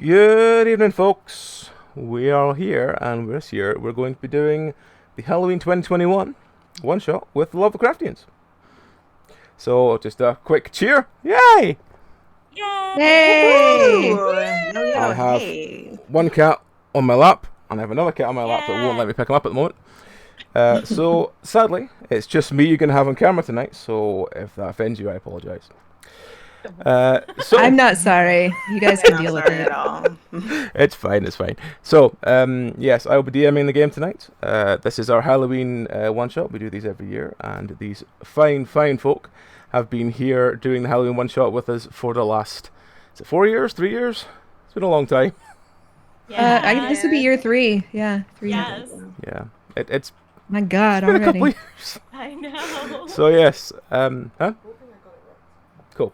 Good evening, folks. We are here, and this year we're going to be doing the Halloween 2021 one-shot with LovelyCraftians. So, just a quick cheer. Yay! Yay! I have one cat on my lap, and I have another cat on my lap that won't let me pick him up at the moment. So, sadly, it's just me you're going to have on camera tonight, so if that offends you, I apologise. I'm not sorry. You guys can deal with it. At all. It's fine. So, yes, I will be DMing the game tonight. This is our Halloween one-shot. We do these every year, and these fine folk have been here doing the Halloween one-shot with us for the last, is it 4 years, 3 years? It's been a long time. Yeah, this would be year 3. Yeah, 3 Yes. years. Yeah, it's My God, been a couple already. of years. I know. So, yes, Cool.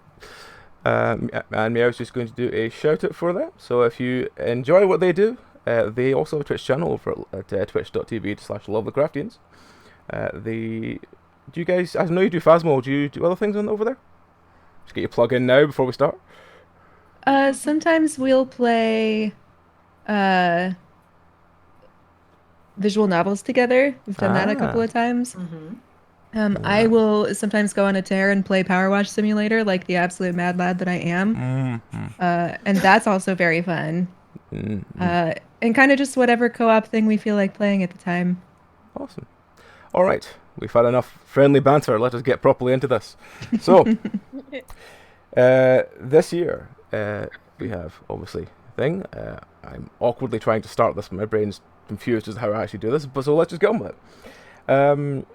And Meow's just going to do a shout out for that. So if you enjoy what they do, they also have a Twitch channel over at twitch.tv/LovelyCraftians. Do you guys, I know you do Phasmo, do you do other things over there? Just get your plug in now before we start. Sometimes we'll play visual novels together. We've done that a couple of times. I will sometimes go on a tear and play Power Wash Simulator like the absolute mad lad that I am. And that's also very fun. And kind of just whatever co-op thing we feel like playing at the time. Awesome. Alright, we've had enough friendly banter, let us get properly into this. So, this year, we have, obviously, a thing. I'm awkwardly trying to start this, but my brain's confused as to how I actually do this, but so let's just get on with it.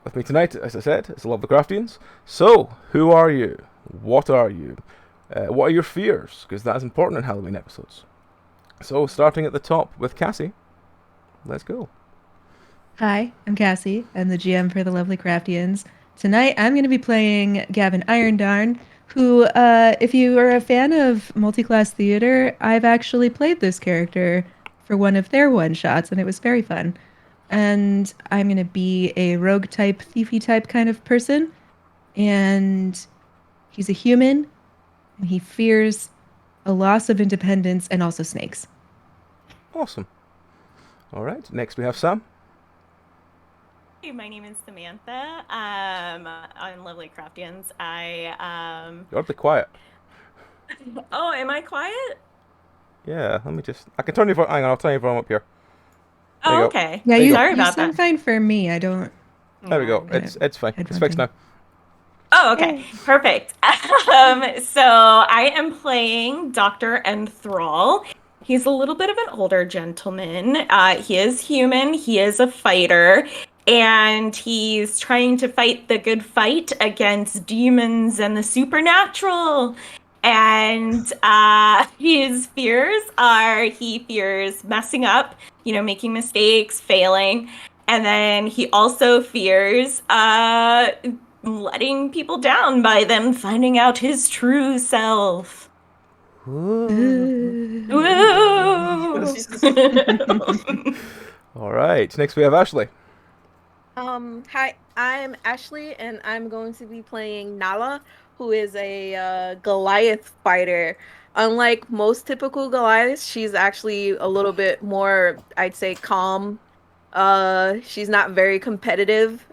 With me tonight, as I said, it's LovelyCraftians. So, who are you? What are you? What are your fears? Because that's important in Halloween episodes. So, starting at the top with Cassie, let's go. Hi, I'm Cassie. I'm the GM for the LovelyCraftians. Tonight, I'm going to be playing Gavin Irondarn, who, if you are a fan of multi-class theater, I've actually played this character for one of their one-shots, and it was very fun. And I'm going to be a rogue type, thiefy type kind of person. And he's a human, and he fears a loss of independence and also snakes. Awesome. Alright, next we have Sam. Hey, my name is Samantha. On LovelyCraftians. You're oddly quiet. Oh, am I quiet? Yeah, let me just... I can turn your volume... Hang on, I'll turn your volume up here. There you Oh, go. okay. Yeah, There you Sorry you about sound that. fine for me. I don't... There we go. It's fine. It's fixed now. Oh, okay. Perfect. So I am playing Dr. Enthrall. He's a little bit of an older gentleman. He is human. He is a fighter. And he's trying to fight the good fight against demons and the supernatural. And his fears are he fears messing up, making mistakes, failing. And then he also fears letting people down by them finding out his true self. Woo! Alright, next we have Ashley. Hi, I'm Ashley, and I'm going to be playing Nala, who is a Goliath fighter. Unlike most typical Goliaths, she's actually a little bit more, I'd say, calm. She's not very competitive,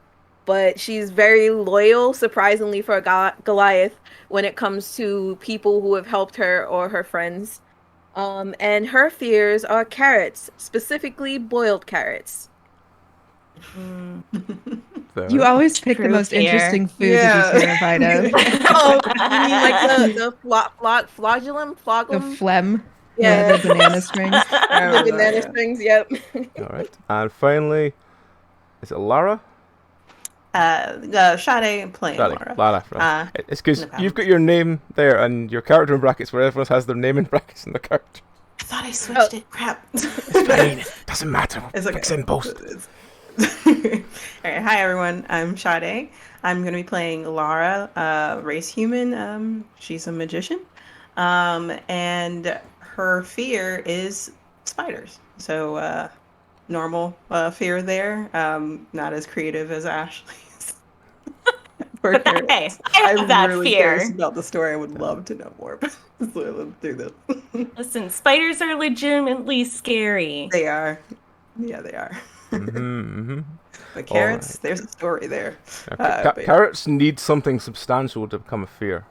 but she's very loyal, surprisingly, for a Goliath when it comes to people who have helped her or her friends. And her fears are carrots, specifically boiled carrots. You always pick the True most fear. interesting food that you're terrified of. Oh, you mean like the flagellum? The phlegm. Yeah. The banana strings. The banana strings, yep. Alright, and finally, is it Lara? Sade playing Lara. Laura. Right. It's because no you've got your name there and your character in brackets where everyone else has their name in brackets in the character. I thought I switched it. Crap. It's fine. Doesn't matter. It's okay. Fix it in post. Alright, hi everyone. I'm Sade. I'm going to be playing Lara, race human. She's a magician. And her fear is spiders. So, normal fear there. Not as creative as Ashley's. For But Carrots. hey, I have I'm that really fear. curious about the story. I would love to know more. So let's do this. Listen, spiders are legitimately scary. They are. Yeah, they are. But carrots, Alright. there's a story there. Now, But carrots need something substantial to become a fear.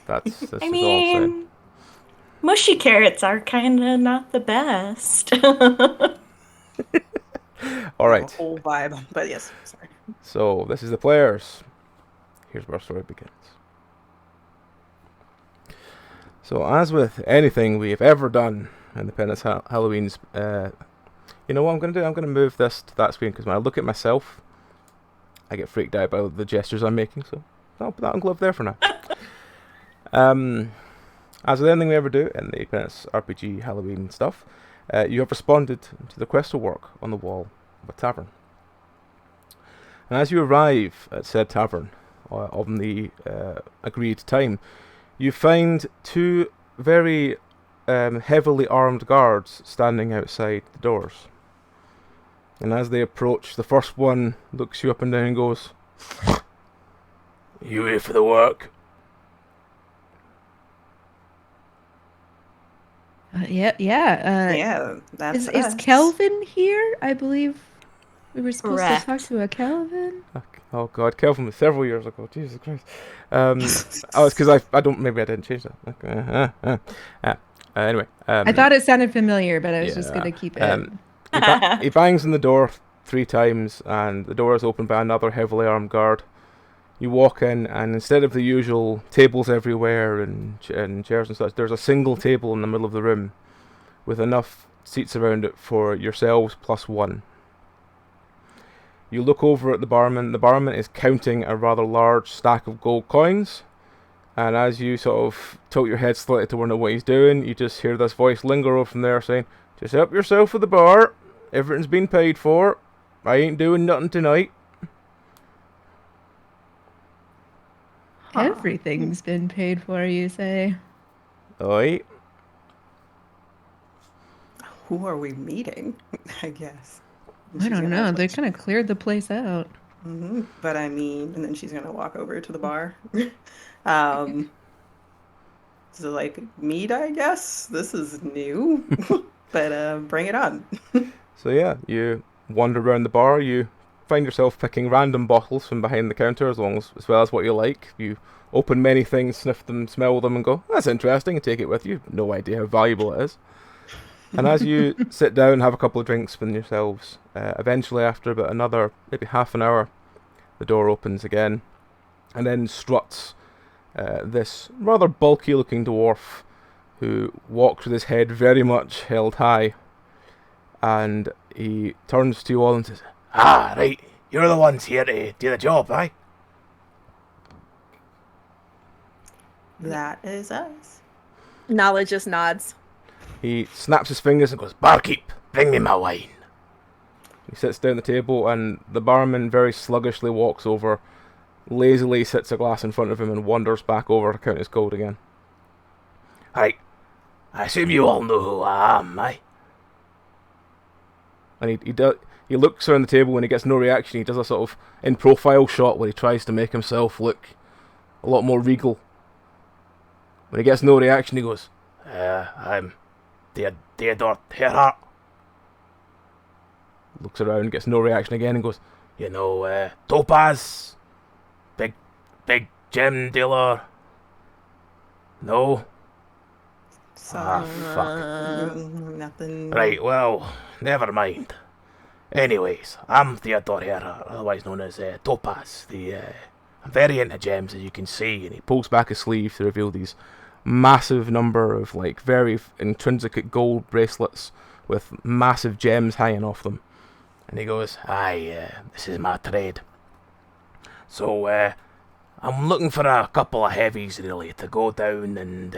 That's I just all I'm saying. mean, mushy carrots are kind of not the best. Alright, whole vibe. But yes, sorry. so this is the players. Here's where our story begins. So, as with anything we've ever done in the Penance Halloween's, you know what I'm going to do? I'm going to move this to that screen, because when I look at myself, I get freaked out by the gestures I'm making, so I'll put that on glove there for now. As with anything we ever do in the Penance RPG Halloween stuff, you have responded to the quest to work on the wall of a tavern. And as you arrive at said tavern, on the agreed time, you find two very heavily armed guards standing outside the doors. And as they approach, the first one looks you up and down and goes, "You here for the work?" Yeah, that's Is us. Kelvin here? I believe we were supposed Correct. to talk to a Kelvin. Oh god, Kelvin was several years ago. Jesus Christ. Oh, it's because I don't. Maybe I didn't change that. Okay. Anyway. I thought it sounded familiar, but I was just gonna keep it. He bangs on the door 3 times, and the door is opened by another heavily armed guard. You walk in, and instead of the usual tables everywhere and chairs and such, there's a single table in the middle of the room with enough seats around it for yourselves plus 1. You look over at the barman. The barman is counting a rather large stack of gold coins, and as you sort of tilt your head slightly to wonder what he's doing, you just hear this voice linger over from there saying, "Just help yourself at the bar. Everything's been paid for. I ain't doing nothing tonight." Everything's been paid for, you say? Oi. Who are we meeting? I guess. And I she's don't gonna know. ask They what kind of cleared the place out. But I mean, and then she's gonna walk over to the bar. So like meat, I guess. This is new, but bring it on. So yeah, you wander around the bar. You find yourself picking random bottles from behind the counter, as well as what you like. You open many things, sniff them, smell them, and go, "That's interesting," and take it with you. No idea how valuable it is. And as you sit down and have a couple of drinks with yourselves, eventually after about another maybe half an hour, the door opens again, and then struts this rather bulky looking dwarf who walks with his head very much held high, and he turns to you all and says, "Ah, right, you're the ones here to do the job, aye?" That is us. Nala just nods. He snaps his fingers and goes, "Barkeep, bring me my wine." He sits down at the table, and the barman very sluggishly walks over, lazily sits a glass in front of him, and wanders back over to count his gold again. "Right, I assume you all know who I am, aye?" And he looks around the table, and he gets no reaction. He does a sort of in-profile shot where he tries to make himself look a lot more regal. When he gets no reaction, he goes, "I'm Theodore Herhart." Looks around, gets no reaction again, and goes, "You know, Topaz? Big gem dealer? No? Sorry. Fuck. Nothing. Right, well, never mind. Anyways, I'm Theodore Herhart, otherwise known as Topaz. I'm very into gems, as you can see." And he pulls back his sleeve to reveal these massive number of, like, very intrinsic gold bracelets with massive gems hanging off them. And he goes, "Aye, this is my trade. So, I'm looking for a couple of heavies, really, to go down and,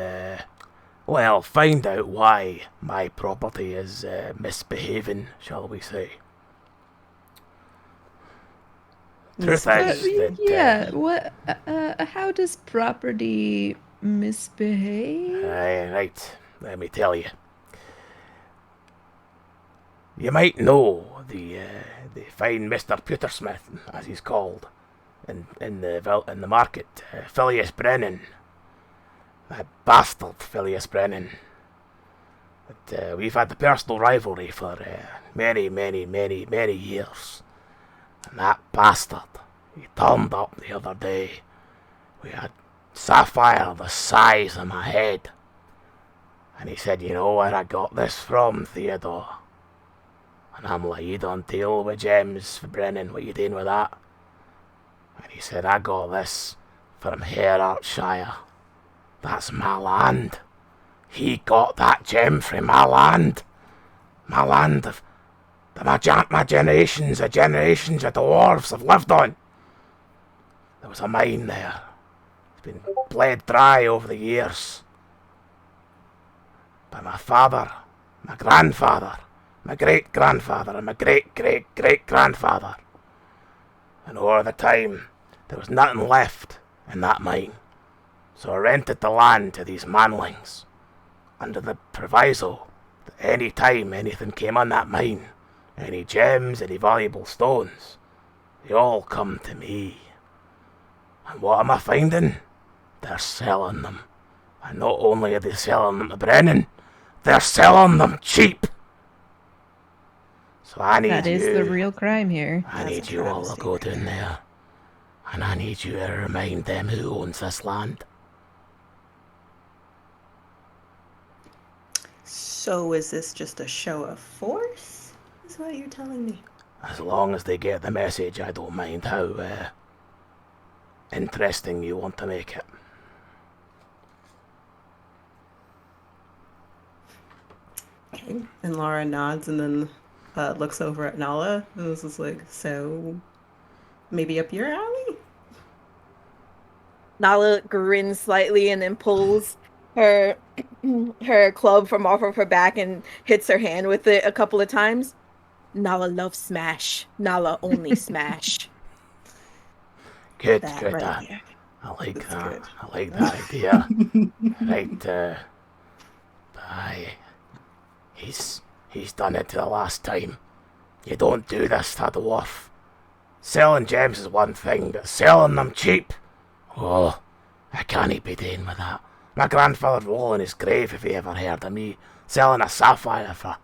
well, find out why my property is misbehaving, shall we say." Truth is that, Yeah. What? How does property misbehave? Aye, right, let me tell you. You might know the fine Mr. Pewtersmith, as he's called. in the market, Phileas Brennan. That bastard Phileas Brennan. But we've had the personal rivalry for many, many, many, many years. And that bastard, he turned up the other day. We had sapphire the size of my head. And he said, you know where I got this from, Theodore? And I'm like, you don't deal with gems, Brennan, what you doing with that? And he said, I got this from Hertfordshire. That's my land. He got that gem from my land. My land of my generations of dwarves have lived on. There was a mine there. It's been bled dry over the years. By my father, my grandfather, my great-grandfather, and my great-great-great-grandfather. And over the time, there was nothing left in that mine. So I rented the land to these manlings, under the proviso that any time anything came on that mine, any gems, any valuable stones, they all come to me. And what am I finding? They're selling them. And not only are they selling them to Brennan, they're selling them cheap. So I need That is the real crime here. I need you all to go down there. And I need you to remind them who owns this land. So is this just a show of force? Is what you're telling me? As long as they get the message, I don't mind how interesting you want to make it. Okay. And Laura nods and then looks over at Nala. And this is like, so maybe up your alley? Nala grins slightly and then pulls her club from off of her back and hits her hand with it a couple of times. Nala loves smash. Nala only smash. Good. Right here. I like That's that. good. I like that idea. Right, aye. He's done it to the last time. You don't do this to a dwarf. Selling gems is one thing, but selling them cheap? Oh, I can't be doing with that. My grandfather'd roll in his grave if he ever heard of me selling a sapphire for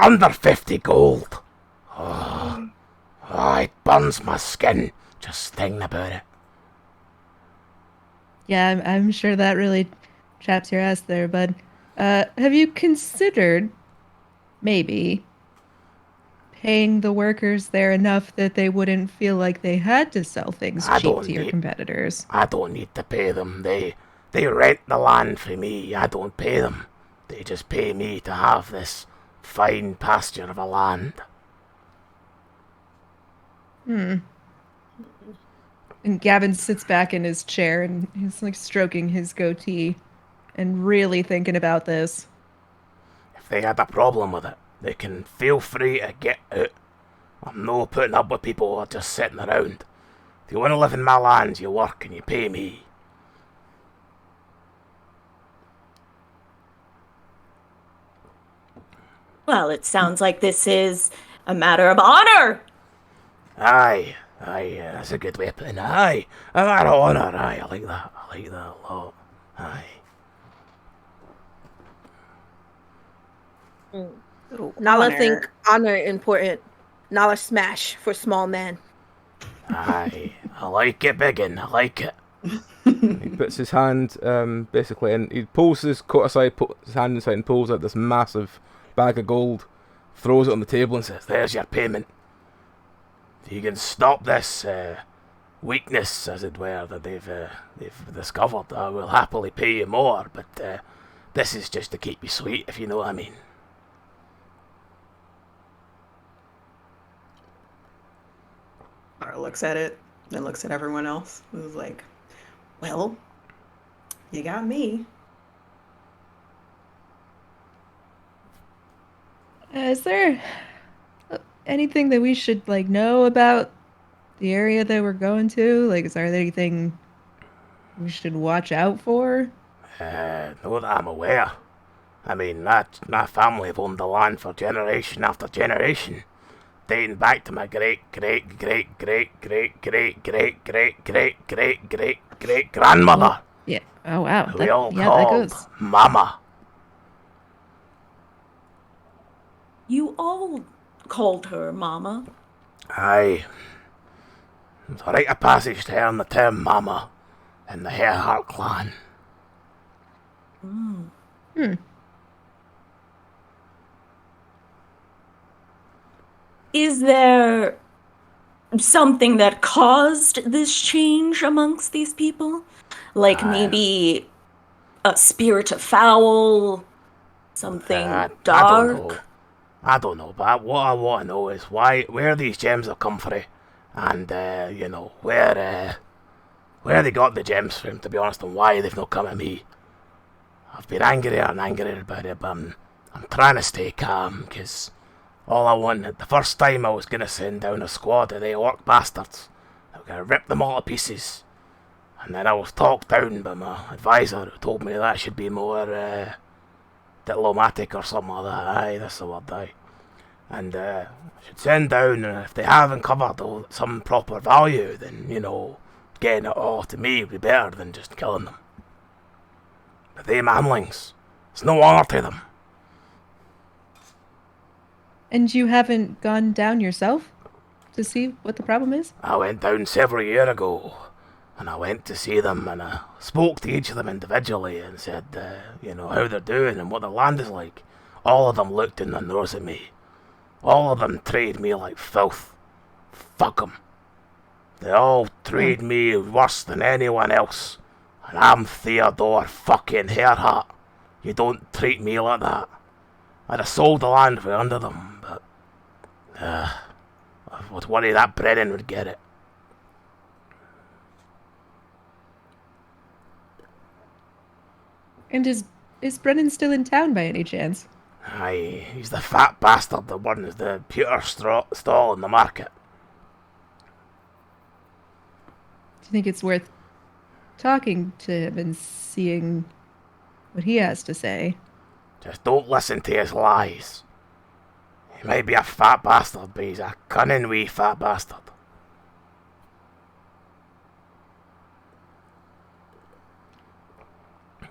under 50 gold. Oh, it burns my skin just thinking about it. Yeah, I'm sure that really chaps your ass there, bud. Have you considered maybe paying the workers there enough that they wouldn't feel like they had to sell things cheap to your competitors? I don't need to pay them. They rent the land for me. I don't pay them. They just pay me to have this fine pasture of a land. And Gavin sits back in his chair and he's like stroking his goatee and really thinking about this. If they had a problem with it, they can feel free to get out. I'm no putting up with people who are just sitting around. If you want to live in my land, you work and you pay me. Well, it sounds like this is a matter of honor. Aye, that's a good way of putting it. Aye, a matter of honour. Aye, I like that a lot. Aye. Nala think honor important. Nala smash for small man. Aye, I like it, biggin. I like it. He puts his hand basically, and he pulls his coat aside, puts his hand inside, and pulls out this massive bag of gold, throws it on the table, and says, There's your payment. If you can stop this weakness, as it were, that they've discovered, I will happily pay you more. But this is just to keep you sweet, if you know what I mean. Laura looks at it, then looks at everyone else. Who's like, well, you got me. Is there anything that we should like know about the area that we're going to? Like, is there anything we should watch out for? Not that I'm aware. I mean, my family have owned the land for generation after generation. dating back to my great grandmother. Yeah. Oh wow. We all that called goes. Mama. You all called her Mama. Aye. It's a rite of passage to earn the term Mama in the Hairheart clan. Is there something that caused this change amongst these people? Like maybe a spirit of foul, something dark? I don't know, but what I want to know is where these gems have come from, and where they got the gems from, to be honest, and why they've not come at me. I've been angrier and angrier about it, but I'm trying to stay calm, because all I wanted, the first time I was going to send down a squad of the orc bastards, I was going to rip them all to pieces, and then I was talked down by my advisor, who told me that I should be more diplomatic or something like that. Aye, that's the word, aye. And I should send down, and if they haven't covered some proper value, then, getting it all to me would be better than just killing them. But they manlings, it's no honour to them. And you haven't gone down yourself to see what the problem is? I went down several years ago, and I went to see them, and I spoke to each of them individually and said, how they're doing and what their land is like. All of them looked in their nose at me. All of them treated me like filth. Fuck them. They all treat me worse than anyone else. And I'm Theodore fucking Hairheart. You don't treat me like that. I'd have sold the land for under them, but I was worried that Brennan would get it. And is Brennan still in town by any chance? Aye, he's the fat bastard that runs the pewter stall in the market. Do you think it's worth talking to him and seeing what he has to say? Just don't listen to his lies. He may be a fat bastard, but he's a cunning wee fat bastard.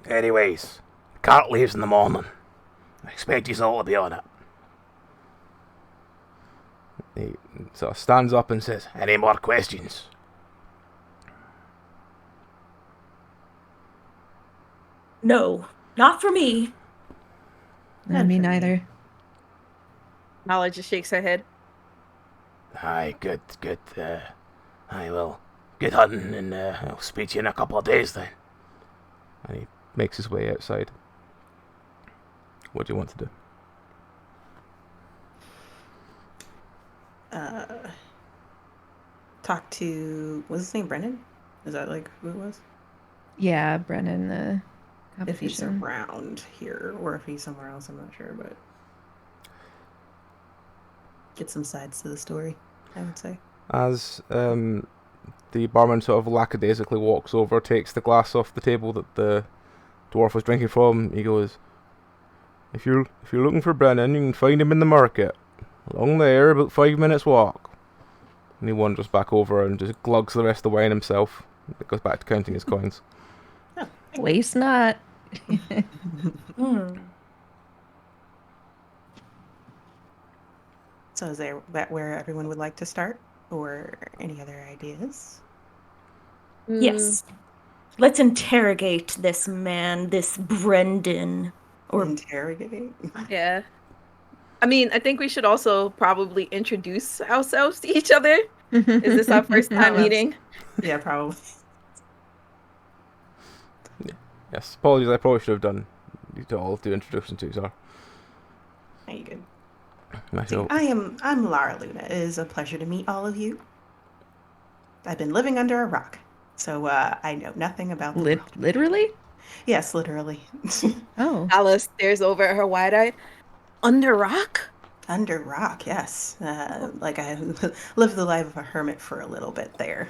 Anyways, cart leaves in the morning. I expect you all to be on it. He sort of stands up and says, Any more questions? No, not for me. Me neither. Nala just shakes her head. Aye, good. Aye, well, good hunting, and I'll speak to you in a couple of days then. and he makes his way outside. What do you want to do? Talk to, was his name Brennan? Is that like who it was? Yeah, Brennan, the If he's competition. around here or if he's somewhere else, I'm not sure, but get some sides to the story, I would say. As the barman sort of lackadaisically walks over, takes the glass off the table that the dwarf was drinking from, he goes, If you're looking for Brennan, you can find him in the market. Along there, about 5 minutes walk. And he wanders back over and just glugs the rest of the wine himself. He goes back to counting his coins. Waste not. So is that where everyone would like to start? Or any other ideas? Yes. Let's interrogate this man, this Brendan. Or interrogate? Yeah. I mean, I think we should also probably introduce ourselves to each other. Is this our first time meeting? Yeah, probably. Yes, apologies, I probably should have done all of the introduction to Czar. Are you good? Myself. I'm Lara Luna. It is a pleasure to meet all of you. I've been living under a rock, so I know nothing about the world. Literally? Yes, literally. Oh. Alice stares over at her wide-eyed. Under rock? Under rock, yes. Like I lived the life of a hermit for a little bit there.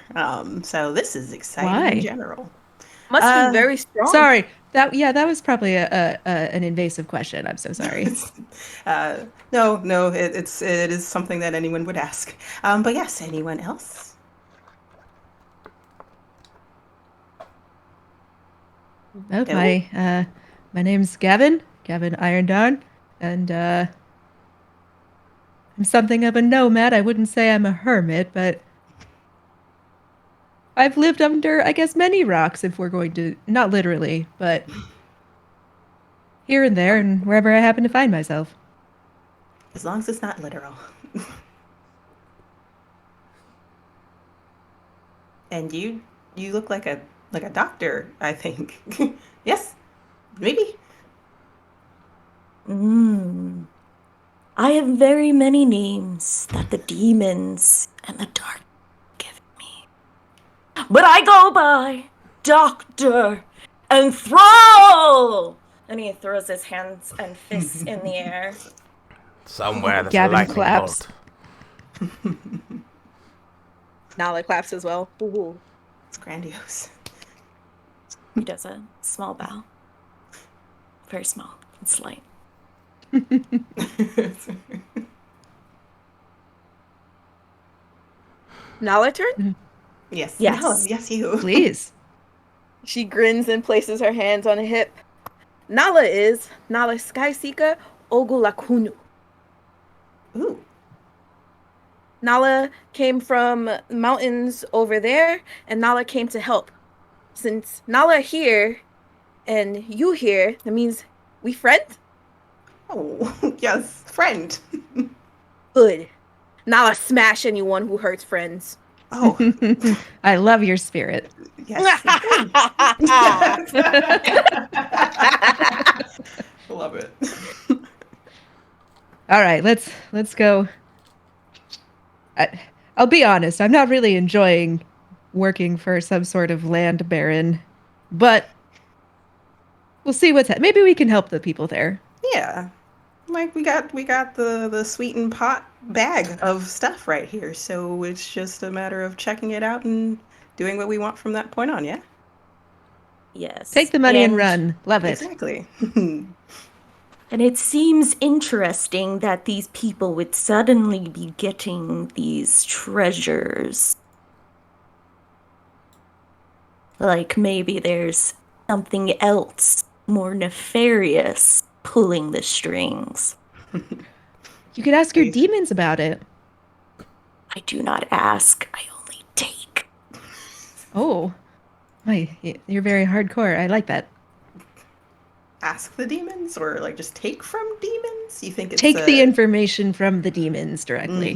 So this is exciting Why? in general. Must be very strong. Sorry. That was probably an invasive question. I'm so sorry. No, it is something that anyone would ask. But yes, anyone else? Oh, No? my name's Gavin Irondarn, and I'm something of a nomad. I wouldn't say I'm a hermit, but I've lived under, I guess, many rocks if we're going to, not literally, but here and there and wherever I happen to find myself. As long as it's not literal. And you look like a doctor, I think. Yes? Maybe? I have very many names that the demons and the dark give me. But I go by Dr. Enthrall! And he throws his hands and fists in the air. Somewhere there's a Gavin lightning claps. bolt. Nala claps as well. Ooh. It's grandiose. He does a small bow. Very small and slight. Nala turn? Yes. Yes. No, yes, you. Please. She grins and places her hands on a hip. Nala Skysika Ogulakunu. Ooh. Nala came from mountains over there, and Nala came to help. Since Nala here, and you here, that means we friend? Oh, yes, friend. Good. Nala smash anyone who hurts friends. Oh, I love your spirit. yes. Love it. All right, let's go. I'll be honest, I'm not really enjoying working for some sort of land baron, but we'll see maybe we can help the people there. Yeah. Like we got the sweetened pot bag of stuff right here, so it's just a matter of checking it out and doing what we want from that point on, yeah? Yes. Take the money and run. Love it. Exactly. And it seems interesting that these people would suddenly be getting these treasures. Like maybe there's something else more nefarious pulling the strings. You could ask your demons about it. I do not ask, I only take. Oh, you're very hardcore. I like that. Ask the demons, or like just take from demons? You think it's Take the information from the demons directly.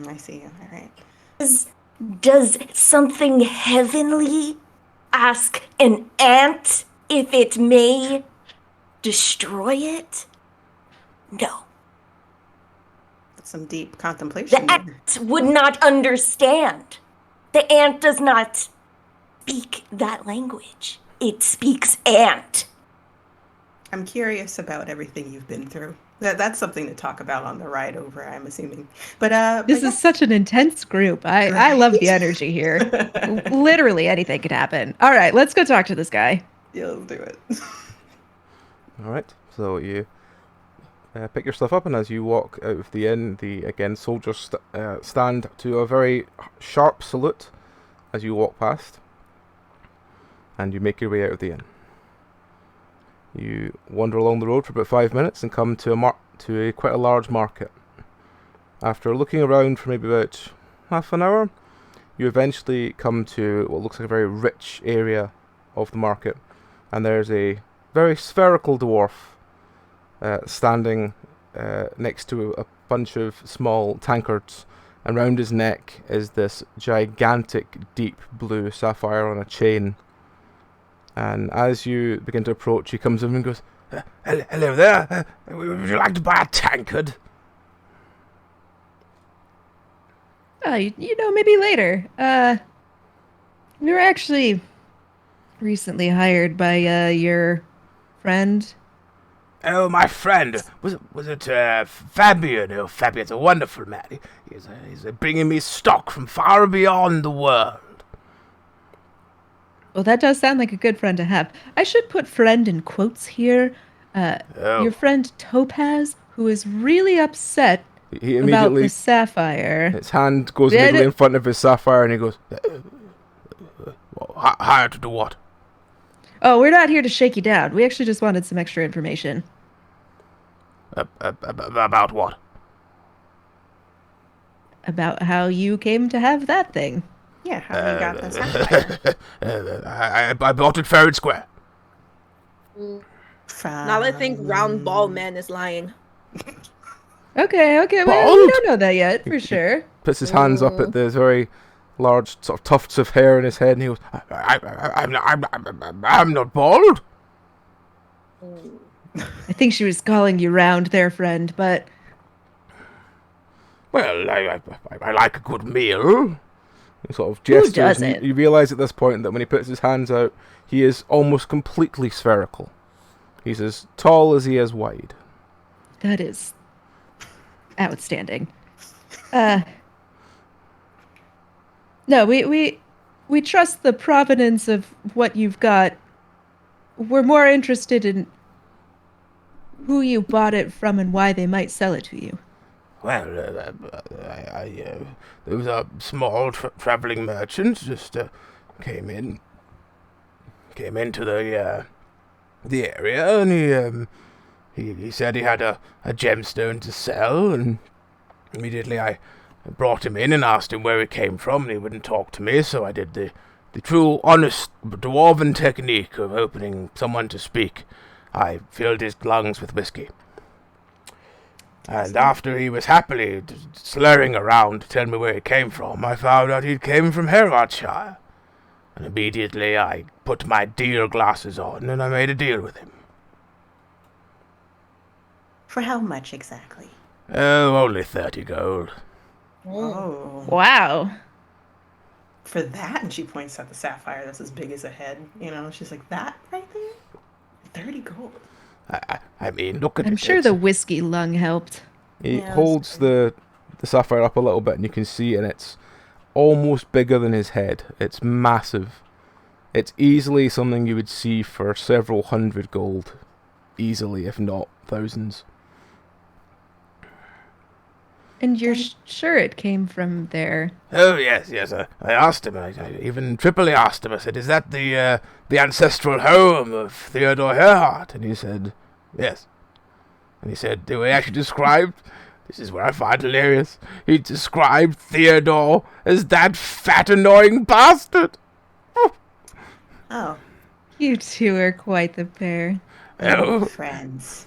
I see. All right. Does something heavenly ask an ant if it may destroy it? No. That's some deep contemplation. The ant would not understand. The ant does not speak that language. It speaks ant. I'm curious about everything you've been through. That's something to talk about on the ride over, I'm assuming. But This is such an intense group. I love the energy here. Literally anything could happen. All right, let's go talk to this guy. Yeah, let's do it. All right, so you pick your stuff up, and as you walk out of the inn, the soldiers stand to a very sharp salute as you walk past, and you make your way out of the inn. You wander along the road for about 5 minutes and come to quite a large market. After looking around for maybe about half an hour, you eventually come to what looks like a very rich area of the market, and there's a very spherical dwarf standing next to a bunch of small tankards, and round his neck is this gigantic deep blue sapphire on a chain. And as you begin to approach, he comes in and goes, Hello there. Would you like to buy a tankard? Maybe later. We were actually recently hired by your friend. Oh, my friend. Was it Fabian? Oh, Fabian's a wonderful man. He's bringing me stock from far beyond the world. Well, that does sound like a good friend to have. I should put friend in quotes here. Oh. Your friend Topaz, who is really upset He about immediately, the sapphire. his hand goes Did immediately it- in front of his sapphire, and he goes, Hired to do what? Oh, we're not here to shake you down. We actually just wanted some extra information. About what? About how you came to have that thing. Yeah, how you got the sapphire. I bought it fair and square. Now I think Round Ball Man is lying. Okay, well, we Bald? don't know that yet, for sure. puts his hands up at the very large sort of tufts of hair in his head, and he goes, I'm not bald. I think she was calling you round there, friend, but Well, I like a good meal. he sort of gestures. And doesn't? you realise at this point that when he puts his hands out, he is almost completely spherical. He's as tall as he is wide. that is outstanding. No, we trust the provenance of what you've got. We're more interested in who you bought it from and why they might sell it to you. Well, there was a small traveling merchant just came into the area, and he said he had a gemstone to sell, and immediately I brought him in and asked him where he came from, and he wouldn't talk to me, so I did the true, honest dwarven technique of opening someone to speak. I filled his lungs with whiskey. And after he was happily slurring around to tell me where he came from, I found out he came from Herefordshire. And immediately I put my deal glasses on and I made a deal with him. For how much exactly? Oh, only 30 gold. Oh. Wow. For that? And she points at the sapphire that's as big as a head. You know, she's like, that right there? 30 gold. I mean, look at it. I'm sure the whiskey lung helped. He Yeah, holds the sapphire up a little bit, and you can see, and it's almost bigger than his head. It's massive. It's easily something you would see for several hundred gold. Easily, if not thousands. And you're sure it came from there? Oh, yes. I asked him. I even triply asked him. I said, is that the ancestral home of Theodore Herhart? And he said, yes. And he said, they were actually described, this is where I find hilarious, he described Theodore as that fat, annoying bastard. Oh. You two are quite the pair. Oh. Friends.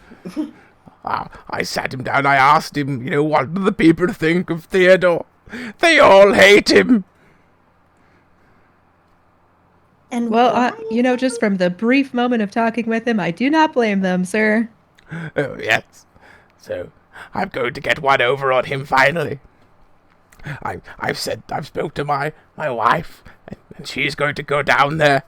I sat him down, I asked him, what do the people think of Theodore? They all hate him. And Well, why? just from the brief moment of talking with him, I do not blame them, sir. Oh, yes. So, I'm going to get one over on him finally. I've spoke to my wife, and she's going to go down there,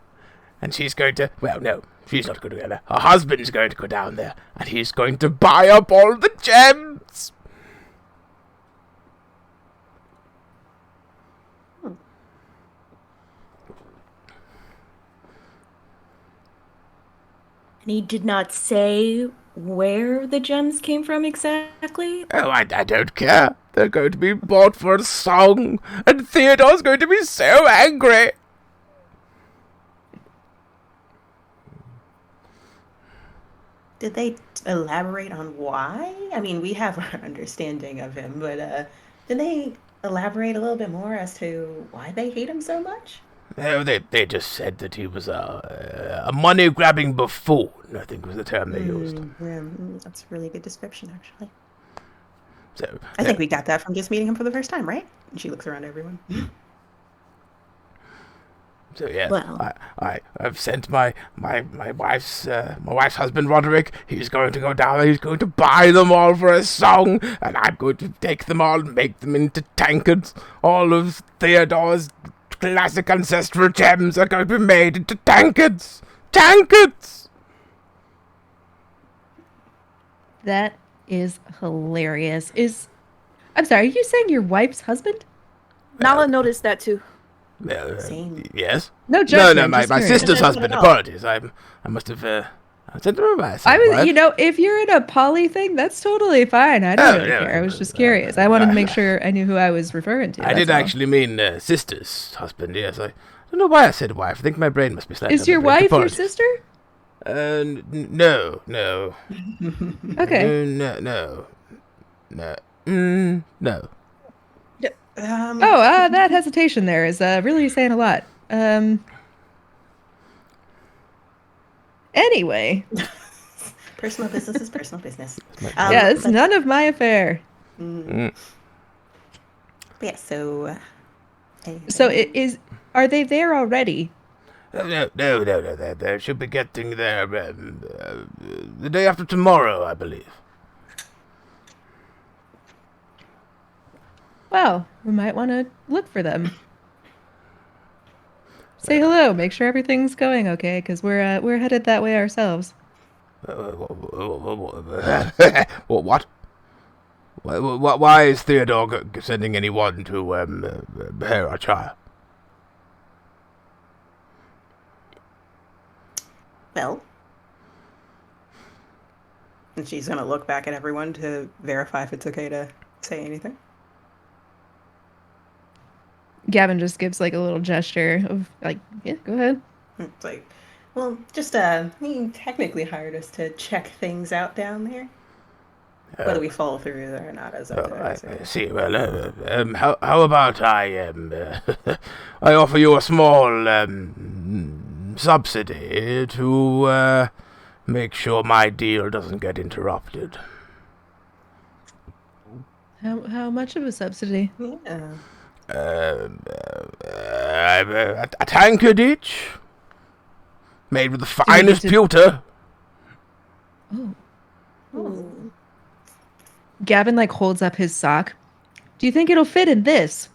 and she's going to, well, no, she's not going to go there. Her husband's going to go down there, and he's going to buy up all the gems. And he did not say where the gems came from exactly? Oh, I don't care. They're going to be bought for a song, and Theodore's going to be so angry. Did they elaborate on why? I mean, we have our understanding of him, but did they elaborate a little bit more as to why they hate him so much? Oh, they just said that he was a money-grabbing buffoon, I think was the term they used. That's a really good description, actually. So I think we got that from just meeting him for the first time, right? And she looks around at everyone. So yeah, Well. I've sent my wife's husband Roderick. He's going to go down there. He's going to buy them all for a song, and I'm going to take them all and make them into tankards. All of Theodore's classic ancestral gems are going to be made into tankards. Tankards. That is hilarious. I'm sorry, are you saying your wife's husband? Nala noticed that too. Same. Yes? No No, judgment. my just curious. sister's Not husband. at all. Apologies. I must have I said to my I was, wife. if you're in a poly thing, that's totally fine. I don't really care. I was just curious. I wanted to make sure I knew who I was referring to. I did that's all. actually mean sister's husband, yes. I don't know why I said wife. I think my brain must be slightly Is your on the brink. wife your Apologies. sister? No. Okay. No. No. That hesitation there is really saying a lot. Anyway, Personal business is personal business. yeah, it's none of my affair. But yeah, so. So are they there already? No. They should be getting there the day after tomorrow, I believe. Well, we might want to look for them. Say hello. Make sure everything's going okay, because we're headed that way ourselves. What? Why is Theodore sending anyone to bear our child? Well. And she's going to look back at everyone to verify if it's okay to say anything. Gavin just gives like a little gesture of like, yeah, go ahead. It's like, well, just he technically hired us to check things out down there. Whether we follow through or not, as I see. Well, how about I I offer you a small subsidy to make sure my deal doesn't get interrupted. How much of a subsidy? Yeah. A tankard each, made with the finest pewter. Oh. Gavin like holds up his sock. Do you think it'll fit in this?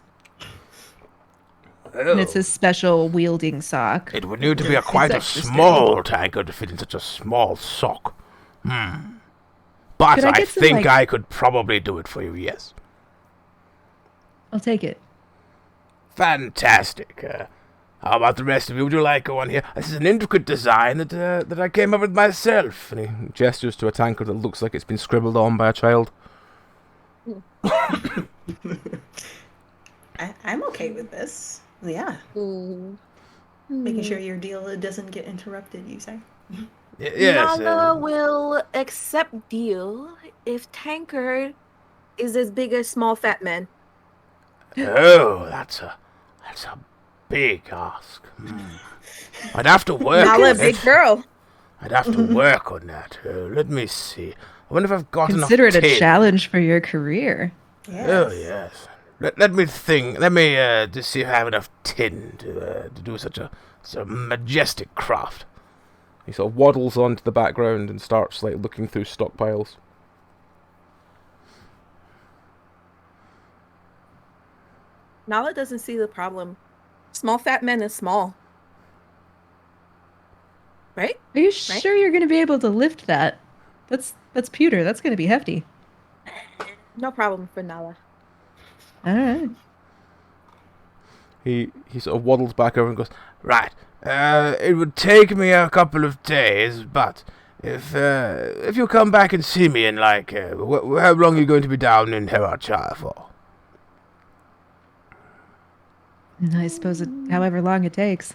And it's his special wielding sock. It would need to be quite a small tankard to fit in such a small sock. But I think I could probably do it for you, yes. I'll take it. Fantastic. How about the rest of you? Would you like one here? This is an intricate design that I came up with myself. And he gestures to a tankard that looks like it's been scribbled on by a child. I'm okay with this. Yeah. Making sure your deal doesn't get interrupted, you say? Yes. Nala will accept deal if tankard is as big as small fat man. Oh, that's a big ask. I'd have to work on Nala, it. big girl. I'd have to work on that. Let me see. I wonder if I've got Consider enough it a tin. challenge for your career. Yes. Oh, yes. Let me think. Let me just see if I have enough tin to do such a majestic craft. He sort of waddles onto the background and starts like looking through stockpiles. Nala doesn't see the problem. Small fat man is small. Right? Are you sure you're going to be able to lift that? That's pewter. That's going to be hefty. No problem for Nala. All right. He sort of waddles back over and goes, Right. It would take me a couple of days, but if you come back and see me in like how long are you going to be down in Herachar for? I suppose however long it takes.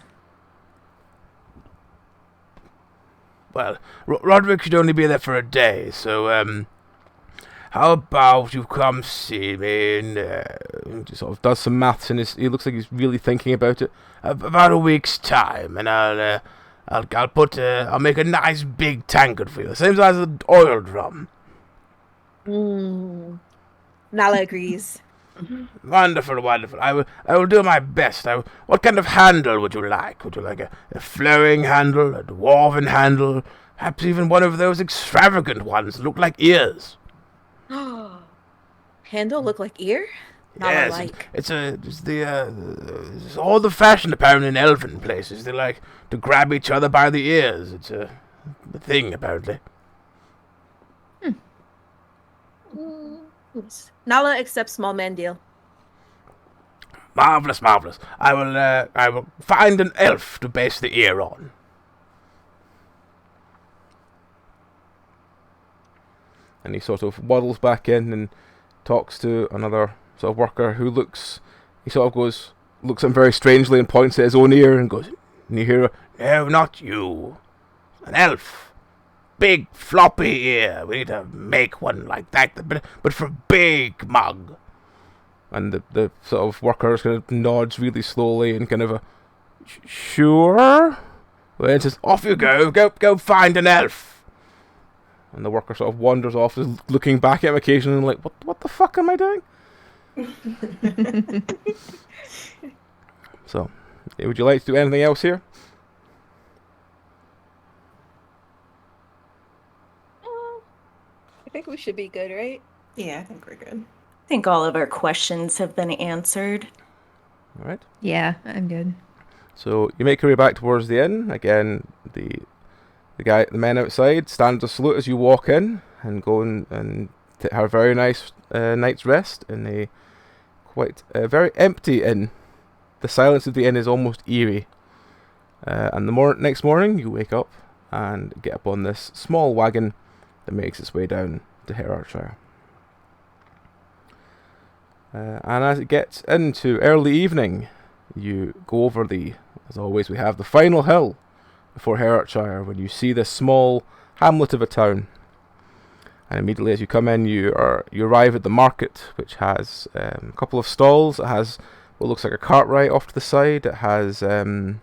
Well, Roderick should only be there for a day, so how about you come see me in just sort of does some maths and he looks like he's really thinking about it. about a week's time, and I'll make a nice big tankard for you, the same size as an oil drum. Nala agrees. Wonderful. I will do my best. What kind of handle would you like? Would you like a flowing handle, a dwarven handle, perhaps even one of those extravagant ones that look like ears? Handle look like ear? Nala Yes, like. it's all the fashion apparently in elven places. They like to grab each other by the ears. It's a thing apparently. Nala accepts small man deal. Marvelous, marvelous. I will find an elf to base the ear on. And he sort of waddles back in and talks to another sort of worker who looks at him very strangely and points at his own ear and goes, and you hear, No, not you. An elf. Big floppy ear. We need to make one like that, but for big mug. and the sort of worker kind of nods really slowly and kind of sure? Well, it says, off you go find an elf. And the worker sort of wanders off, just looking back at him occasionally and like, what the fuck am I doing? So, would you like to do anything else here? I think we should be good, right? Yeah, I think we're good. I think all of our questions have been answered. All right. Yeah, I'm good. So you make your way back towards the inn. Again, the men outside stand to salute as you walk in and go and have a very nice night's rest in a very empty inn. The silence of the inn is almost eerie. And the next morning, you wake up and get up on this small wagon that makes its way down to Hertfordshire. And as it gets into early evening, you go over as always, we have the final hill before Hertfordshire when you see this small hamlet of a town. And immediately as you come in, you arrive at the market, which has a couple of stalls. It has what looks like a cartwright off to the side. It has a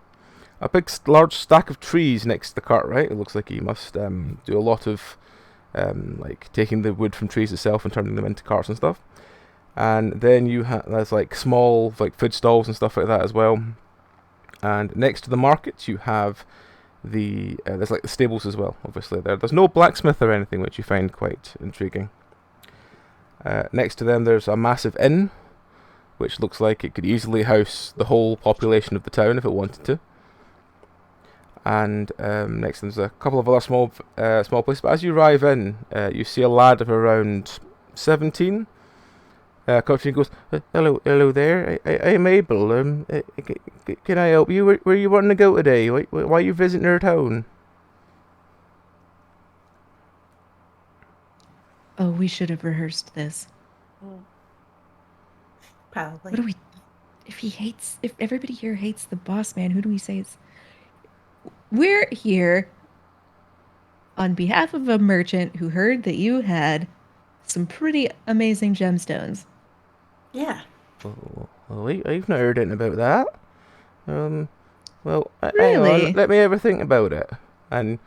large stack of trees next to the cartwright. It looks like you must do a lot of like taking the wood from trees itself and turning them into carts and stuff. And then there's like small like food stalls and stuff like that as well. And next to the market you have there's like the stables as well. Obviously there's no blacksmith or anything, which you find quite intriguing. Next to them there's a massive inn, which looks like it could easily house the whole population of the town if it wanted to. And next there's a couple of other small places. But as you arrive in, you see a lad of around 17. Comes and goes, hello there. I'm Abel. Can I help you? Where you wanting to go today? Why are you visiting our town? Oh, we should have rehearsed this. Probably. What do we... If everybody here hates the boss man, who do we say is... We're here on behalf of a merchant who heard that you had some pretty amazing gemstones. Yeah. Well, I've not heard anything about that. Well, Really? hang on, let me ever think about it. And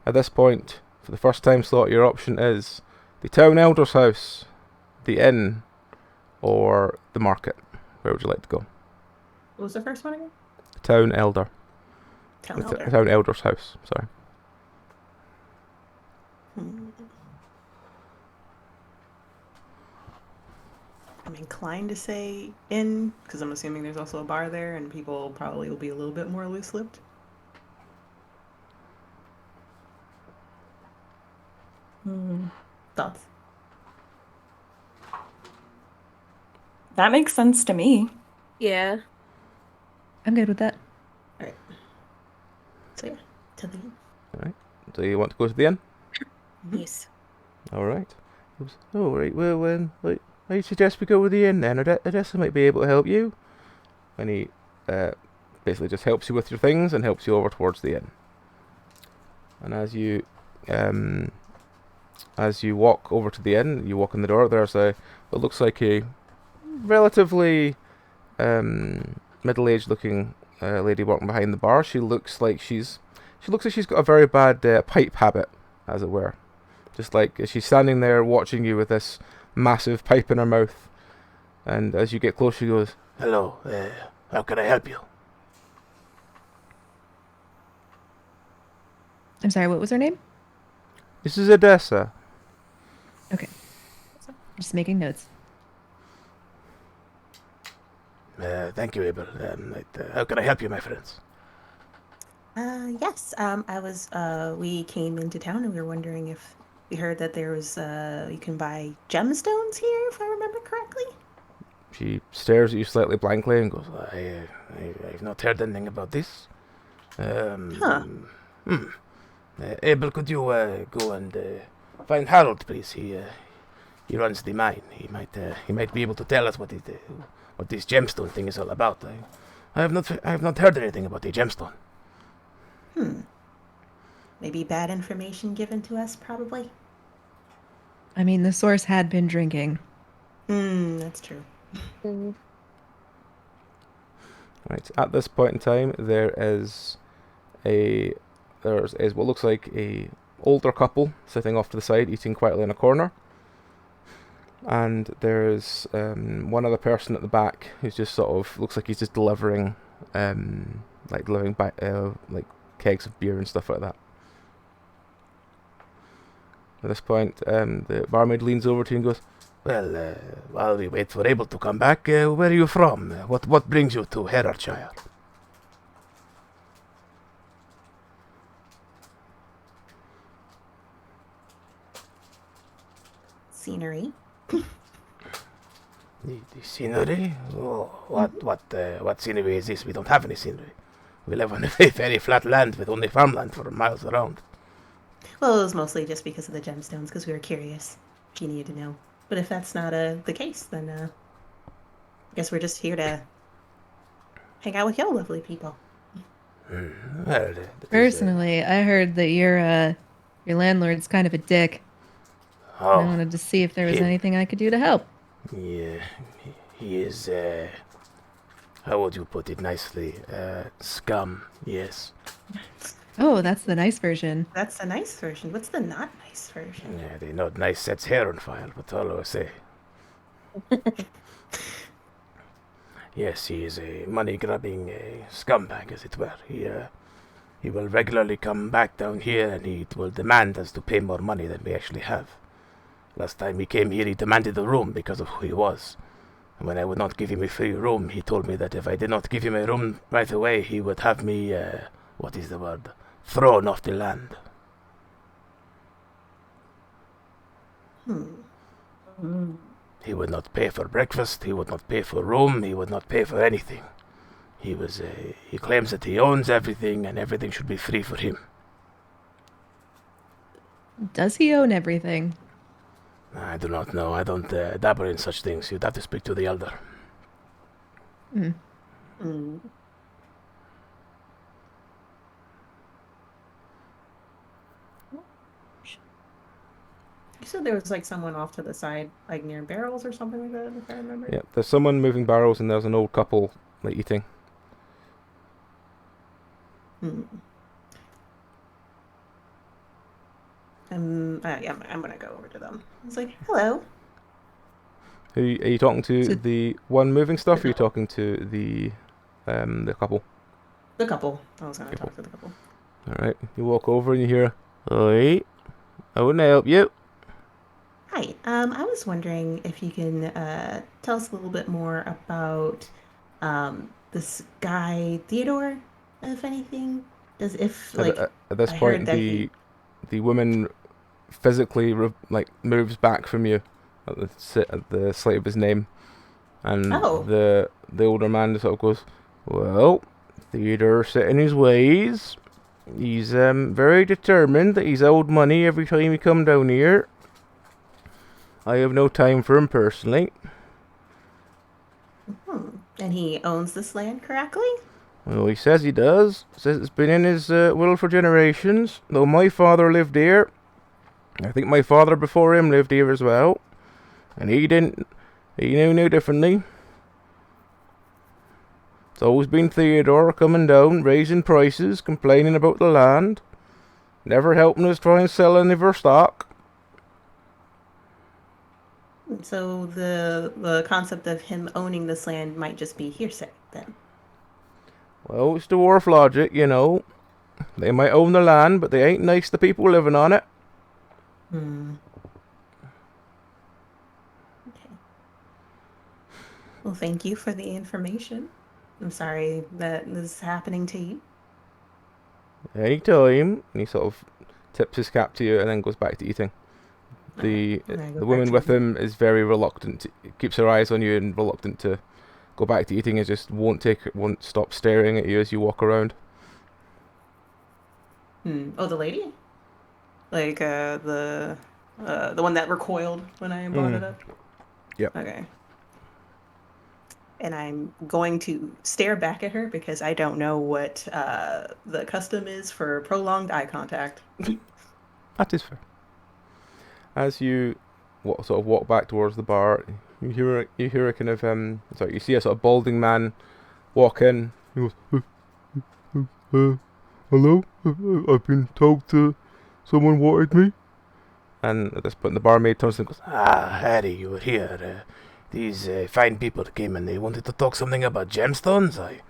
at this point, for the first time slot, your option is the town elder's house, the inn, or the market. Where would you like to go? What was the first one again? The town elder. Town elder. Town elder's house. Sorry. I'm inclined to say inn, because I'm assuming there's also a bar there, and people probably will be a little bit more loose-lipped. Thoughts? That makes sense to me. Yeah. I'm good with that. Alright. So yeah, to the inn. Alright. So you want to go to the inn? Yes. Alright. Alright, well, I suggest we go with the inn then. Odessa might be able to help you. And he basically just helps you with your things and helps you over towards the inn. And as you walk over to the inn, you walk in the door, there's what looks like a relatively middle-aged looking lady walking behind the bar. She looks like she's got a very bad pipe habit, as it were. Just like she's standing there watching you with this massive pipe in her mouth, and as you get close she goes, Hello, how can I help you? I'm sorry, what was her name? this is Odessa. Okay. Just making notes. Thank you, Abel. How can I help you, my friends? Yes. We came into town and we were wondering if we heard that there was, you can buy gemstones here, if I remember correctly. She stares at you slightly blankly and goes, I've not heard anything about this. Huh. Abel, could you go and find Harold, please? He runs the mine. He might be able to tell us what this gemstone thing is all about. I have not heard anything about the gemstone. Maybe bad information given to us, probably. I mean, the source had been drinking. That's true. right, at this point in time, there's what looks like a older couple sitting off to the side, eating quietly in a corner. And there's one other person at the back who's just sort of looks like he's just delivering like kegs of beer and stuff like that. At this point, the barmaid leans over to you and goes, Well, while we wait for Abel to come back, where are you from? What brings you to Herefordshire? Scenery. The scenery? Oh, what scenery is this? We don't have any scenery. We live on a very flat land with only farmland for miles around. Well, it was mostly just because of the gemstones, because we were curious. You needed to know. But if that's not the case, then I guess we're just here to hang out with y'all lovely people. Well, Personally, I heard that your landlord's kind of a dick. I oh, wanted to see if there was him. anything I could do to help. yeah, he is, how would you put it nicely? Scum, yes. Oh, that's the nice version. That's the nice version. What's the not nice version? Yeah, the not nice sets hair on fire, but all I say. Yes, he is a money-grabbing scumbag, as it were. He will regularly come back down here and he will demand us to pay more money than we actually have. Last time he came here, he demanded a room because of who he was. And when I would not give him a free room, he told me that if I did not give him a room right away, he would have me, what is the word, thrown off the land. He would not pay for breakfast, he would not pay for room, he would not pay for anything. He claims that he owns everything and everything should be free for him. Does he own everything? I do not know. I don't dabble in such things. You'd have to speak to the elder. You said there was like someone off to the side, like near barrels or something like that, if I remember. Yeah, there's someone moving barrels and there's an old couple like eating. Yeah, I'm gonna go over to them. It's like, hello. Are you talking to So- the one moving stuff, or are you talking to the couple? The couple. I was gonna Couple. talk to the couple. Alright, you walk over and you hear, "Oi, how can I help you?" Hi. I was wondering if you can tell us a little bit more about this guy Theodore, if anything. At At this I point, heard that the woman physically moves back from you at the sight of his name, and Oh. the older man sort of goes, "Well, Theodore's set in his ways. He's very determined that he's owed money every time he come down here. I have no time for him personally." And he owns this land correctly? Well, he says he does. Says it's been in his will for generations. Though my father lived here. I think my father before him lived here as well. And he didn't. He knew no differently. It's always been Theodore coming down, raising prices, complaining about the land. Never helping us try and sell any of our stock. So the concept of him owning this land might just be hearsay then. Well, it's dwarf logic, you know. They might own the land, but they ain't nice to people living on it. Okay. Well, thank you for the information. I'm sorry that this is happening to you. Any time. And he sort of tips his cap to you and then goes back to eating. The I'm gonna go the woman back with to- him is very reluctant. Keeps her eyes on you and reluctant to go back to eating, and just won't stop staring at you as you walk around. Oh, the lady? Like the one that recoiled when I brought it up? Yep. Okay. And I'm going to stare back at her because I don't know what the custom is for prolonged eye contact. That is fair. As you walk back towards the bar, you hear a kind of you see a sort of balding man walk in. He goes, hello? I've been told someone wanted me. And at this point, the barmaid turns to him and goes, Ah, Harry, you were here. These fine people came and they wanted to talk something about gemstones. I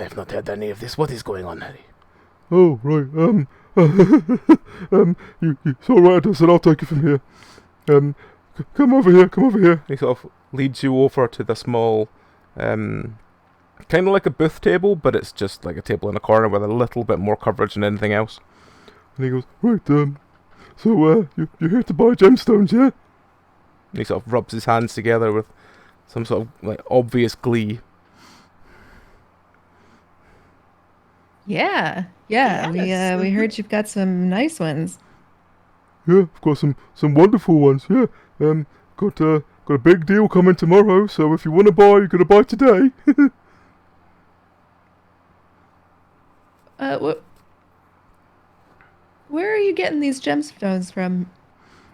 have not heard any of this. What is going on, Harry? Oh, right. It's all right. I said I'll take it from here. Come over here. he sort of leads you over to the small, kind of like a booth table, but it's just like a table in a corner with a little bit more coverage than anything else. And he goes, right, so, you're here to buy gemstones, yeah? And he sort of rubs his hands together with some sort of like obvious glee. Yeah. Yes. We heard you've got some nice ones. Yeah, I've got some wonderful ones, yeah. Got a big deal coming tomorrow, so if you want to buy, you're going to buy today. Where are you getting these gemstones from,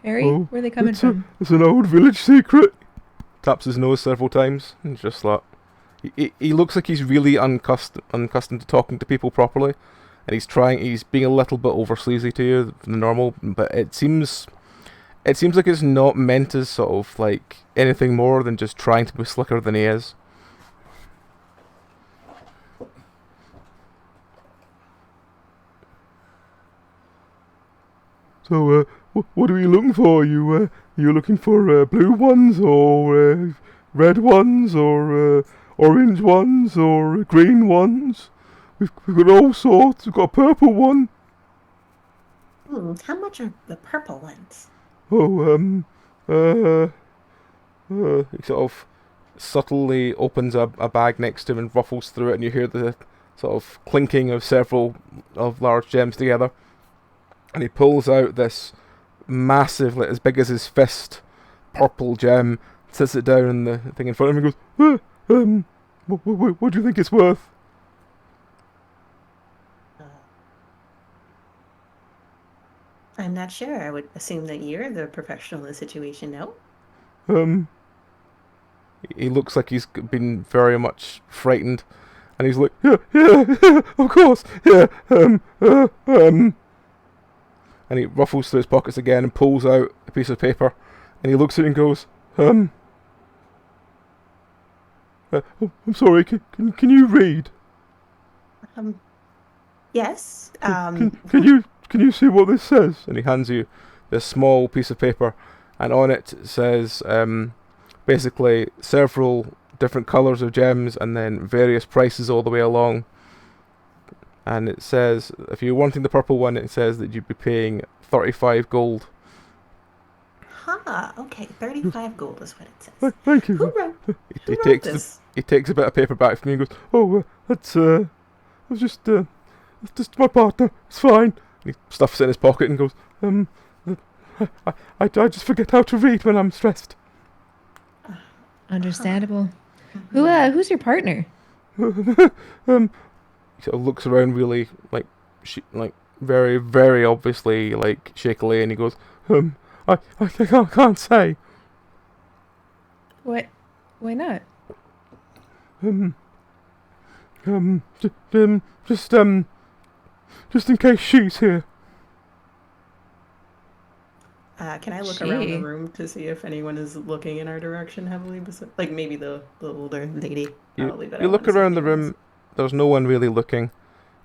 Harry? Oh, Where are they coming it's from? It's an old village secret. Taps his nose several times and just like he looks like he's really unaccustomed to talking to people properly, and he's being a little bit over sleazy to you than normal, but it seems like it's not meant as sort of like anything more than just trying to be slicker than he is. So, what are you looking for? You looking for blue ones, or red ones, or orange ones, or green ones? We've got all sorts. We've got a purple one. How much are the purple ones? Oh, He sort of subtly opens a bag next to him and ruffles through it, and you hear the sort of clinking of several of large gems together. And he pulls out this massive, like as big as his fist, purple gem, sits it down in the thing in front of him and goes, what do you think it's worth? I'm not sure. I would assume that you're the professional in the situation, no? He looks like he's been very much frightened, and he's like, yeah, of course, yeah, and he ruffles through his pockets again and pulls out a piece of paper, and he looks at it and goes, I'm sorry, can you read? Yes. Can you see what this says? and he hands you this small piece of paper, and on it says, basically several different colours of gems and then various prices all the way along. And it says, if you're wanting the purple one, it says that you'd be paying 35 gold. Okay. 35 gold is what it says. Thank you. Who wrote He wrote this? he takes a bit of paper back from you and goes, Oh, that's just my partner. It's fine. he stuffs it in his pocket and goes, I just forget how to read when I'm stressed. Understandable. Who's your partner? He sort of looks around really, like, very, very obviously, like, shakily, and he goes, I can't say. What? Why not? Just in case she's here. Can I look around the Gee. room to see if anyone is looking in our direction heavily? Like maybe the older lady. Probably, but I you look wanna see around if the anyone's- room, there's no one really looking.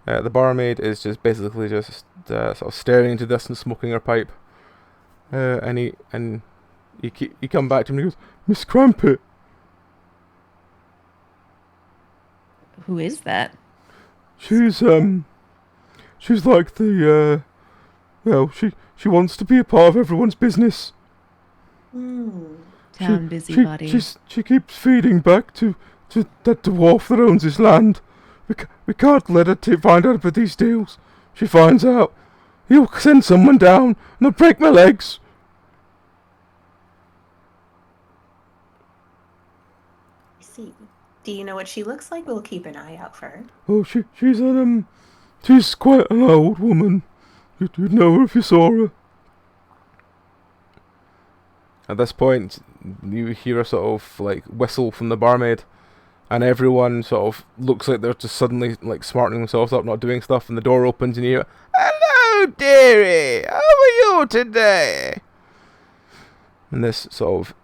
The barmaid is just basically just sort of staring into the distance, smoking her pipe. And you come back to him and he goes, Miss Crumpet. Who is that? She's like the well, she wants to be a part of everyone's business. Town busybody. She keeps feeding back to that dwarf that owns this land. We can't let her find out about these deals. She finds out, he'll send someone down and they'll break my legs. I see. Do you know what she looks like? We'll keep an eye out for her. Oh, she's quite an old woman. You'd know her if you saw her. At this point, you hear a sort of like whistle from the barmaid, and everyone sort of looks like they're just suddenly like smartening themselves up, not doing stuff, and the door opens and you hear, "Hello, dearie. How are you today?" And this sort of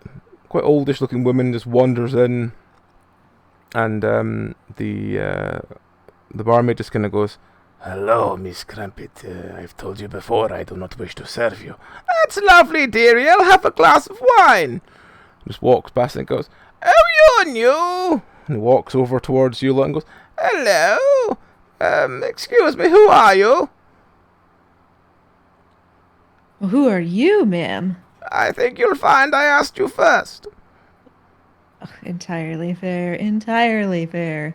quite oldish looking woman just wanders in, and the barmaid just kind of goes, Hello, Miss Crumpet. I've told you before I do not wish to serve you. "That's lovely, dearie. I'll have a glass of wine." Just walks past and goes, "Oh, you new?" And he walks over towards you and goes, "Hello. Excuse me, who are you?" Well, who are you, ma'am? "I think you'll find I asked you first." Ugh, entirely fair. Entirely fair.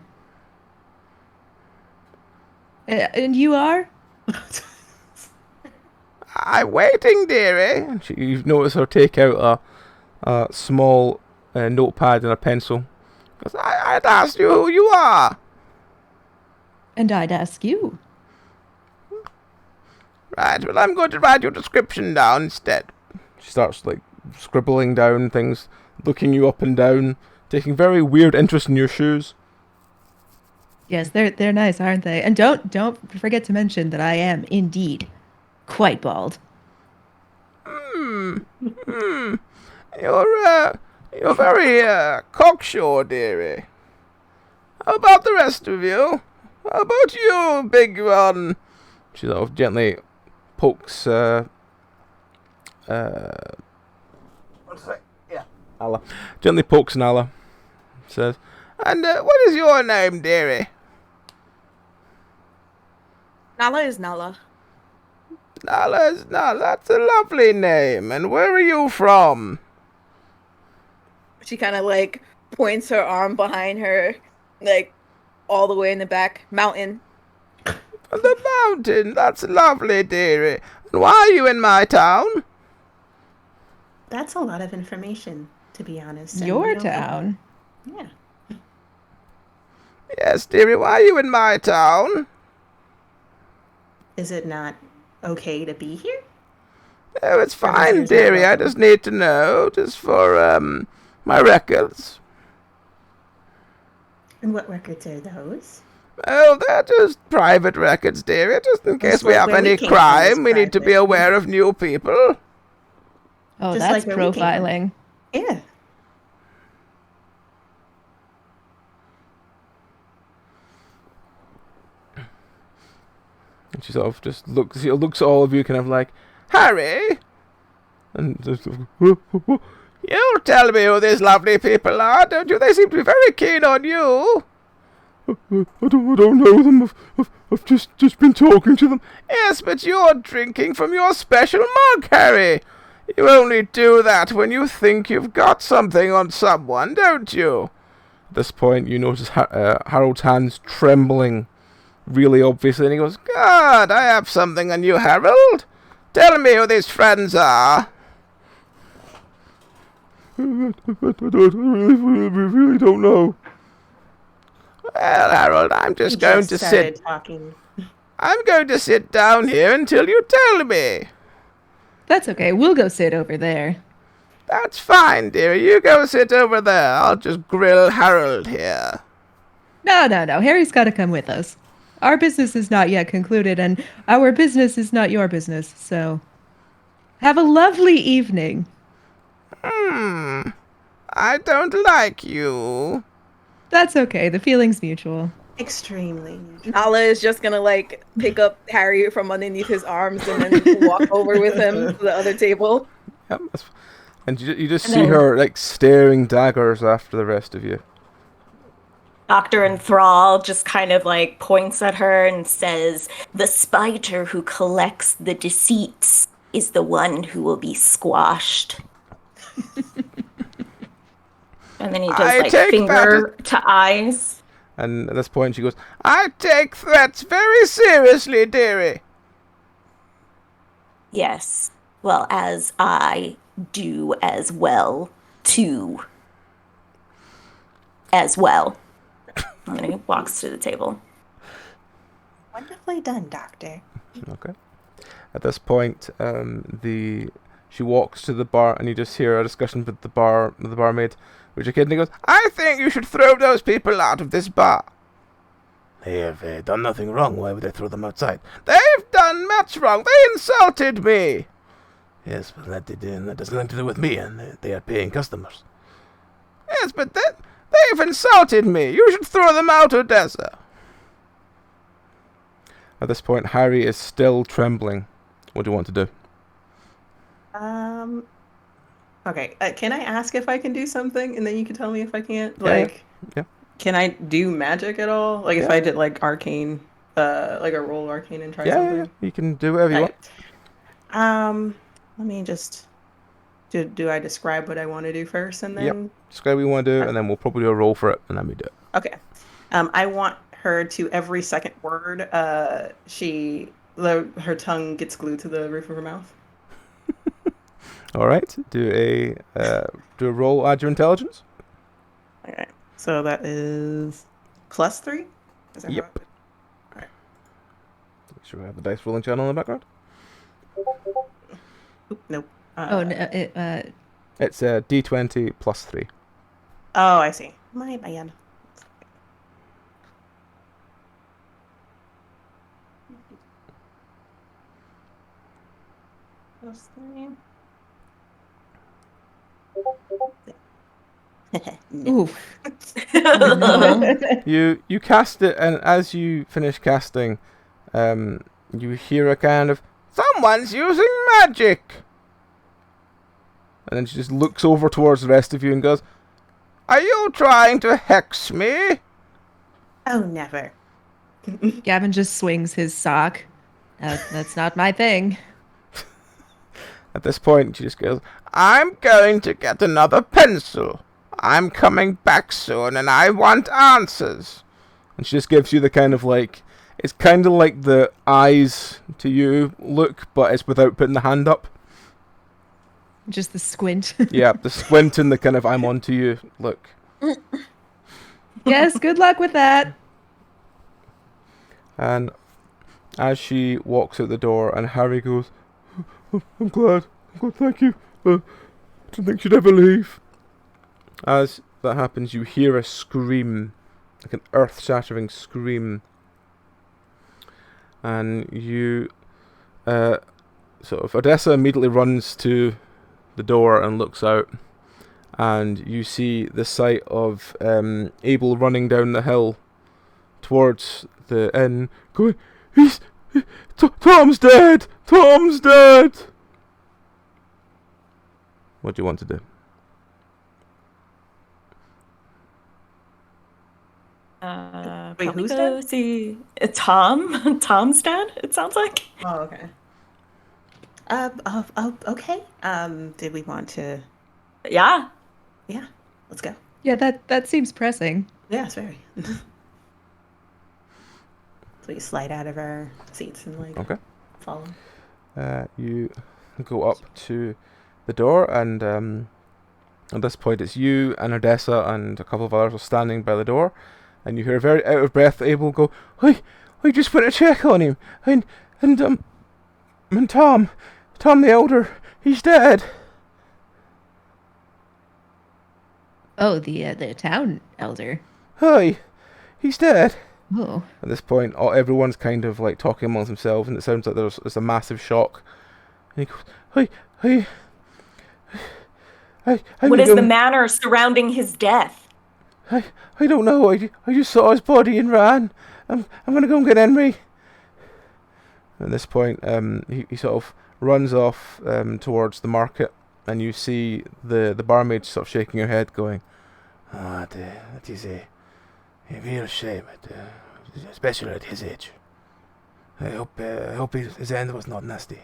And you are? "I'm waiting, dearie." And you notice her take out a small notepad and a pencil. Goes, I'd asked you who you are." And I'd ask you. "Right, well, I'm going to write your description down instead." She starts like scribbling down things, looking you up and down, taking very weird interest in your shoes. Yes, they're nice, aren't they? And don't forget to mention that I am indeed quite bald. You're very cocksure, dearie. How about the rest of you? How about you, big one? She sort of gently pokes Nala. Gently pokes Nala. Says, "And what is your name, dearie?" Nala is Nala. "Nala is Nala. That's a lovely name. And where are you from?" She kind of like points her arm behind her, like all the way in the back. Mountain. "The mountain. That's lovely, dearie. And why are you in my town?" That's a lot of information, to be honest. and we Your don't know. town. Yeah. "Yes, dearie. Why are you in my town?" Is it not okay to be here? "Oh, it's fine, Everything's dearie. I welcome. just need to know, just for my records." And what records are those? "Oh, they're just private records, dearie. Just in case Just we like have where we any came from is crime, we need to be private. aware of new people." Oh, Just that's like where we came from. profiling. Yeah. And she sort of just looks at all of you, kind of like, "Harry," and just, "You'll tell me who these lovely people are, don't you? They seem to be very keen on you." I don't know them. I've just been talking to them. "Yes, but you're drinking from your special mug, Harry. You only do that when you think you've got something on someone, don't you?" At this point, you notice Harold's hands trembling really obviously, and he goes, "God, I have something on you, Harold. Tell me who these friends are." I really don't know. "Well, Harold, I'm He just going to started sit. talking. I'm going to sit down here until you tell me." That's okay. We'll go sit over there. "That's fine, dearie. You go sit over there. I'll just grill Harold here." No. Harry's got to come with us. Our business is not yet concluded, and our business is not your business, so have a lovely evening. I don't like you. That's okay. The feeling's mutual. Extremely. Nala is just gonna like pick up Harry from underneath his arms and then walk over with him to the other table. Yep, and you just see her like staring daggers after the rest of you. Dr. Enthrall just kind of like points at her and says, "The spider who collects the deceits is the one who will be squashed." And then he does I like take finger to eyes. And at this point, she goes, I take threats very seriously, dearie. Yes. Well, as I do as well, too. As well. And then he walks to the table. Wonderfully done, Doctor. okay. At this point, she walks to the bar, and you just hear a discussion with the barmaid, which a kid, and he goes, I think you should throw those people out of this bar. They have done nothing wrong. Why would I throw them outside? They've done much wrong. They insulted me. Yes, but that doesn't have to do with me, and they are paying customers. Yes, but they've insulted me. You should throw them out, Odessa. At this point, Harry is still trembling. What do you want to do? Okay. Can I ask if I can do something, and then you can tell me if I can't? Yeah. Can I do magic at all? Like, if I did like arcane, like a roll arcane and try something? Yeah. You can do whatever you want. Let me just. Do I describe what I want to do first, and then? Yep. Describe what you want to do, and then we'll probably do a roll for it, and then we do it. Okay. I want her to every second word. Her tongue gets glued to the roof of her mouth. All right. Do a roll. Add your intelligence. Okay. So that is +3. Is that Yep. correct? All right. Make sure we have the dice rolling channel in the background. Oop, nope. Oh, no, It's a D20 +3. Oh, I see. My bad. ooh. You cast it, and as you finish casting, you hear a kind of, Someone's using magic. and then she just looks over towards the rest of you and goes, Are you trying to hex me? Oh, never. Gavin just swings his sock. That's not my thing. at this point, she just goes, I'm going to get another pencil. I'm coming back soon, and I want answers. and she just gives you the kind of like, it's kind of like the eyes to you look, but it's without putting the hand up. Just the squint. Yeah, the squint and the kind of I'm onto you look. Yes, good luck with that. And as she walks out the door, and Harry goes, I'm glad, thank you. I didn't think she'd ever leave. As that happens, you hear a scream, like an earth-shattering scream. And you, sort of, Odessa immediately runs to the door and looks out. And you see the sight of Abel running down the hill towards the inn, going, Tom's dead! Tom's dead! What do you want to do? Wait, who's go dead? see Tom. Tom's dead. It sounds like. Oh, okay. Okay. Did we want to? Yeah. Yeah. Let's go. Yeah, that seems pressing. Yeah, it's very. Please slide out of our seats and like. Okay. Follow. You go up to the door, and at this point it's you and Odessa and a couple of others are standing by the door, and you hear very out of breath Abel go, I just went to check on him, and Tom the Elder, he's dead. Oh, the town elder. Hi, he's dead. Oh. At this point, everyone's kind of like talking amongst themselves, and it sounds like there's a massive shock. And he goes, What is the manner surrounding his death? I don't know. I just saw his body and ran. I'm gonna go and get Henry. At this point, he sort of runs off towards the market, and you see the barmaid sort of shaking her head, going, That is a real shame, especially at his age. I hope his end was not nasty.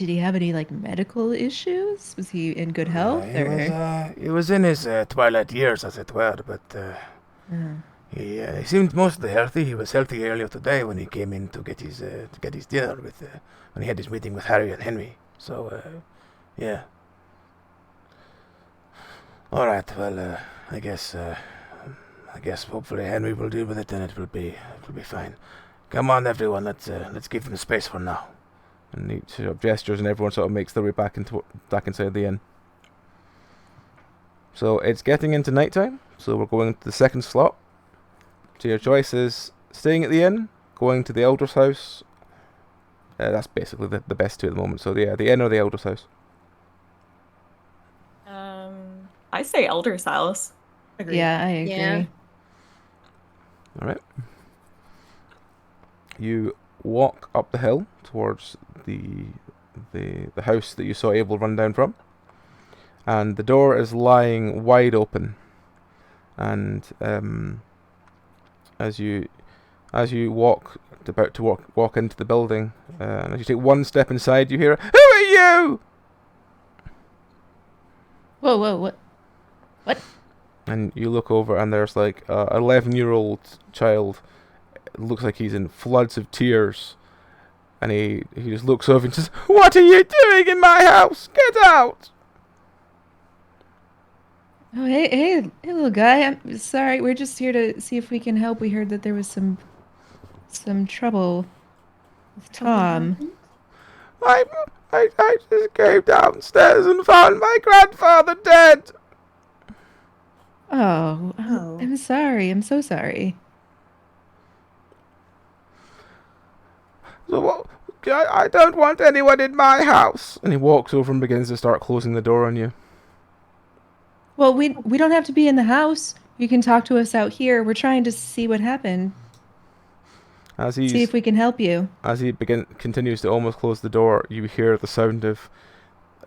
Did he have any like medical issues? Was he in good health? He was in his twilight years, as it were, but he seemed mostly healthy. He was healthy earlier today when he came in to get his dinner with when he had his meeting with Harry and Henry. So yeah. All right. Well, I guess hopefully Henry will deal with it, and it will be fine. Come on, everyone. Let's give them space for now. And he sort of gestures, and everyone sort of makes their way back inside the inn. So it's getting into nighttime. So we're going to the second slot. So your choice is staying at the inn, going to the Elder's house. That's basically the best two at the moment. So yeah, the inn or the Elder's house. I say Elder's house. Agreed. Yeah, I agree. Yeah. All right. You walk up the hill towards the house that you saw Abel run down from, and the door is lying wide open. And as you walk into the building, and as you take one step inside, you hear, "Who are you?" Whoa, what? And you look over, and there's like a 11-year-old child. It looks like he's in floods of tears, and he just looks over and says, "What are you doing in my house? Get out!" Oh, hey, little guy. I'm sorry. We're just here to see if we can help. We heard that there was some trouble with Tom. I just came downstairs and found my grandfather dead. Oh, Oh. I'm sorry. I'm so sorry. So what? I don't want anyone in my house. And he walks over and begins to start closing the door on you. Well, we don't have to be in the house. You can talk to us out here. We're trying to see what happened. See if we can help you. As he continues to almost close the door, you hear the sound of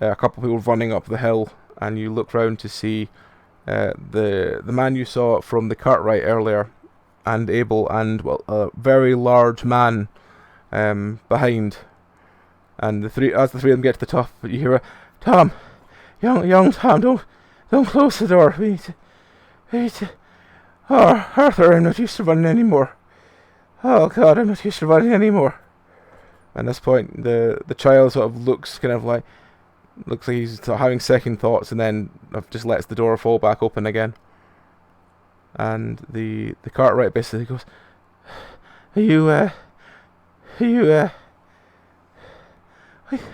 a couple of people running up the hill, and you look round to see the man you saw from the Cartwright earlier, and Abel, and a very large man behind. And as the three of them get to the top, you hear, "Tom, young Tom, don't close the door. We need to. Oh, Arthur, I'm not used to running anymore. Oh God, I'm not used to running anymore." At this point, the child sort of looks like he's sort of having second thoughts, and then just lets the door fall back open again. And the Cartwright basically goes,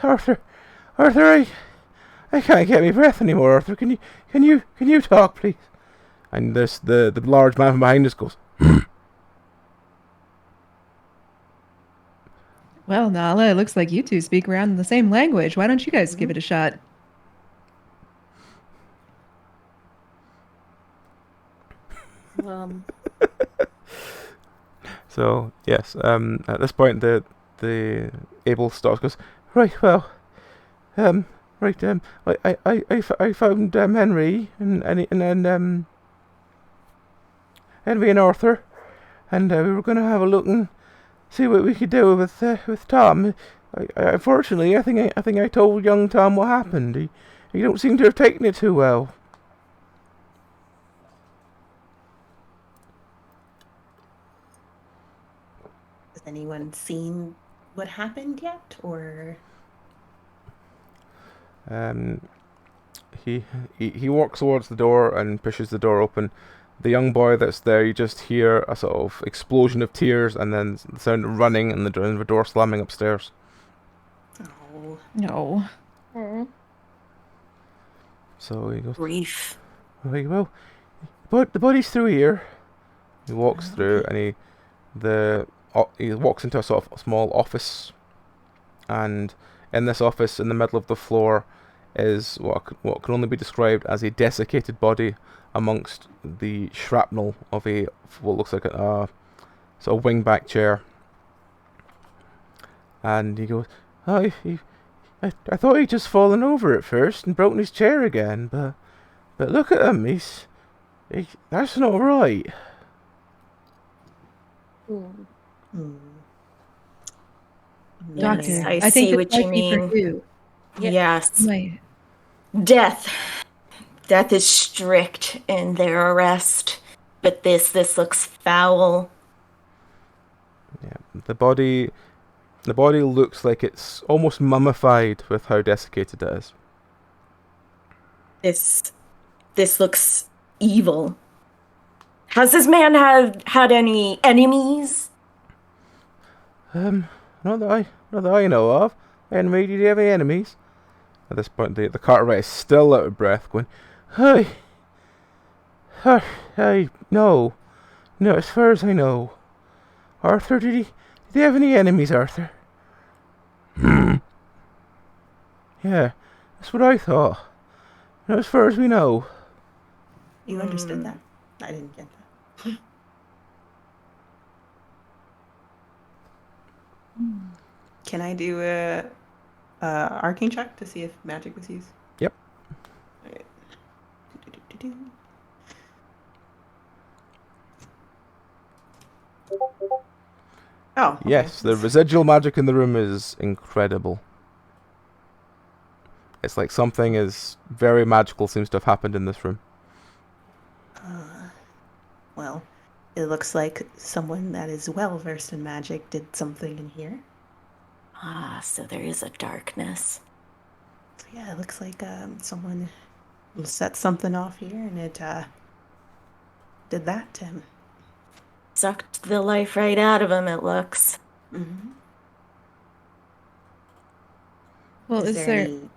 Arthur, I can't get my breath anymore. Arthur, can you talk, please?" And the large man from behind us goes, Well, Nala, it looks like you two speak around the same language. Why don't you guys give it a shot? So yes, at this point the Abel stops, goes, "Right, well, I found Henry and then Henry and Arthur, and we were gonna have a look and see what we could do with Tom. Unfortunately, I think I told young Tom what happened. He don't seem to have taken it too well." Has anyone seen what happened yet, or? He walks towards the door and pushes the door open. The young boy that's there, you just hear a sort of explosion of tears, and then the sound of running and the door slamming upstairs. Oh, No. So he goes, Grief. "Right, well, but the body's through here." He walks through, and he walks into a sort of small office, and in this office, in the middle of the floor, is what can only be described as a desiccated body amongst the shrapnel of what looks like a sort of wing-back chair. And he goes, "Oh, I thought he'd just fallen over at first and broken his chair again, but look at him, that's not right." Doctor, I I think see this what you might be for mean. you. Yes. My, Death. Death is strict in their arrest. But this looks foul. Yeah, the body looks like it's almost mummified with how desiccated it is. This looks evil. Has this man had any enemies? Not that I know of. Enemy? Did you have any enemies? At this point, the Cartwright is still out of breath, going, "Hey, hey, no, as far as I know, Arthur, did he have any enemies, Arthur?" Yeah, that's what I thought. No, as far as we know. You understood that? I didn't get that. Can I do a arcane check to see if magic was used? Yep. Alright. Oh. Okay. Yes, the residual magic in the room is incredible. It's like something is very magical seems to have happened in this room. Well, it looks like someone that is well versed in magic did something in here. Ah, so there is a darkness. So yeah, it looks like someone set something off here, and it did that to him. Sucked the life right out of him, it looks. Mm-hmm. well, is there any...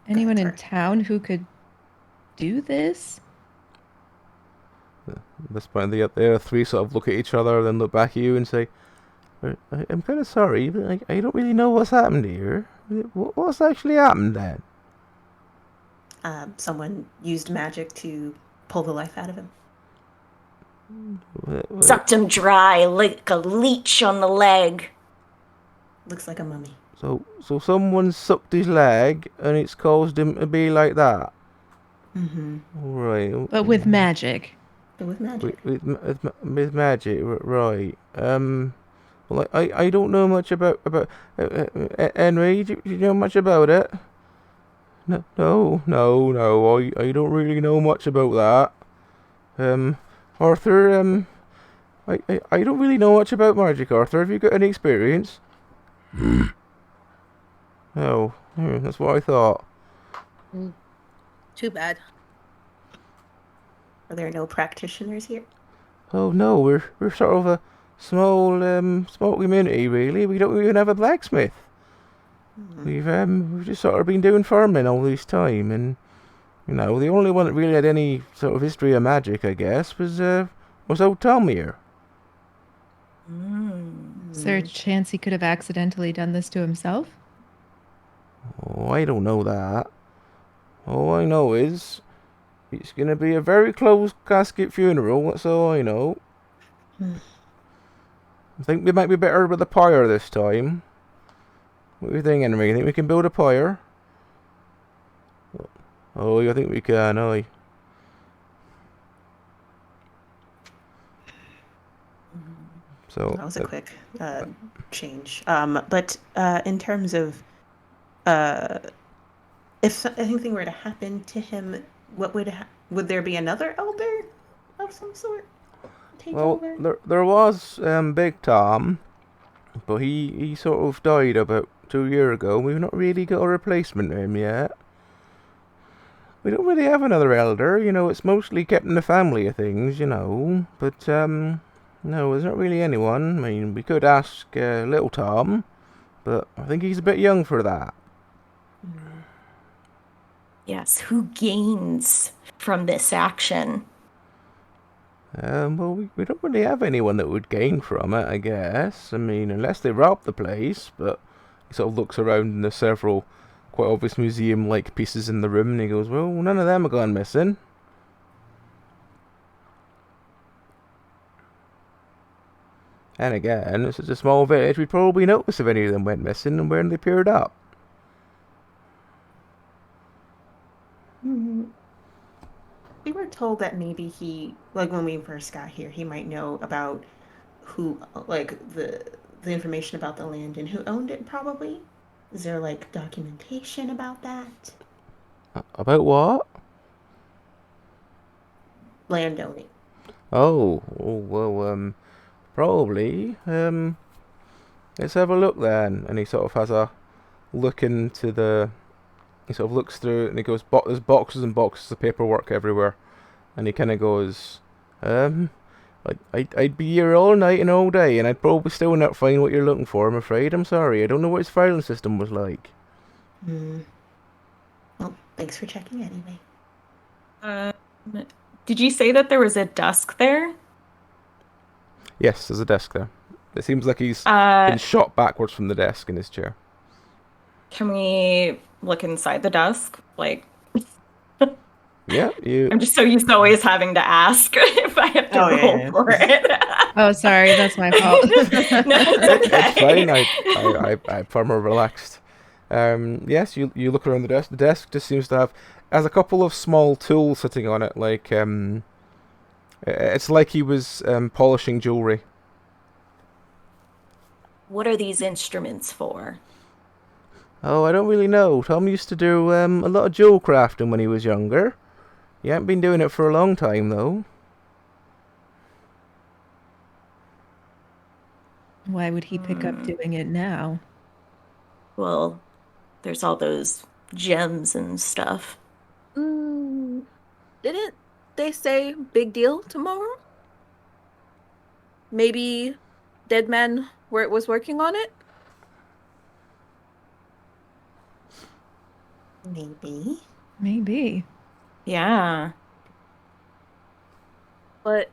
anyone in sorry. town who could do this? At this point, the other three sort of look at each other, then look back at you and say, I'm kind of sorry, but I don't really know what's happened here. What's actually happened then? Someone used magic to pull the life out of him. Sucked him dry like a leech on the leg. Looks like a mummy. So someone sucked his leg and it's caused him to be like that. Mm-hmm. Right. But with magic. But with magic. With magic, right. Well, I don't know much about Henry. Do you know much about it? No. I don't really know much about that. Arthur. I don't really know much about magic. Arthur, have you got any experience? Oh, that's what I thought. Too bad. Are there no practitioners here? Oh no, we're sort of a small community really. We don't even have a blacksmith. We've just sort of been doing farming all this time, and the only one that really had any sort of history of magic, I guess, was old Tom here. Is there a chance he could have accidentally done this to himself? Oh, I don't know that. All I know is it's gonna be a very close casket funeral. That's all I know. I think we might be better with a pyre this time. What do you think, Henry? You think we can build a pyre? Oh, I think we can, aye. So that was a quick change. But in terms of if anything were to happen to him, what would there be another elder of some sort take over? There was Big Tom, but he sort of died about 2 years ago. We've not really got a replacement for him yet. We don't really have another elder, it's mostly kept in the family of things, but no, there's not really anyone. I mean, we could ask little Tom, but I think he's a bit young for that. Yes, who gains from this action? Well, we don't really have anyone that would gain from it, I guess. I mean, unless they rob the place, but he sort of looks around and there's several quite obvious museum-like pieces in the room, and he goes, well, none of them are gone missing. And again, it's such a small village, we'd probably notice if any of them went missing and where they appeared up. We were told that maybe he, like when we first got here, he might know about who, like the information about the land and who owned it, probably. Is there like documentation about that? About what? Landowning. Oh, well, probably. Let's have a look then. And he sort of has a look into the. He sort of looks through it and he goes, there's boxes and boxes of paperwork everywhere. And he kind of goes, I'd be here all night and all day and I'd probably still not find what you're looking for, I'm afraid. I'm sorry. I don't know what his filing system was like. Well, thanks for checking anyway. Did you say that there was a desk there? Yes, there's a desk there. It seems like he's been shot backwards from the desk in his chair. Can we look inside the desk? Like, yeah, I'm just so used to always having to ask if I have to roll for it. Oh, sorry, that's my fault. No, it's okay. It's fine. I'm far more relaxed. Yes, you look around the desk. The desk just seems to has a couple of small tools sitting on it. Like it's like he was polishing jewelry. What are these instruments for? Oh, I don't really know. Tom used to do a lot of jewel crafting when he was younger. He hasn't been doing it for a long time though. Why would he pick up doing it now? Well, there's all those gems and stuff. Didn't they say big deal tomorrow? Maybe Dead Man was working on it? Maybe. Yeah. But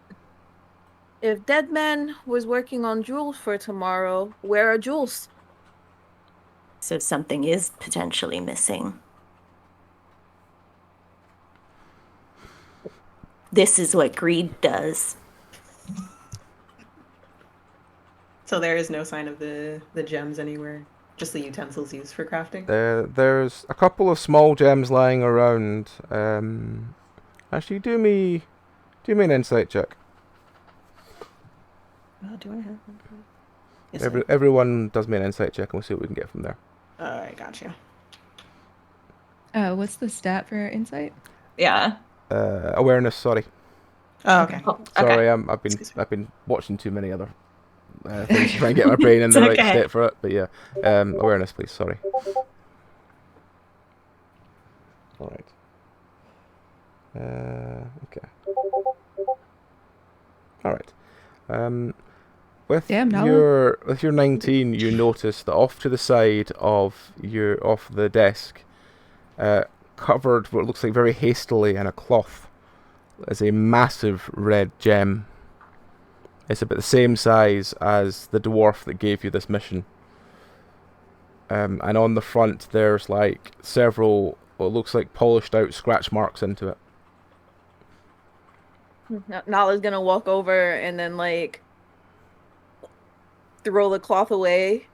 if Dead Man was working on jewels for tomorrow, where are jewels? So something is potentially missing. This is what greed does. So there is no sign of the gems anywhere? Just the utensils used for crafting? There's a couple of small gems lying around. Actually, do me an insight check. Oh, do I have one? Yes, Everyone does me an insight check, and we'll see what we can get from there. Alright, gotcha. What's the stat for insight? Yeah. Awareness. Sorry. Oh, okay. Oh, Sorry, I've been watching too many other things to try and get my brain in the right state for it. But yeah, awareness, please. Sorry. All right. Okay. All right. With your 19, you notice that off to the side of the desk, covered what looks like very hastily in a cloth, is a massive red gem. It's about the same size as the dwarf that gave you this mission. And on the front, there's like several what looks like polished out scratch marks into it. Nala's gonna walk over and then like throw the cloth away.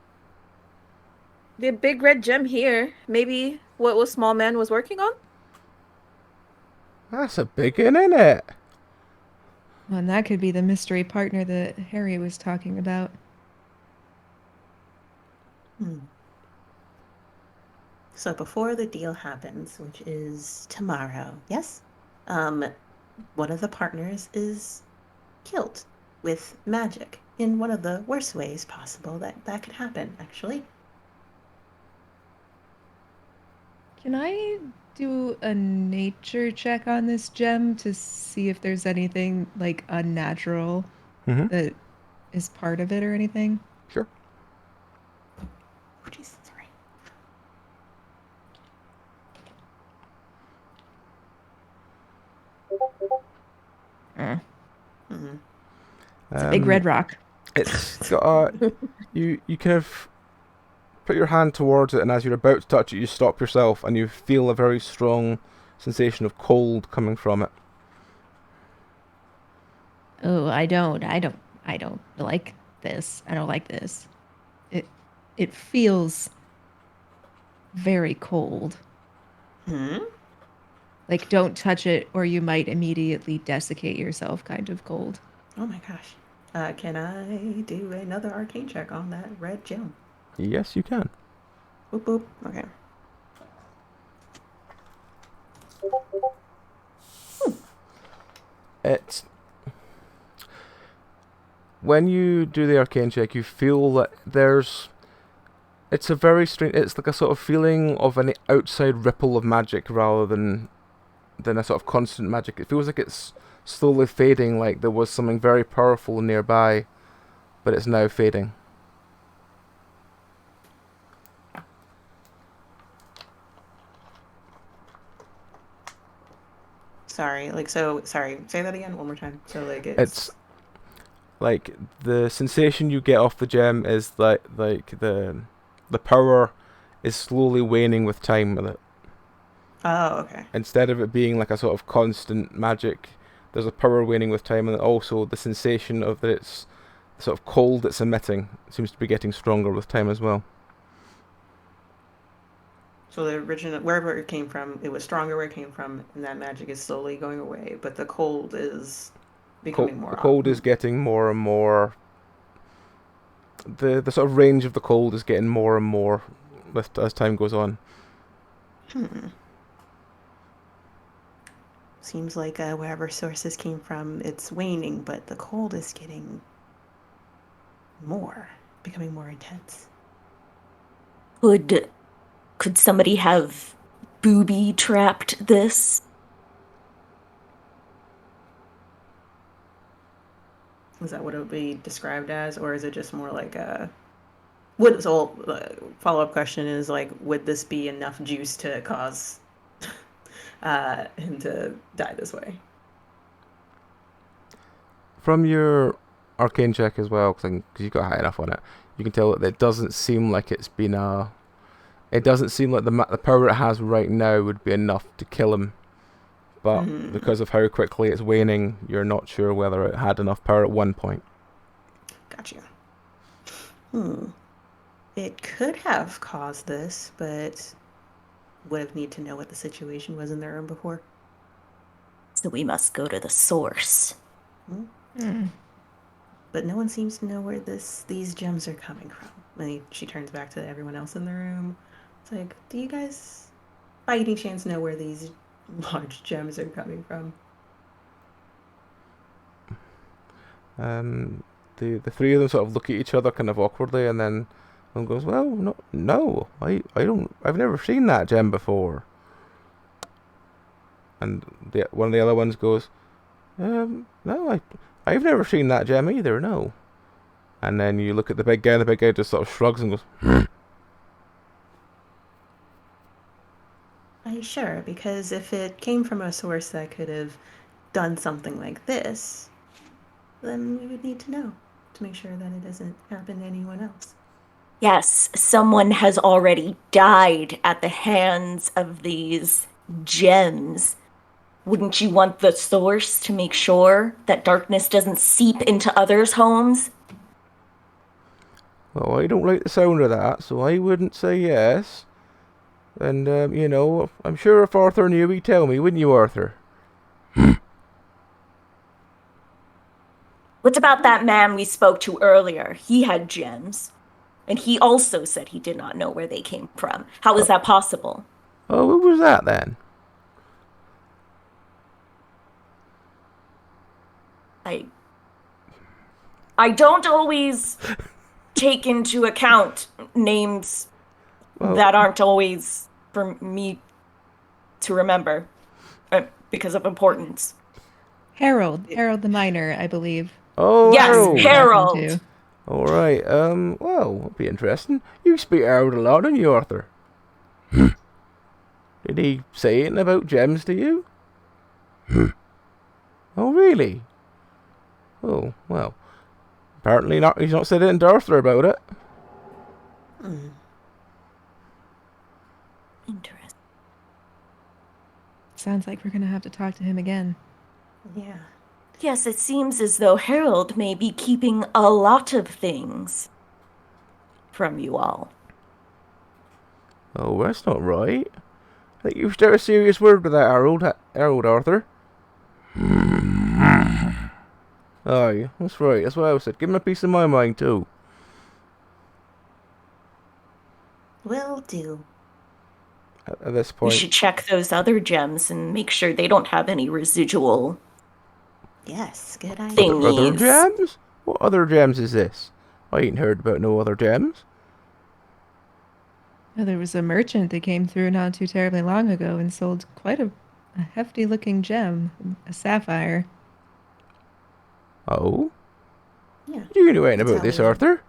The big red gem here. Maybe what Small Man was working on? That's a big one, isn't it? Well, and that could be the mystery partner that Harry was talking about. So before the deal happens, which is tomorrow, yes? One of the partners is killed with magic in one of the worst ways possible that could happen, actually. Can I do a nature check on this gem to see if there's anything like unnatural that is part of it or anything? Sure. Oh, Jesus, sorry. It's a big red rock. It's got you kind of put your hand towards it, and as you're about to touch it, you stop yourself, and you feel a very strong sensation of cold coming from it. Oh, I don't like this. I don't like this. It feels very cold. Like, don't touch it or you might immediately desiccate yourself kind of cold. Oh my gosh. Can I do another arcane check on that red gem? Yes, you can. Boop boop. Okay. It's when you do the arcane check, you feel that it's a very strange. It's like a sort of feeling of an outside ripple of magic rather than a sort of constant magic. It feels like it's slowly fading, like there was something very powerful nearby, but it's now fading. Sorry. Sorry. Say that again one more time. So like It's like the sensation you get off the gem is like the power is slowly waning with time with it. Oh, okay. Instead of it being like a sort of constant magic, there's a power waning with time, and also the sensation of that it's sort of cold it's emitting seems to be getting stronger with time as well. So the original, wherever it came from, it was stronger where it came from, and that magic is slowly going away. But the cold is becoming more. The cold is getting more and more. The sort of range of the cold is getting more and more as time goes on. Seems like wherever sources came from, it's waning, but the cold is getting becoming more intense. Could somebody have booby trapped this? Is that what it would be described as, or is it just more like a? Follow-up question is like, would this be enough juice to cause him to die this way? From your arcane check as well, because you got high enough on it, you can tell that it doesn't seem like it's been It doesn't seem like the power it has right now would be enough to kill him. But because of how quickly it's waning, you're not sure whether it had enough power at one point. Gotcha. It could have caused this, but would have need to know what the situation was in the room before. So we must go to the source. But no one seems to know where these gems are coming from. She turns back to everyone else in the room. It's like, do you guys, by any chance, know where these large gems are coming from? The three of them sort of look at each other kind of awkwardly, and then one goes, "Well, no, I've never seen that gem before." And one of the other ones goes, "No, I've never seen that gem either, no." And then you look at the big guy, and the big guy just sort of shrugs and goes, Are you sure? Because if it came from a source that could have done something like this, then we would need to know to make sure that it doesn't happen to anyone else. Yes, someone has already died at the hands of these gems. Wouldn't you want the source to make sure that darkness doesn't seep into others' homes? "Well, I don't like the sound of that, so I wouldn't say yes. And, I'm sure if Arthur knew, he'd tell me, wouldn't you, Arthur?" What about that man we spoke to earlier? He had gems. And he also said he did not know where they came from. How is that possible? "Oh, who was that then?" I don't always take into account names that aren't always for me to remember because of importance. Harold the Miner, I believe. "Oh, yes, Harold. All right. Well, it'll be interesting. You speak to Harold a lot, don't you, Arthur? Did he say anything about gems to you?" "Oh, really? Oh, well. Apparently not. He's not said anything to Arthur about it." Interesting. Sounds like we're gonna have to talk to him again. Yeah. Yes, it seems as though Harold may be keeping a lot of things from you all. "Oh, that's not right. I think you've started a serious word with that Harold, Arthur." "Aye, that's right. That's what I said. Give him a piece of my mind, too." Will do. At this We point, should check those other gems and make sure they don't have any residual Yes, good idea. thing. other Thingies. gems? What other gems is this? I ain't heard about no other gems. Oh, there was a merchant that came through not too terribly long ago and sold quite a hefty looking gem, a sapphire. Oh? Yeah. Do you know anything That's about how this, we- Arthur?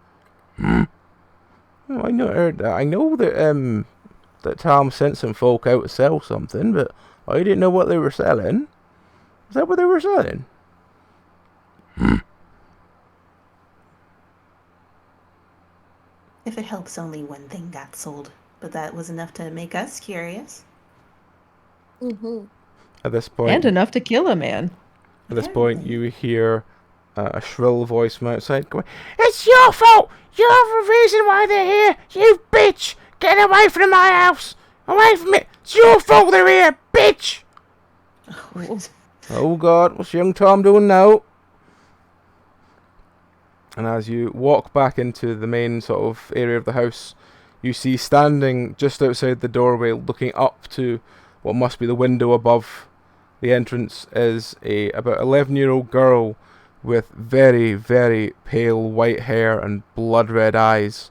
Oh, I know that that Tom sent some folk out to sell something, but I didn't know what they were selling. Is that what they were selling? If it helps, only one thing got sold, but that was enough to make us curious. Mm-hmm. At this point, And enough to kill a man. At this point, Apparently. you hear a shrill voice from outside going, "It's your fault! You're the reason why they're here! You bitch! Get away from my house! Away from it! It's your fault they're here, bitch!" Oh God, what's young Tom doing now? And as you walk back into the main sort of area of the house, you see standing just outside the doorway, looking up to what must be the window above the entrance, is a about 11-year-old girl with very, very pale white hair and blood red eyes,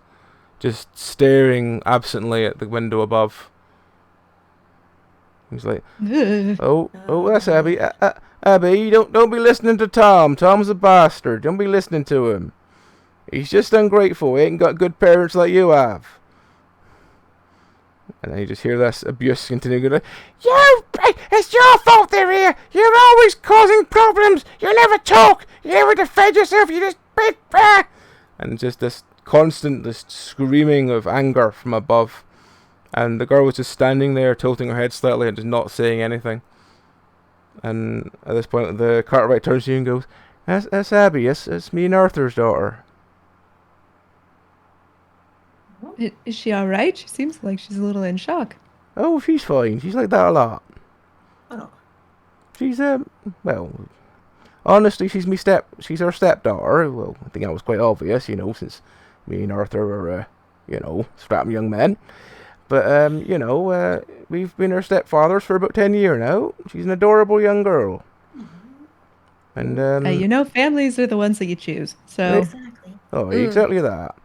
just staring absently at the window above. He's like, Ugh. oh, that's Abby. Abby, you don't be listening to Tom. Tom's a bastard. Don't be listening to him. He's just ungrateful. He ain't got good parents like you have. And then you just hear this abuse continue. Going, it's your fault they're here. You're always causing problems. You never talk. You never defend yourself. You just and just this constant screaming of anger from above. And the girl was just standing there, tilting her head slightly and just not saying anything. And at this point, the Cartwright turns to you and goes, That's Abby. It's me and Arthur's daughter. Is she all right? She seems like she's a little in shock. Oh, she's fine. She's like that a lot. Oh, She's, well, honestly, she's our stepdaughter. Well, I think that was quite obvious, since me and Arthur are, strapping young men. But, we've been her stepfathers for about 10 years now. She's an adorable young girl. And, Families are the ones that you choose. So, exactly. oh, exactly that.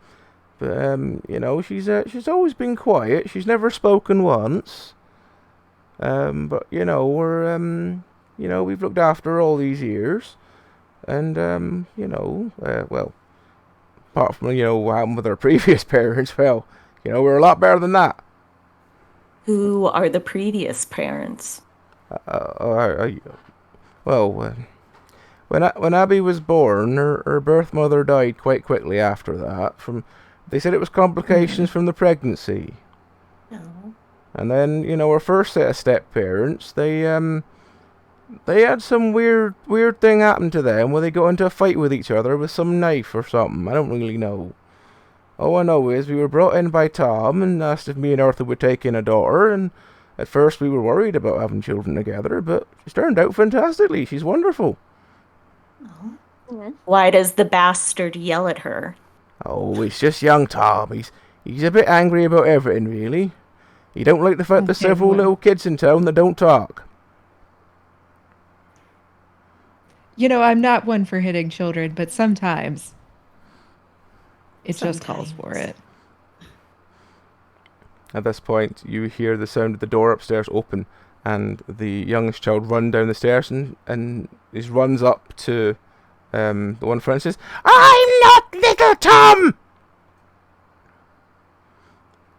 But, she's always been quiet. She's never spoken once. But, we've looked after her all these years. And, well, apart from, what happened with our previous parents, well, we're a lot better than that. Who are the previous parents? When Abby was born, her birth mother died quite quickly after that. They said it was complications from the pregnancy. No. And then, her first set of step parents, they had some weird thing happen to them where they got into a fight with each other with some knife or something. I don't really know. All I know is we were brought in by Tom and asked if me and Arthur would take in a daughter, and at first we were worried about having children together, but she's turned out fantastically. She's wonderful. Oh. Why does the bastard yell at her? Oh, it's just young Tom. He's a bit angry about everything, really. He don't like the fact there's Okay, several well. little kids in town that don't talk. I'm not one for hitting children, but sometimes it just calls for Sometimes. it. At this point, you hear the sound of the door upstairs open, and the youngest child run down the stairs and runs up to the one friend and says, "I'm not little Tom!"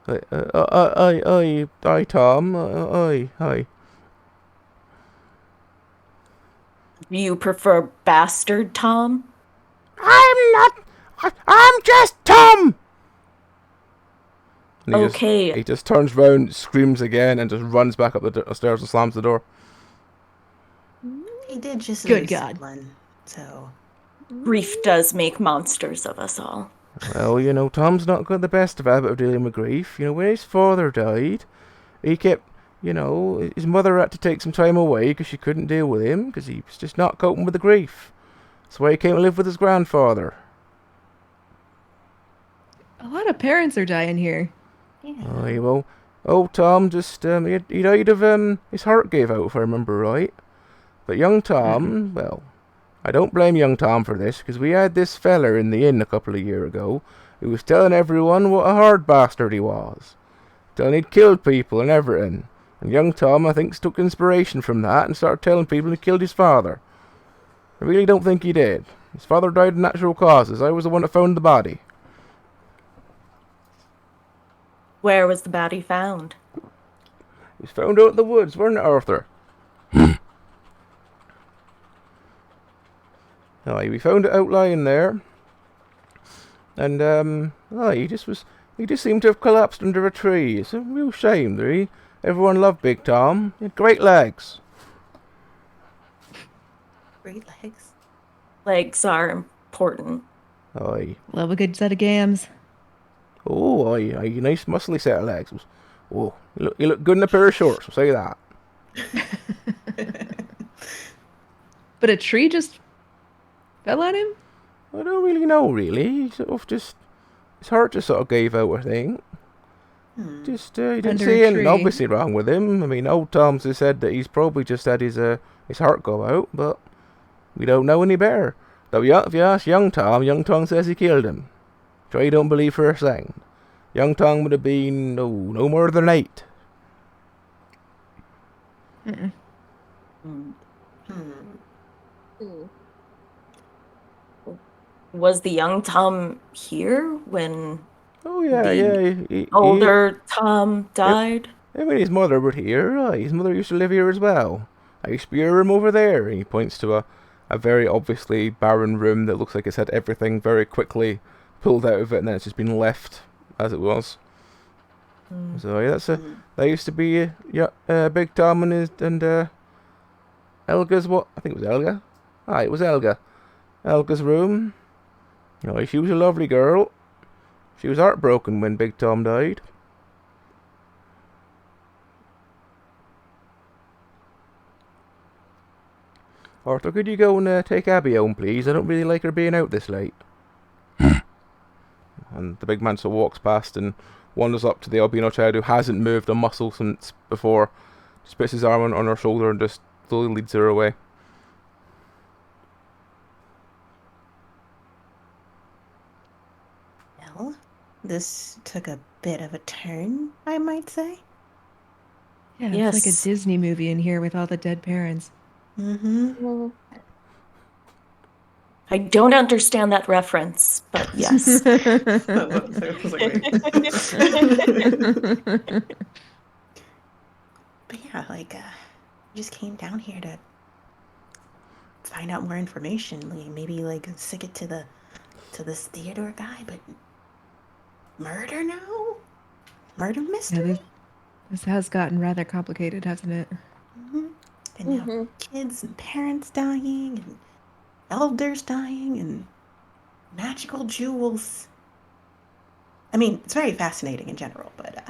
Aye, Tom. Aye. Do you prefer bastard Tom? I'm just Tom! And Okay. He just turns round, screams again, and just runs back up the stairs and slams the door. He did just Good lose God. someone, so Grief does make monsters of us all. Well, Tom's not got the best of habit of dealing with grief. When his father died, he kept, his mother had to take some time away because she couldn't deal with him because he was just not coping with the grief. That's why he came to live with his grandfather. A lot of parents are dying here. Yeah. Aye, well, old Tom just, he died of, his heart gave out, if I remember right. But young Tom, well, I don't blame young Tom for this, because we had this feller in the inn a couple of years ago who was telling everyone what a hard bastard he was. Telling he'd killed people and everything. And young Tom, I think, took inspiration from that and started telling people he killed his father. I really don't think he did. His father died of natural causes. I was the one that found the body. Where was the body found? It was found out in the woods, wasn't it, Arthur? Aye, we found it out lying there. And, he just seemed to have collapsed under a tree. It's a real shame, really. Everyone loved Big Tom. He had great legs. Great legs. Legs are important. Aye. Love a good set of gams. Oh, aye, nice muscly set of legs. Oh, you look good in a pair of shorts, I'll say that. But a tree just fell on him? I don't really know, really. He sort of just... His heart just sort of gave out, I think. Just, he didn't Under see a anything tree. obviously wrong with him. I mean, old Tom's has said that he's probably just had his heart go out, but we don't know any better. Though, if you ask young Tom says he killed him. Which I don't believe for a second. Young Tom would have been, no more than 8. Mm-mm. Was the young Tom here when Oh, yeah, The yeah. He, older Tom died? I mean, his mother was here. His mother used to live here as well. I used to be a room over there. And he points to a very obviously barren room that looks like it's had everything very quickly pulled out of it, and then it's just been left as it was. So yeah, that used to be Big Tom and Elga's what? I think it was Elga. It was Elga. Elga's room. She was a lovely girl. She was heartbroken when Big Tom died. Arthur, could you go and take Abby home, please? I don't really like her being out this late. And the big man so walks past and wanders up to the albino child who hasn't moved a muscle since before. Just puts his arm on her shoulder and just slowly leads her away. Well, this took a bit of a turn, I might say. Yeah, it's like a Yes. Disney movie in here with all the dead parents. Mm-hmm. I don't understand that reference, but yes. But yeah, we just came down here to find out more information. Maybe stick it to this Theodore guy, but murder now? Murder mystery? Yeah, this has gotten rather complicated, hasn't it? Mm-hmm. And now kids and parents dying, and elders dying, and magical jewels. I mean, it's very fascinating in general, but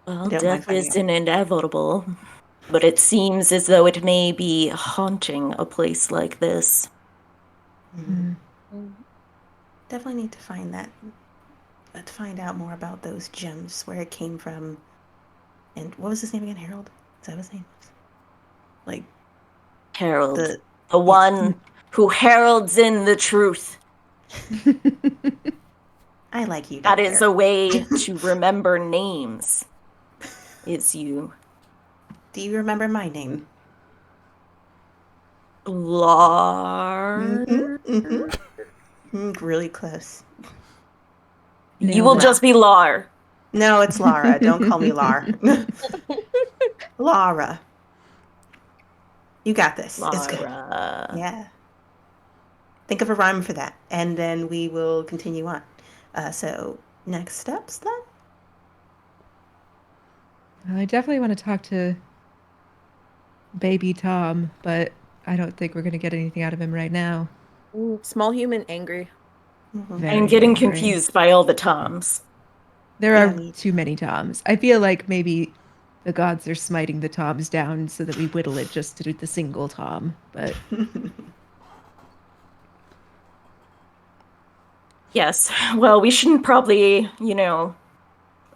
Well, don't mind death finding is inevitable, but it seems as though it may be haunting a place like this. definitely need to find that. To find out more about those gems, where it came from, and what was his name again? Harold? Is that what his name was? Harold, the the one who heralds in the truth. I like you. That Doctor. is a way to remember names. Is you. Do you remember my name? Lar. Really close. You will just be Lar. No, it's Lara. Don't call me Lar. Lara. You got this. It's good. Lara. Yeah. Think of a rhyme for that, and then we will continue on. So, next steps then? I definitely want to talk to baby Tom, but I don't think we're going to get anything out of him right now. Small human angry. Very I'm getting angry. confused by all the Toms. There Yeah, are me too many Toms. I feel like maybe the gods are smiting the Toms down so that we whittle it just to the single Tom. But Yes. Well, we shouldn't probably,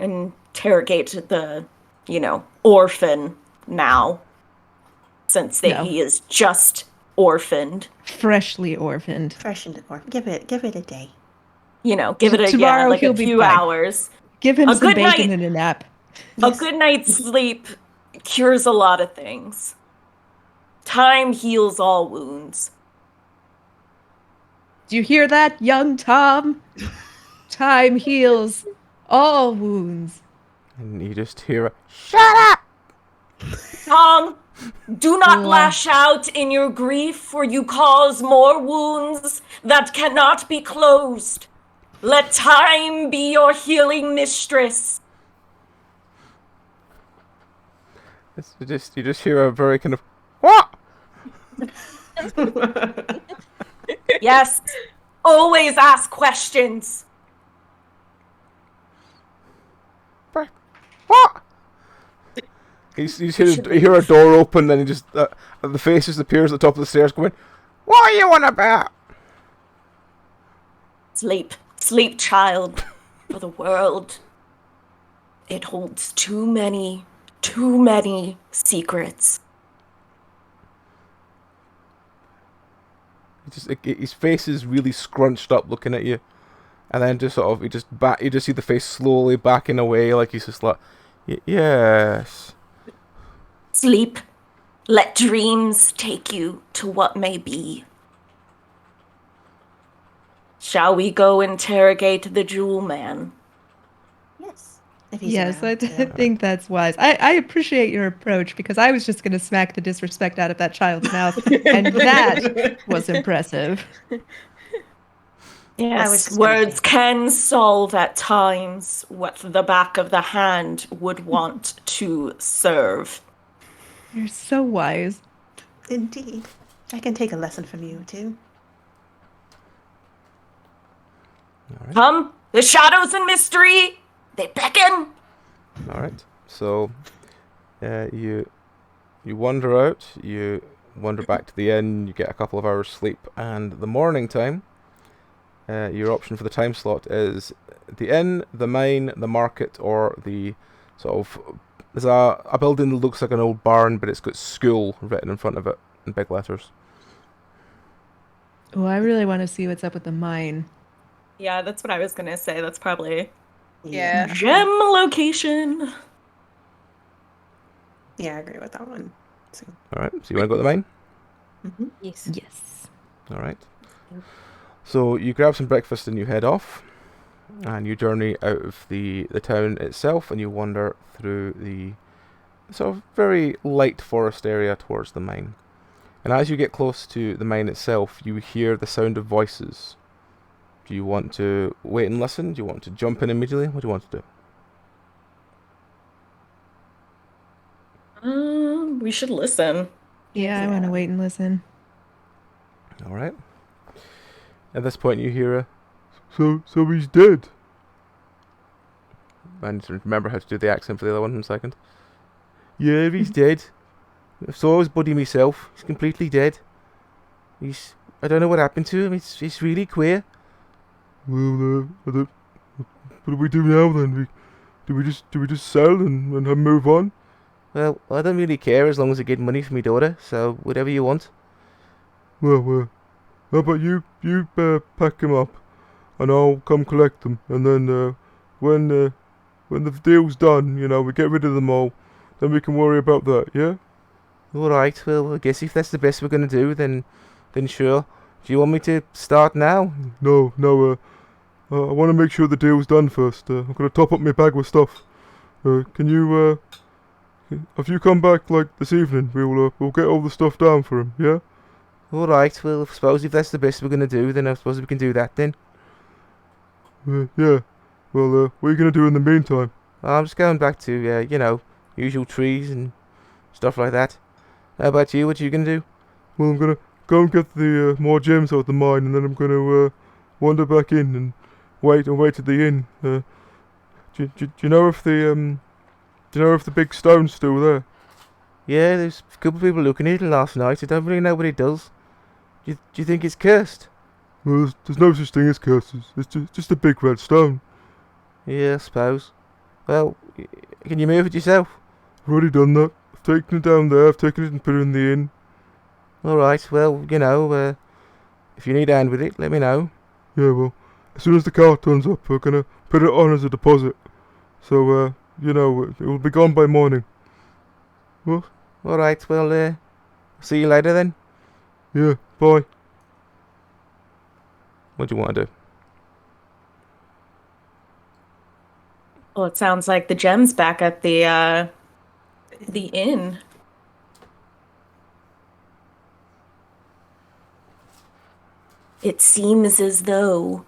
interrogate the, orphan now, since No. he is just orphaned. Freshly orphaned. Fresh into or give it a day. Give it Tomorrow a he'll be few fine. hours. Give him A some good bacon night. and a nap. A good night's sleep cures a lot of things. Time heals all wounds. Do you hear that, young Tom? Time heals all wounds. And you just hear a Tom, do not Yeah. lash out in your grief, for you cause more wounds that cannot be closed. Let time be your healing mistress. you just hear a very kind of what? Yes, always ask questions. What? You hear a door open, and he just the face just appears at the top of the stairs, going, "What are you on about?" Sleep, child, for the world. It holds too many secrets. His face is really scrunched up, looking at you, and then just sort of you just see the face slowly backing away, like he's just like, yes. Sleep. Let dreams take you to what may be. Shall we go interrogate the Jewel Man? Yes. If he's Yes, I around, yeah. think that's wise. I appreciate your approach, because I was just going to smack the disrespect out of that child's mouth, and that was impressive. Yes, words can solve at times what the back of the hand would want to serve. You're so wise. Indeed. I can take a lesson from you, too. Come, the shadows and mystery, they beckon. All right. So, you wander out. You wander back to the inn. You get a couple of hours sleep, and the morning time. Your option for the time slot is the inn, the mine, the market, or the sort of. There's a building that looks like an old barn, but it's got school written in front of it in big letters. Oh, I really want to see what's up with the mine. Yeah, that's what I was gonna say. That's probably Yeah. gem location. Yeah, I agree with that one. So, All right. So you want to go to the mine? Yes. Yes. All right. So you grab some breakfast and you head off, and you journey out of the town itself, and you wander through the sort of very light forest area towards the mine. And as you get close to the mine itself, you hear the sound of voices. Do you want to wait and listen? Do you want to jump in immediately? What do you want to do? We should listen. Yeah, I want to wait and listen. All right. At this point, you hear a. So he's dead. I need to remember how to do the accent for the other one in a second. Yeah, he's dead. I saw his buddy myself. He's completely dead. I don't know what happened to him. It's really queer. Well, what do we do now then? Do we just sell and move on? Well, I don't really care as long as I get money for my daughter. So whatever you want. Well, how about you pack him up, and I'll come collect them, and then when the deal's done, we get rid of them all, then we can worry about that, yeah? All right. Well, I guess if that's the best we're gonna do, then sure. Do you want me to start now? No, I want to make sure the deal's done first. I'm gonna top up my bag with stuff. Can you, if you come back like this evening, we'll get all the stuff down for him, yeah? All right. Well, I suppose if that's the best we're gonna do, then I suppose we can do that then. Yeah. Well, what are you gonna do in the meantime? I'm just going back to usual trees and stuff like that. How about you? What are you gonna do? Well, I'm gonna go and get the more gems out of the mine, and then I'm gonna wander back in and wait at the inn. Do you know if the big stone's still there? Yeah, there's a couple of people looking at it last night. I don't really know what it does. Do you think it's cursed? Well, there's no such thing as curses. It's just a big red stone. Yeah, I suppose. Well, can you move it yourself? I've already done that. I've taken it down there. I've taken it and put it in the inn. All right. Well, if you need a hand with it, let me know. Yeah, well, as soon as the car turns up, we're gonna put it on as a deposit. So, it will be gone by morning. What? All right. Well, see you later then. Yeah, bye. What do you want to do? Well, it sounds like the gem's back at the inn. It seems as though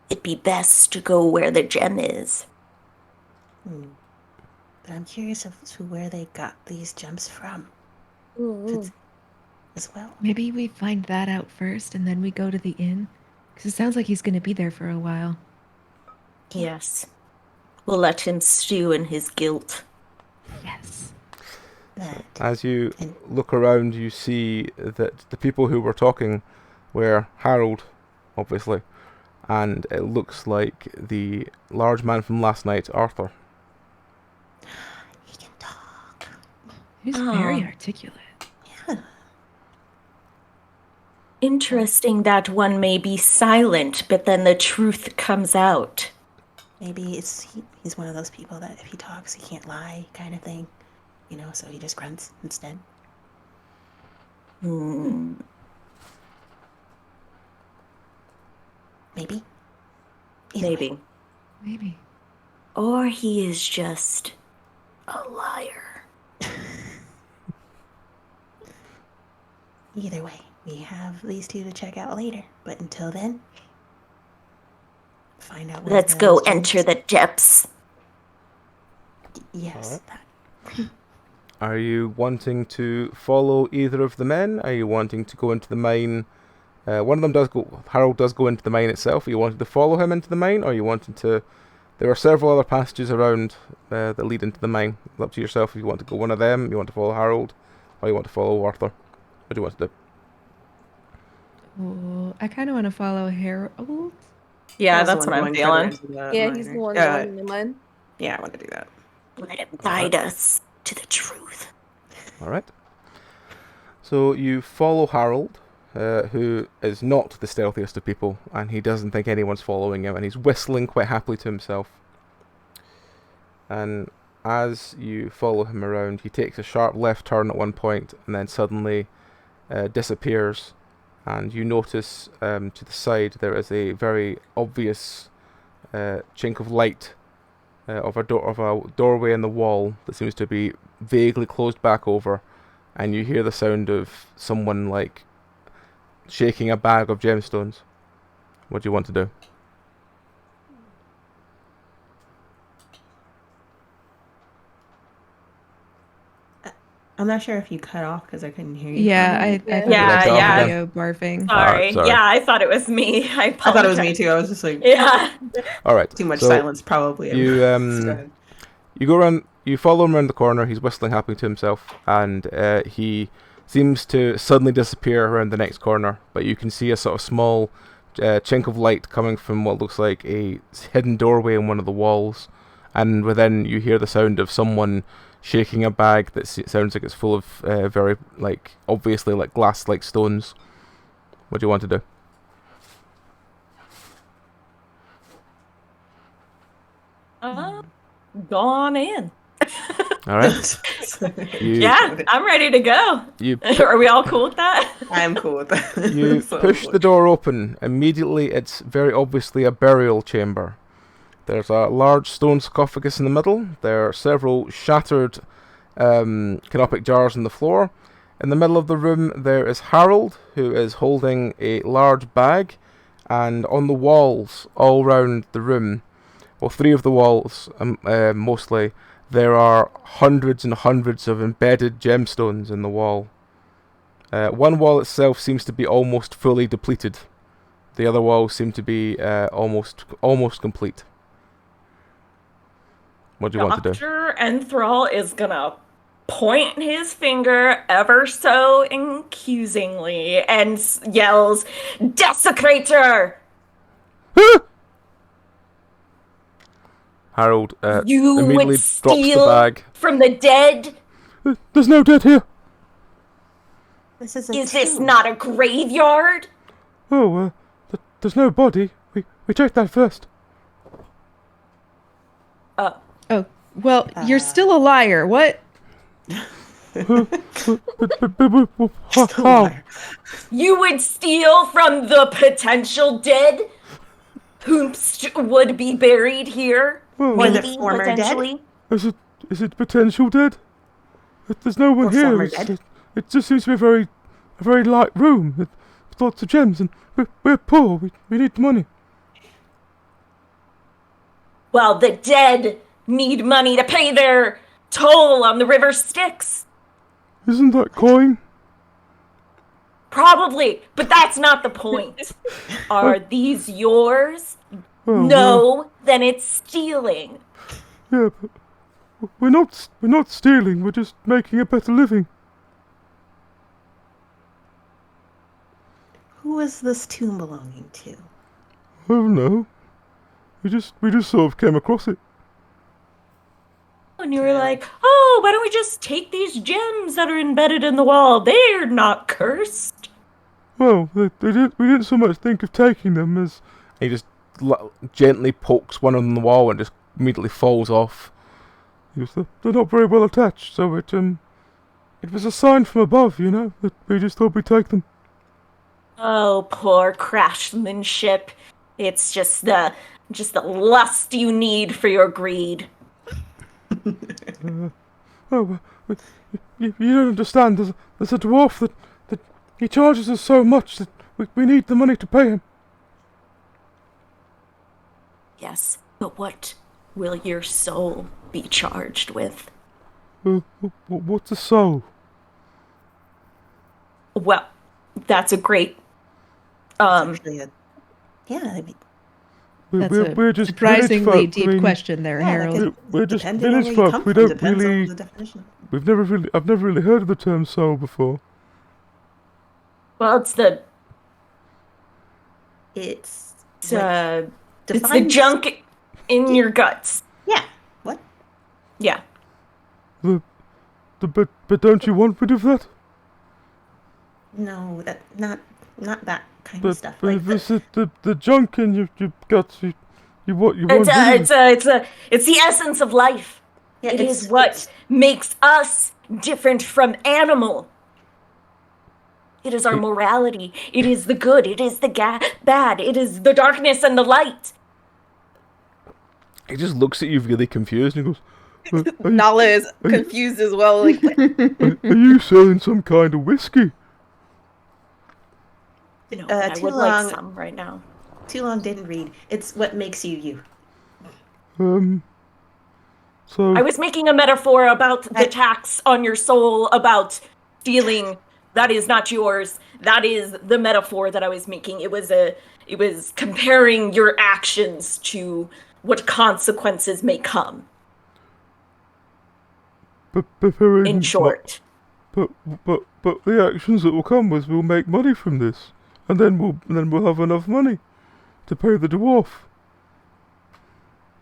it'd be best to go where the gem is. But I'm curious as to where they got these gems from. As well. Maybe we find that out first and then we go to the inn. Because it sounds like he's going to be there for a while. Yes. We'll let him stew in his guilt. Yes. As you look around, you see that the people who were talking were Harold, obviously, and it looks like the large man from last night, Arthur. He can talk. He's very articulate. Yeah. Interesting that one may be silent, but then the truth comes out. Maybe he's one of those people that if he talks, he can't lie kind of thing. So he just grunts instead. Maybe. Maybe. Maybe. Or he is just a liar. Either way, we have these two to check out later. But until then, find out. Let's go enter the depths. Yes. Right. Are you wanting to follow either of the men? Are you wanting to go into the mine? One of them does go. Harold does go into the mine itself. Are you wanting to follow him into the mine, or are you wanting to? There are several other passages around that lead into the mine. It's up to yourself if you want to go one of them. You want to follow Harold, or you want to follow Arthur. What do you want to do? Oh, I kind of want to follow Harold. Yeah, that's what I'm feeling. Yeah, he's the one going in the mud. Yeah, I want to do that. Let him guide us to the truth. All right. So you follow Harold, who is not the stealthiest of people, and he doesn't think anyone's following him, and he's whistling quite happily to himself. And as you follow him around, he takes a sharp left turn at one point, and then suddenly disappears. And you notice to the side there is a very obvious chink of light of a doorway in the wall that seems to be vaguely closed back over, and you hear the sound of someone like shaking a bag of gemstones. What do you want to do? I'm not sure if you cut off because I couldn't hear you. Yeah, I thought Yeah, it was yeah. audio barfing. Sorry. Sorry. Yeah, I thought it was me. I thought it was me too. I was just like, Yeah. All right. too much so silence probably. You you go around. You follow him around the corner. He's whistling happily to himself, and he seems to suddenly disappear around the next corner. But you can see a sort of small chink of light coming from what looks like a hidden doorway in one of the walls, and within you hear the sound of someone shaking a bag that sounds like it's full of very, like, obviously like glass-like stones. What do you want to do? Go on in. All right. Yeah, I'm ready to go. Are we all cool with that? I'm cool with that. You push the door open. Immediately, it's very obviously a burial chamber. There's a large stone sarcophagus in the middle. There are several shattered canopic jars on the floor. In the middle of the room, there is Harold, who is holding a large bag. And on the walls, all round the room, well, three of the walls, mostly, there are hundreds and hundreds of embedded gemstones in the wall. One wall itself seems to be almost fully depleted. The other walls seem to be almost complete. What do you want to do? Dr. Enthrall is gonna point his finger ever so accusingly and yells, "Desecrator!" Harold You immediately would drops the steal bag. from the dead? There's no dead here. This is a Is this tomb. not a graveyard? Oh, there's no body. We checked that first. Oh. Oh, well, you're still a liar. What? But how? You would steal from the potential dead who would be buried here? Well, Or the Maybe, former dead? potentially? Is it potential dead? There's no one Or here. former dead? It just seems to be a very light room with lots of gems, and we're poor. We need the money. Well, the dead need money to pay their toll on the river Styx. Isn't that coin? Probably, but that's not the point. Are these yours? Well, No, then it's stealing. yeah, but we're not stealing. We're just making a better living. Who is this tomb belonging to? Oh no, we just sort of came across it. And you were like, oh, why don't we just take these gems that are embedded in the wall? They're not cursed. Well, we didn't so much think of taking them as He just gently pokes one on the wall and just immediately falls off. they're not very well attached. So it was a sign from above, you know, that we just thought we'd take them. Oh, poor craftsmanship. It's just the lust you need for your greed. You don't understand. There's a dwarf that he charges us so much that we need the money to pay him. Yes, but what will your soul be charged with? What's a soul? Well, that's a great Actually, I mean, That's We're a just surprisingly village folk. I deep mean, question there, yeah, Harold. We're just depending on village where you folk. come We from, don't depends on really. the definition. I've never really heard of the term soul before. well, it's the It's it's the defines- junk in your guts. Yeah. What? Yeah. But don't you want rid of that? No, that not that kind But of stuff. but Like if it's the junk in your guts, you want rid of It's the essence of life. yeah, It is what makes us different from animal. It is our morality. It is the good. It is the bad. It is the darkness and the light. He just looks at you really confused and he goes, Nala is confused as well. Like, are you selling some kind of whiskey? No, I too would long. like some right now. Too long didn't read. It's what makes you you. So I was making a metaphor about the tax on your soul, about stealing. That is not yours. That is the metaphor that I was making. It was comparing your actions to what consequences may come. but In short. But the actions that will come was we'll make money from this, and then we'll have enough money to pay the dwarf.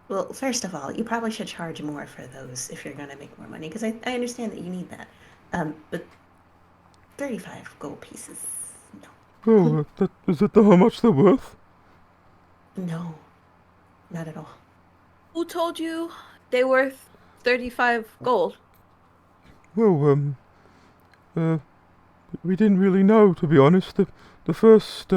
Well, first of all, you probably should charge more for those if you're going to make more money, because I understand that you need that. But 35 gold pieces, no. Oh, is that how much they're worth? No, not at all. who told you they worth 35 gold? Well, we didn't really know, to be honest. The first,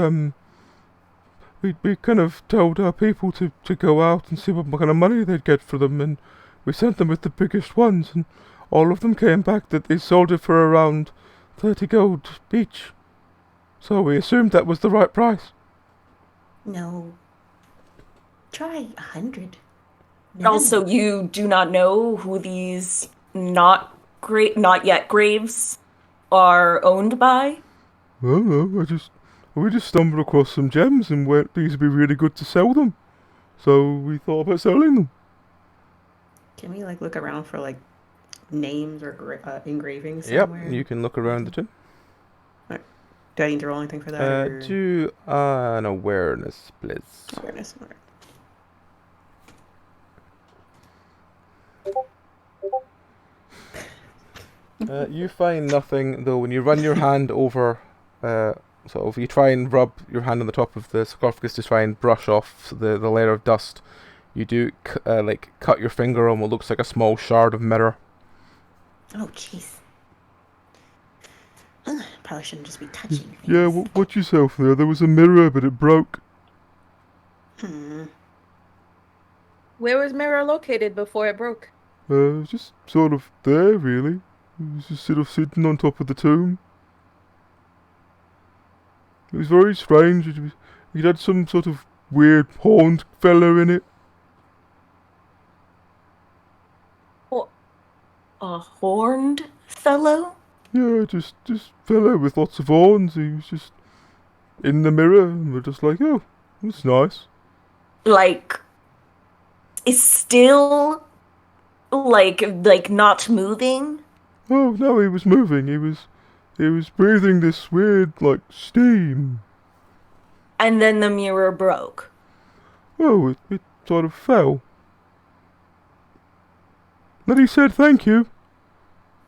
we kind of told our people to go out and see what kind of money they'd get for them, and we sent them with the biggest ones, and all of them came back that they sold it for around 30 gold each. So we assumed that was the right price. No. Try 100. Also, you do not know who these not yet graves are owned by? Well, no, we just stumbled across some gems and went, these would be really good to sell them. So we thought about selling them. Can we look around for names or engravings yep, somewhere? you can look around the gym. Do I need to roll anything for that? or- Do an awareness, please. Awareness, alright. You find nothing, though, when you run your hand over, you try and rub your hand on the top of the sarcophagus to try and brush off the layer of dust. You do, cut your finger on what looks like a small shard of mirror. Oh, jeez. Probably shouldn't just be touching things. Yeah, watch yourself there. There was a mirror, but it broke. Where was Mirror located before it broke? It was just sort of there, really. It was just sort of sitting on top of the tomb. It was very strange. It had some sort of weird horned fella in it. A horned fellow? Yeah, just fella with lots of horns. He was just in the mirror, and we're just like, oh, that's nice. Like, is still, like not moving? Oh no, he was moving. He was breathing this weird like steam. And then the mirror broke. Oh, it sort of fell. Then he said thank you.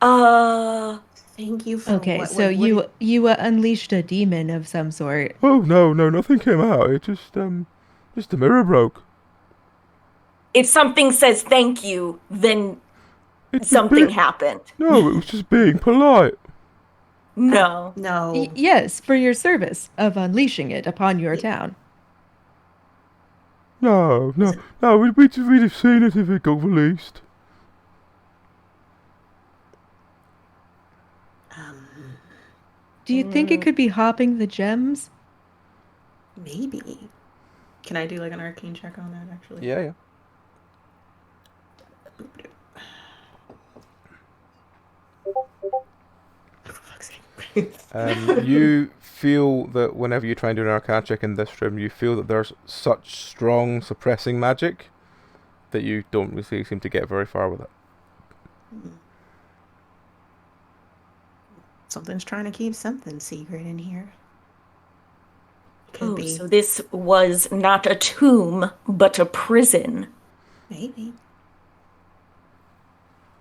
Thank you for Okay, so you unleashed a demon of some sort. Oh no, nothing came out. It just the mirror broke. If something says thank you, then It was something be- happened. No, it was just being polite. No. No. Yes, for your service of unleashing it upon your town. No, we'd have seen it if it got released. Do you think it could be hopping the gems? Maybe. Can I do like an arcane check on that, actually? Yeah. For fuck's sake. You feel that whenever you try and do an arcana check in this room, you feel that there's such strong suppressing magic that you don't really seem to get very far with it. Something's trying to keep something secret in here. Could Oh, be. so this was not a tomb, but a prison. Maybe.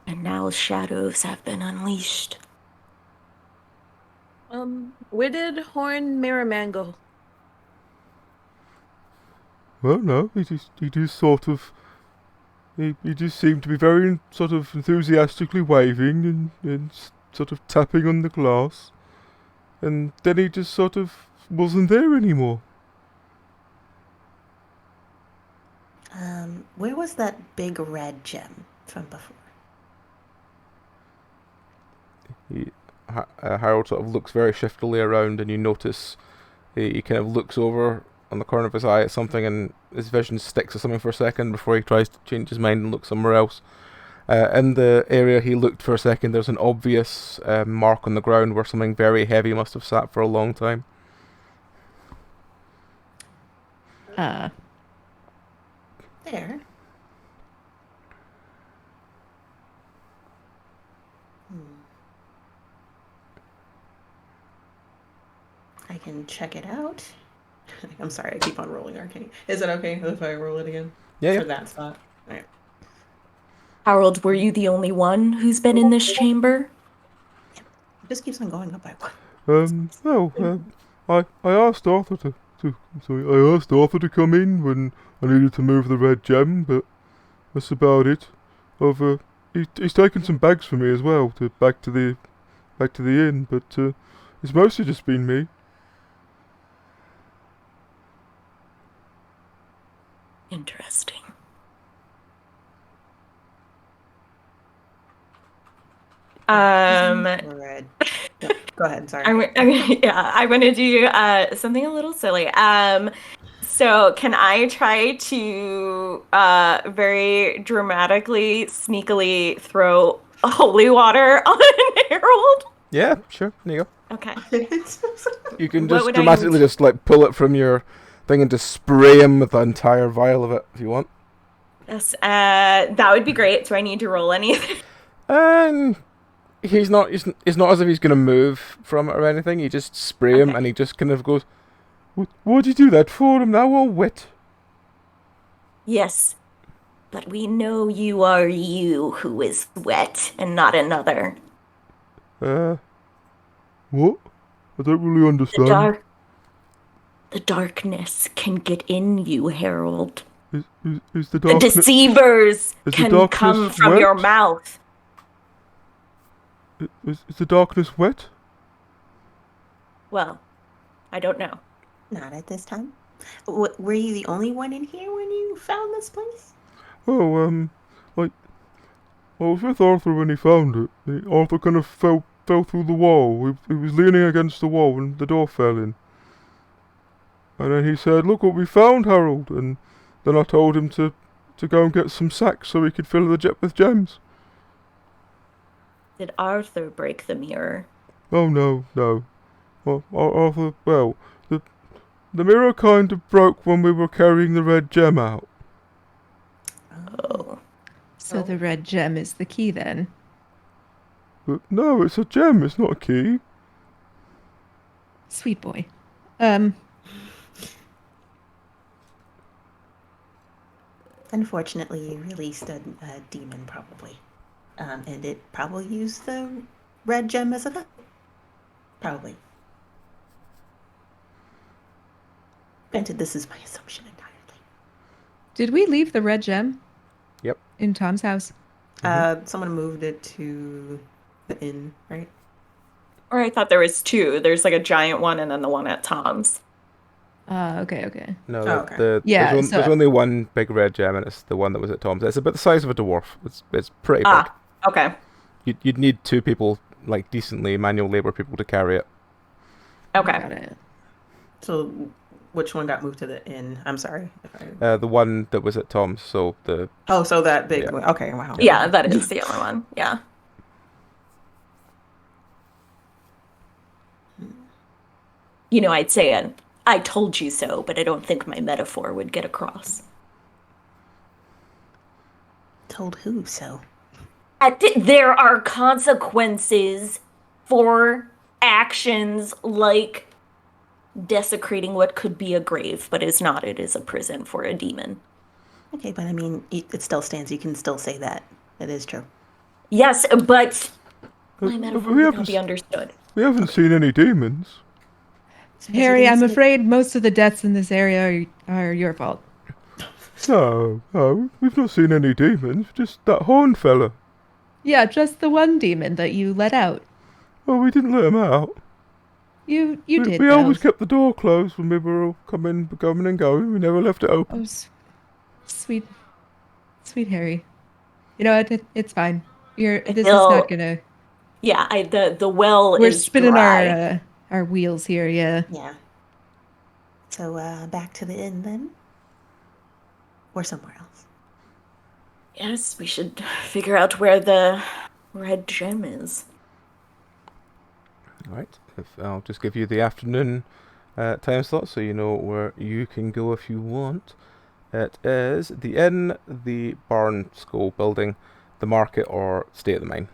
And now shadows have been unleashed. Where did Horn Mirror Man go? Well, no, he just sort of, he just seemed to be very sort of enthusiastically waving and sort of tapping on the glass, and then he just sort of wasn't there anymore. Where was that big red gem from before? Harold sort of looks very shiftily around, and you notice he kind of looks over on the corner of his eye at something, and his vision sticks to something for a second before he tries to change his mind and look somewhere else. In the area he looked for a second, there's an obvious mark on the ground where something very heavy must have sat for a long time. There. I can check it out. I'm sorry, I keep on rolling arcane. Is it okay if I roll it again? Yeah. For that spot? Alright. Harold, were you the only one who's been in this chamber? It just keeps on going up by one. I asked Arthur I asked Arthur to come in when I needed to move the red gem, but that's about it. He's taken some bags for me as well back to the inn, but it's mostly just been me. Interesting. Red. No, go ahead, sorry. I'm gonna do something a little silly. So can I try to very dramatically, sneakily throw holy water on Harold? Yeah, sure. There you go. Okay. You can What just would I dramatically use? just like pull it from your thing and just spray him with the entire vial of it if you want. Yes, that would be great. Do I need to roll anything? He's not as if he's gonna move from it or anything. You just spray him, Okay. and he just kind of goes, "What'd you do that for? I'm now all wet." Yes, but we know you are you who is wet and not another. What? I don't really understand. The darkness can get in you, Harold. Is the The darkness... deceivers Is the can darkness come from wet? your mouth. Is the darkness wet? Well, I don't know. Not at this time. Were you the only one in here when you found this place? Oh, I was with Arthur when he found it. Arthur kind of fell through the wall. He was leaning against the wall and the door fell in. And then he said, "Look what we found, Harold." And then I told him to go and get some sacks so he could fill the jet with gems. Did Arthur break the mirror? Oh, no. Well, Arthur, well, the mirror kind of broke when we were carrying the red gem out. Oh. So the red gem is the key then. But no, it's a gem, it's not a key. Sweet boy. Unfortunately, you released a demon, probably. And it probably used the red gem as a weapon. Probably. Granted, this is my assumption entirely. Did we leave the red gem? Yep. In Tom's house? Someone moved it to the inn, right? Or I thought there was two. There's like a giant one and then the one at Tom's. Okay. No, okay. Yeah, there's only one big red gem, and it's the one that was at Tom's. It's about the size of a dwarf. It's pretty big. Okay. You'd need two people, like decently manual labor people, to carry it. Okay. Got it. So, which one got moved to the inn? I'm sorry. The one that was at Tom's. So the So that big Yeah. one. Okay, wow. Yeah, that is the other one. Yeah. You know, I'd say I told you so, but I don't think my metaphor would get across. Told who so? There are consequences for actions like desecrating what could be a grave, but is not. It is a prison for a demon. Okay, but I mean, it still stands. You can still say that. It is true. Yes, but my But metaphor we would haven't not be understood. We haven't seen any demons. Harry, I'm afraid most of the deaths in this area are your fault. No, we've not seen any demons. Just that horn fella. Yeah, just the one demon that you let out. Well, we didn't let him out. You did. We though. always kept the door closed when we were all coming and going. We never left it open. Oh, sweet Harry. You know what? It's fine. This is not gonna. Yeah, the well We're is spinning dry. our wheels here. Yeah. Yeah. So, back to the inn then? Or somewhere else? Yes, we should figure out where the red gem is. All right. I'll just give you the afternoon time slot, so you know where you can go if you want. It is the inn, the barn school building, the market, or stay at the mine.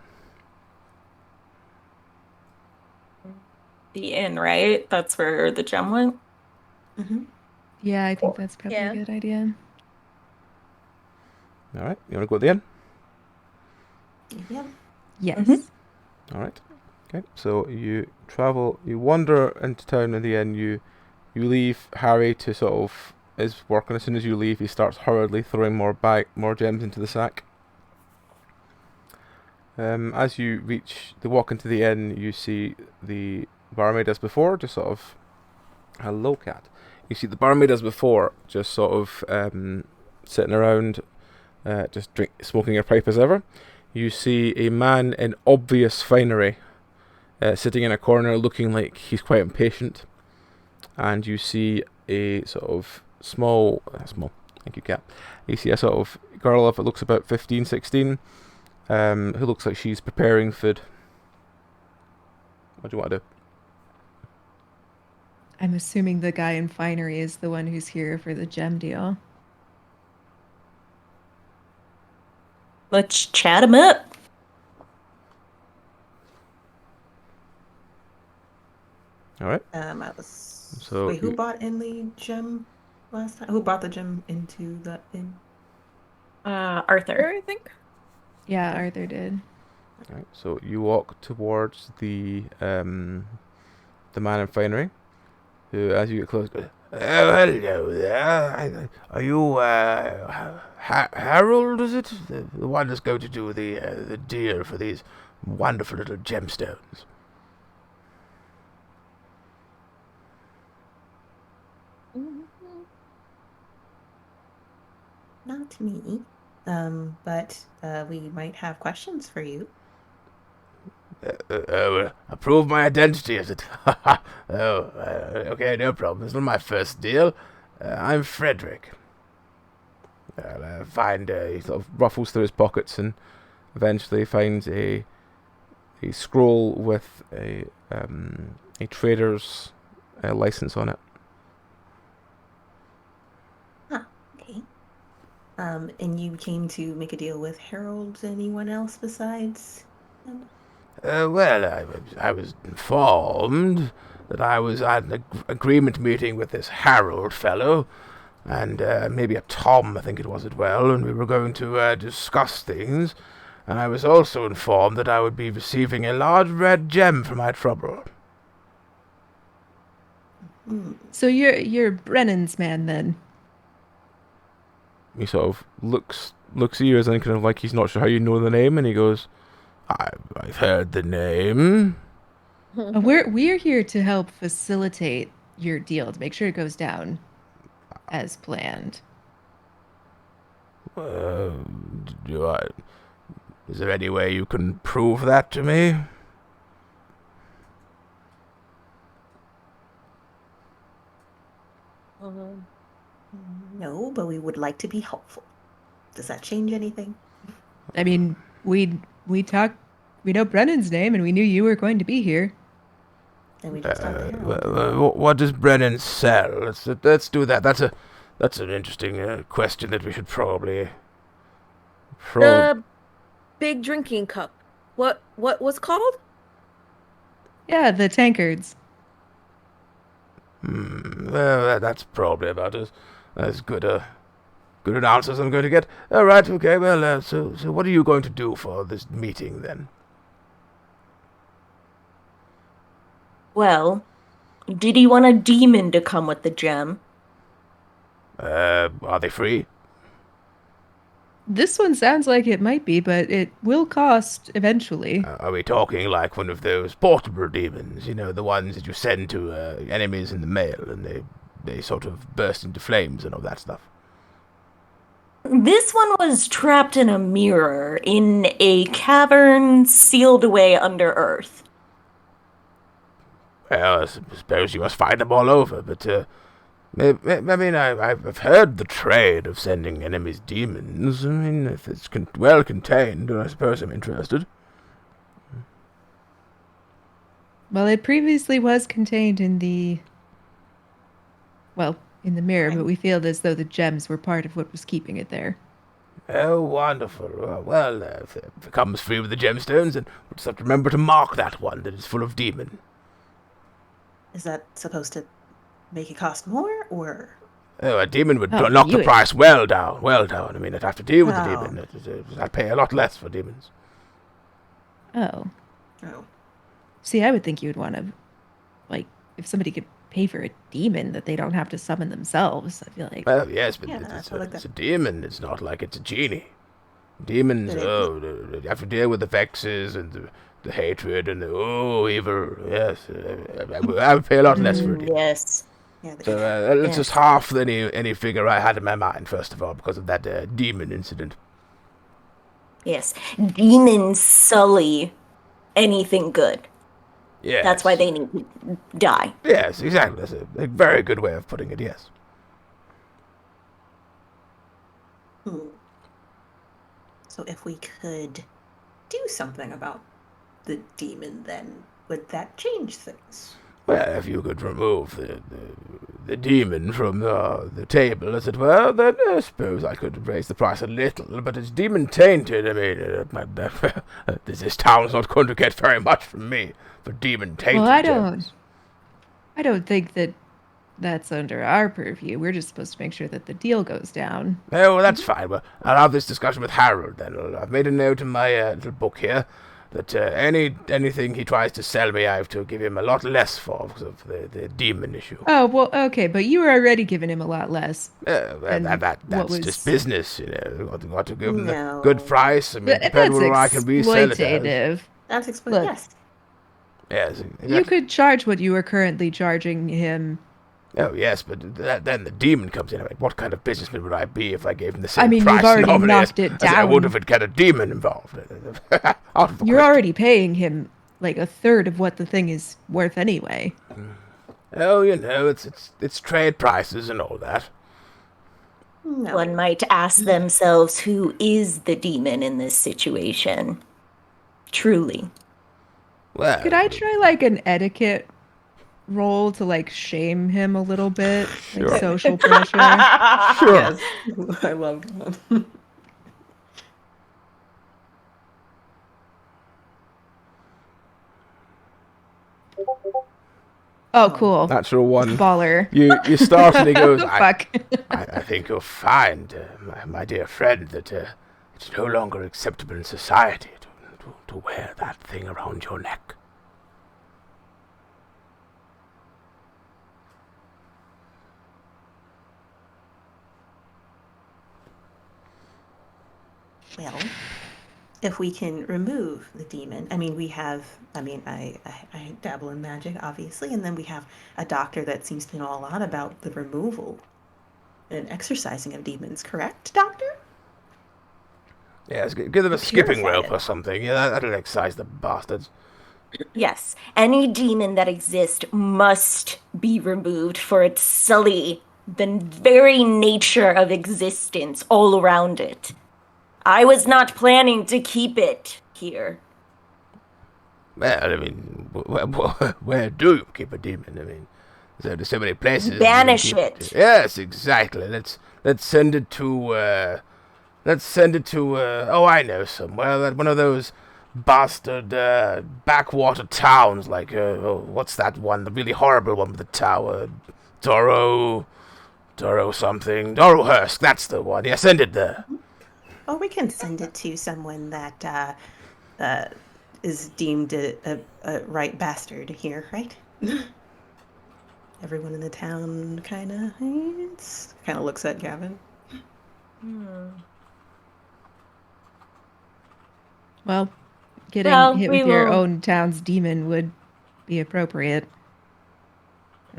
The inn, right? That's where the gem went? Mm-hmm. Yeah, I think that's probably Yeah. a good idea. All right. You want to go to the inn? Yeah. Yes. Mm-hmm. All right. Okay. So you wander into town in the inn. You leave Harry to sort of is working. As soon as you leave, he starts hurriedly throwing more gems into the sack. As you walk into the inn, you see the barmaid as before, just sort of, hello cat. You see the barmaid as before, just sort of sitting around, just smoking her pipe as ever. You see a man in obvious finery, sitting in a corner, looking like he's quite impatient. And you see a sort of small, thank you, cat. You see a sort of girl of it looks about 15, 16, who looks like she's preparing food. What do you want to do? I'm assuming the guy in finery is the one who's here for the gem deal. Let's chat him up. All right. Wait, who bought in the gem last time? Who bought the gem into the inn? Arthur. I think. Yeah, Arthur did. Right, so you walk towards the man in finery, who, as you get close, goes, "Oh, hello there. Are you Harold? Is it the one that's going to do the deal for these wonderful little gemstones?" Not me. But we might have questions for you. Approve my identity, is it? Okay, no problem. It's not my first deal. I'm Frederick. Find he sort of ruffles through his pockets and eventually finds a scroll with a trader's license on it. Okay. And you came to make a deal with Harold. Anyone else besides him? Well, I was informed that I was at an agreement meeting with this Harold fellow, and maybe a Tom, I think it was as well, and we were going to discuss things, and I was also informed that I would be receiving a large red gem for my trouble. So you're Brennan's man then? He sort of looks at you as in kind of like he's not sure how you know the name, and he goes, I've heard the name. We're here to help facilitate your deal, to make sure it goes down as planned. Is there any way you can prove that to me? No, but we would like to be helpful. Does that change anything? I mean, we know Brennan's name, and we knew you were going to be here. And we just talked to Harold. What does Brennan sell? Let's do that. That's an interesting question that we should probably. The big drinking cup. What was called? Yeah, the tankards. Well, that's probably about as good an answer as I'm going to get. All right, okay. Well, so what are you going to do for this meeting then? Well, did he want a demon to come with the gem? Are they free? This one sounds like it might be, but it will cost eventually. Are we talking like one of those portable demons? You know, the ones that you send to enemies in the mail, and they sort of burst into flames and all that stuff. This one was trapped in a mirror in a cavern sealed away under earth. Well, I suppose you must find them all over, but I mean, I've heard the trade of sending enemies demons. I mean, if it's well contained, I suppose I'm interested. Well, it previously was contained in the mirror, but we feel as though the gems were part of what was keeping it there. Oh, wonderful. Well, if it comes free with the gemstones, then we'll just have to remember to mark that one that is full of demon. Is that supposed to make it cost more, or? Oh, a demon would knock the price well down. I mean, I'd have to deal with the demon. I'd pay a lot less for demons. Oh. Oh. See, I would think you would want to, like, if somebody could pay for a demon, that they don't have to summon themselves. I feel like. Well, yes, but it's a demon. It's not like it's a genie. Demons, you have to deal with the vexes and the hatred and the evil. Yes, I would pay a lot less for a demon. Yes. Yeah, So let's just half any figure I had in my mind, first of all, because of that demon incident. Yes. Demons sully anything good. Yes. That's why they need to die. Yes, exactly. That's a very good way of putting it, yes. So if we could do something about the demon, then would that change things? Well, if you could remove the demon from the table, as it were, then I suppose I could raise the price a little. But it's demon tainted. I mean, this town's not going to get very much from me for demon tainted. Well, I don't think that's under our purview. We're just supposed to make sure that the deal goes down. Oh, well, that's fine. Well, I'll have this discussion with Harold then. I've made a note in my little book here that anything he tries to sell me, I have to give him a lot less for because of the demon issue. Oh, well, okay, but you were already giving him a lot less. That's just business, Got to give him the No. good price. I mean, depending on where I can resell it as. Exploitative. That's Look. yes. Yes, You could charge what you were currently charging him. Oh, yes, but then the demon comes in. I mean, what kind of businessman would I be if I gave him the same I mean, price you've already normally knocked as, it as I would down. if it had a demon involved? You're already paying him like a third of what the thing is worth anyway. Oh, it's trade prices and all that. No. One might ask themselves who is the demon in this situation. Truly. Well, Could I try like an etiquette roll to like shame him a little bit? Sure. Like social pressure? Sure. Yes. I love that. Oh, cool. Natural one. Baller. You start and he goes, Fuck. I think you'll find, my dear friend, that it's no longer acceptable in society to wear that thing around your neck. Well, if we can remove the demon, I dabble in magic, obviously, and then we have a doctor that seems to know a lot about the removal and exorcising of demons, correct, Doctor? Yes, give them a skipping Purify rope it. or something. Yeah, that'll excise the bastards. Yes, any demon that exists must be removed, for it sully the very nature of existence all around it. I was not planning to keep it here. Well, I mean, where do you keep a demon? I mean, there's so many places. Banish you keep it. Yes, exactly. Let's send it to. Oh, I know somewhere. One of those bastard backwater towns, like what's that one? The really horrible one with the tower, Dorowhurst. That's the one. Yeah, send it there. Or we can send it to someone that is deemed a right bastard here, right? Everyone in the town kind of looks at Gavin. Well, getting hit we with your will- own town's demon would be appropriate.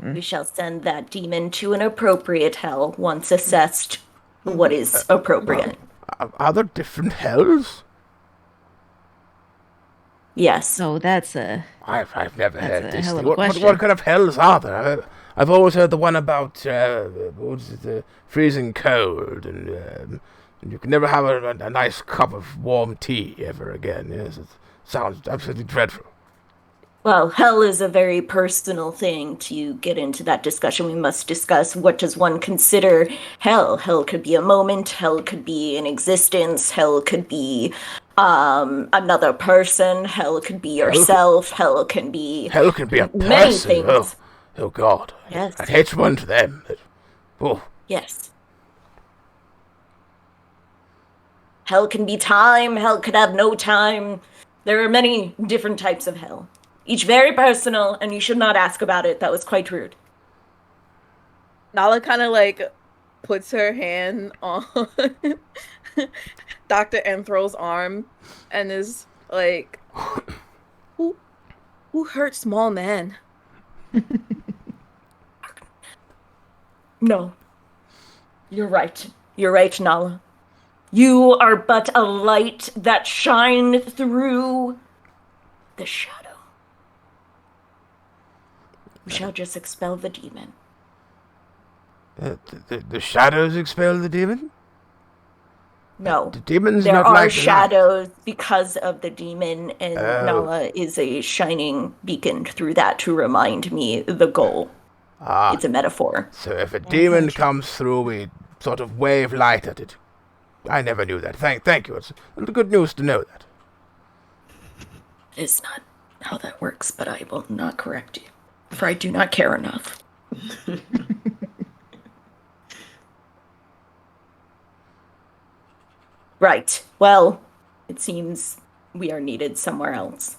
We shall send that demon to an appropriate hell once assessed what is appropriate. Are there different hells? Yes. So that's a... I've never That's heard a this. hell of thing. a What question. kind of hells are there? I've always heard the one about what is it, the freezing cold, and you can never have a nice cup of warm tea ever again. Yes, it sounds absolutely dreadful. Well, hell is a very personal thing. To get into that discussion, we must discuss what does one consider hell. Hell could be a moment, hell could be an existence, hell could be another person, hell could be yourself, hell can be a many person. things. Oh God. Yes. I'd hate one to them. Oh. Yes. Hell can be time, hell could have no time. There are many different types of hell. Each very personal, and you should not ask about it. That was quite rude. Nala kind of like puts her hand on Dr. Enthral's arm and is like, who hurt small man? No. You're right. You're right, Nala. You are but a light that shine through the shadow. We shall just expel the demon. The shadows expel the demon? No. The demon's There not are like the light. shadows because of the demon, and Oh. Nala is a shining beacon through that to remind me the goal. Ah, It's a metaphor. so if a demon comes through, we sort of wave light at it. I never knew that. Thank you. It's good news to know that. It's not how that works, but I will not correct you, for I do not care enough. Right. Well, it seems we are needed somewhere else.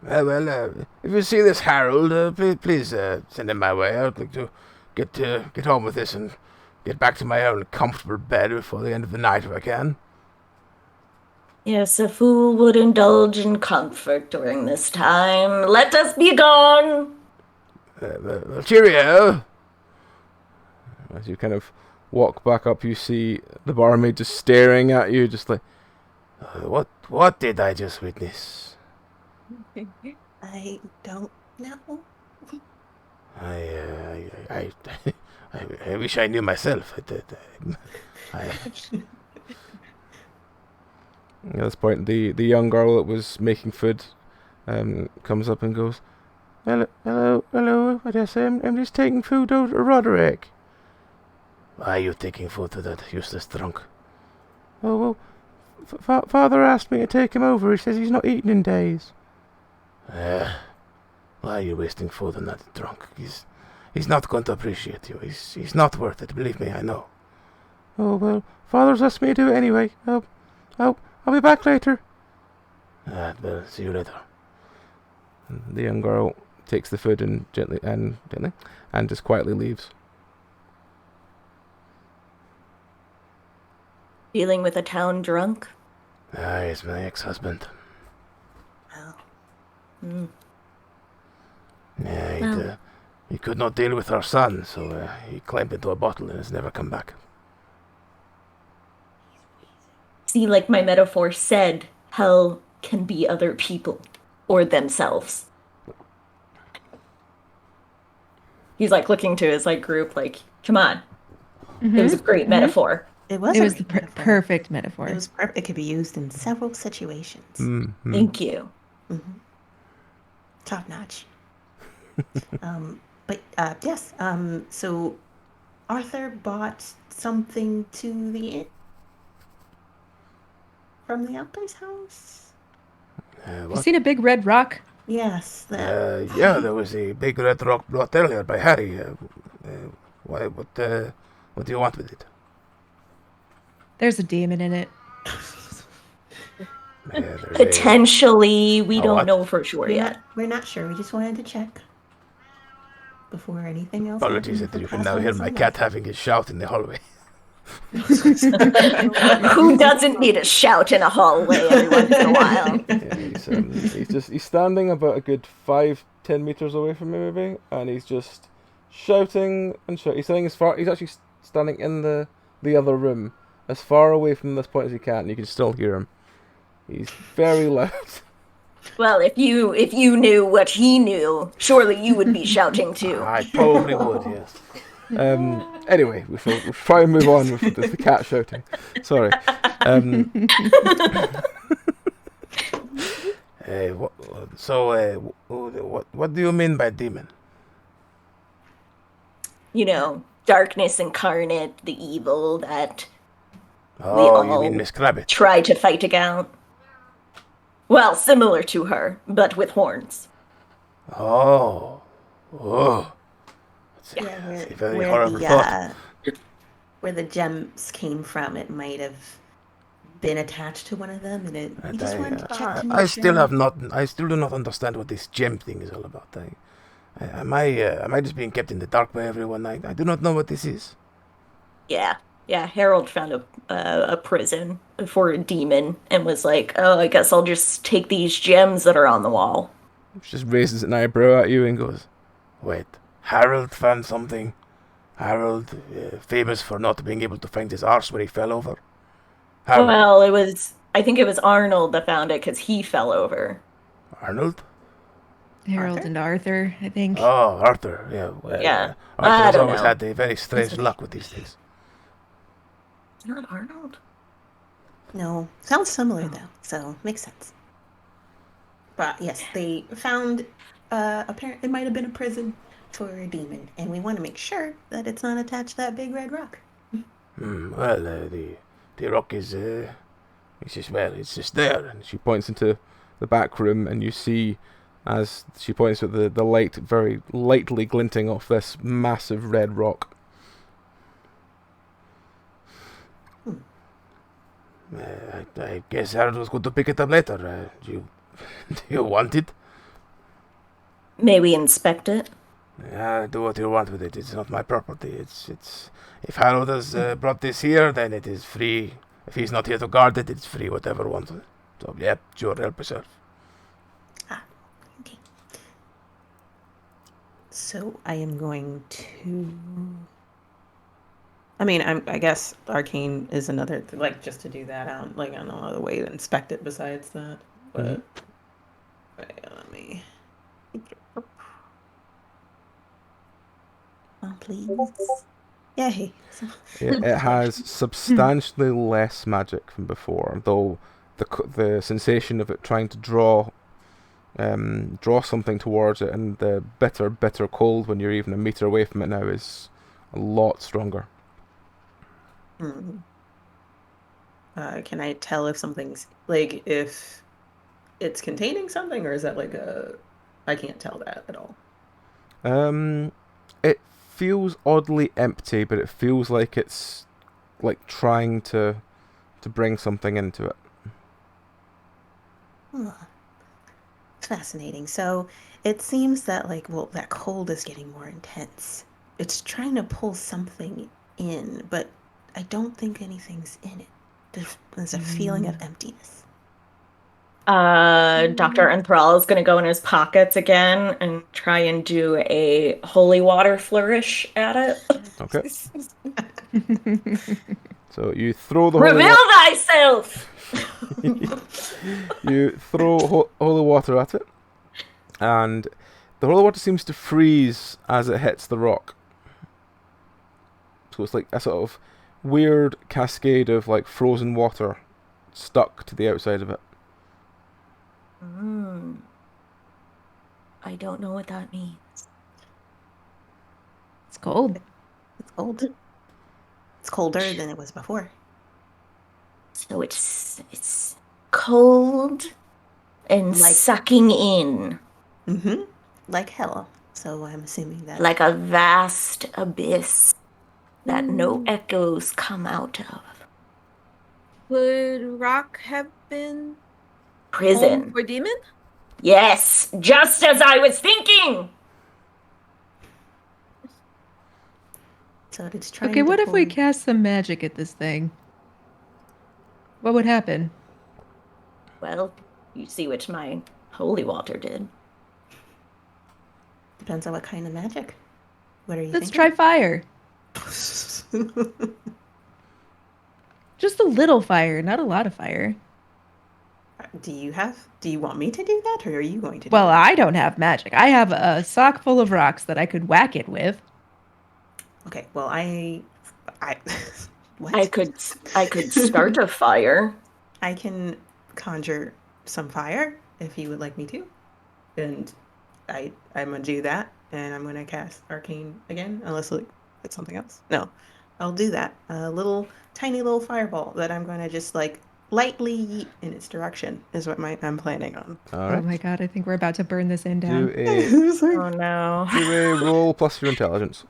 If you see this Harold, please send him my way. I'd like to get on with this and get back to my own comfortable bed before the end of the night if I can. Yes, a fool would indulge in comfort during this time. Let us be gone! Cheerio! As you kind of walk back up, you see the barmaid just staring at you, just like, What did I just witness? I don't know. I wish I knew myself. at this point, the young girl that was making food comes up and goes, hello, what did I say? I'm just taking food out to Roderick. Why are you taking food to that useless drunk? Oh, well, Father asked me to take him over. He says he's not eaten in days. Why are you wasting food on that drunk? He's not going to appreciate you. He's not worth it, believe me, I know. Oh, well, Father's asked me to do it anyway. I'll be back later. Well, see you later. The young girl takes the food and gently and just quietly leaves. Dealing with a town drunk? He's my ex-husband. Well. Yeah, he could not deal with our son, so he climbed into a bottle and has never come back. See, like my metaphor said, hell can be other people or themselves. He's like looking to his like group, like, come on. Mm-hmm. It was a great metaphor. It was the perfect metaphor. It was perfect. It could be used in several situations. Mm-hmm. Thank you. Mm-hmm. Top notch. But yes. So Arthur bought something to the inn from the Alper's house. You seen a big red rock? Yes. Yeah, there was a big red rock brought earlier by Harry. What do you want with it? There's a demon in it. Potentially, we don't know for sure yet. We're not sure. We just wanted to check before anything else. Apologies that you can now hear my cat having a shout in the hallway. Who doesn't need a shout in a hallway every once in a while? Yeah, he's standing about a good 5-10 meters away from me, maybe, and he's just shouting and shouting. He's actually standing in the other room, as far away from this point as he can, and you can still hear him. He's very loud. Well, if you knew what he knew, surely you would be shouting too. I probably would, yes. Anyway, we'll try and move on with the cat shouting. Sorry. What do you mean by demon? You know, darkness incarnate, the evil that Oh, you mean Miss Crabbit? Try to fight against. Well, similar to her, but with horns. Oh. Yeah, It's a very horrible thought. Where the gems came from, it might have been attached to one of them, and we just wanted to check to make I sure. still do not understand what this gem thing is all about. Am I just being kept in the dark by everyone? I do not know what this is. Yeah, Harold found a prison for a demon and was like, oh, I guess I'll just take these gems that are on the wall. Just raises an eyebrow at you and goes, Wait, Harold found something? Harold, famous for not being able to find his arse where he fell over? Harold. Well, I think it was Arnold that found it because he fell over. Arnold? Harold Arthur? and Arthur, I think. Oh, Arthur, yeah. Well, Yeah, Arthur I has don't always know. had a very strange luck with these things. Not Arnold? No, sounds similar though, so makes sense. But yes, they found apparently it might have been a prison for a demon, and we want to make sure that it's not attached to that big red rock. Well, the rock is it's just there. and she points into the back room, and you see, as she points at the light very lightly glinting off this massive red rock. I guess Harold was going to pick it up later. Do you want it? May we inspect it? Do what you want with it. It's not my property. It's. If Harold has brought this here, then it is free. If he's not here to guard it, it's free. Whatever wants it. So yeah, sure, help yourself. Okay. So I am going to. I mean, I guess arcane is another like just to do that out. Like I don't know another way to inspect it besides that. But wait, let me. Oh, please. Yay. It has substantially less magic than before, though the sensation of it trying to draw something towards it and the bitter cold when you're even a meter away from it now is a lot stronger. Can I tell if something's like if it's containing something, or is that like I can't tell that at all. It feels oddly empty, but it feels like it's like trying to bring something into it. Fascinating. So it seems that that cold is getting more intense. It's trying to pull something in, but I don't think anything's in it. There's a feeling of emptiness. Dr. Enthrall is going to go in his pockets again and try and do a holy water flourish at it. Okay. So you throw the Reveal thyself! You throw holy water at it, and the holy water seems to freeze as it hits the rock. So it's like a sort of weird cascade of like frozen water stuck to the outside of it. I don't know what that means. It's cold. It's cold. It's colder than it was before. So it's cold and sucking in. Mm-hmm. Like hell. So I'm assuming that. Like a vast abyss that no echoes come out of. Would rock have been Prison. home for demon? Yes, just as I was thinking. So it's trying. Okay, what if we cast some magic at this thing? What would happen? Well, you see what my holy water did. Depends on what kind of magic. What are you Let's thinking? try fire. Just a little fire, not a lot of fire. Do you want me to do that, or are you going to do Well, that? I don't have magic. I have a sock full of rocks that I could whack it with. Okay, well, I what? I could start a fire. I can conjure some fire if you would like me to. And I'm gonna do that, and I'm gonna cast arcane again, unless it's something else. No, I'll do that. A tiny little fireball that I'm gonna just like lightly yeet in its direction is what I'm planning on. All Oh right. my god, I think we're about to burn this inn down. Oh no. Do a roll plus your intelligence.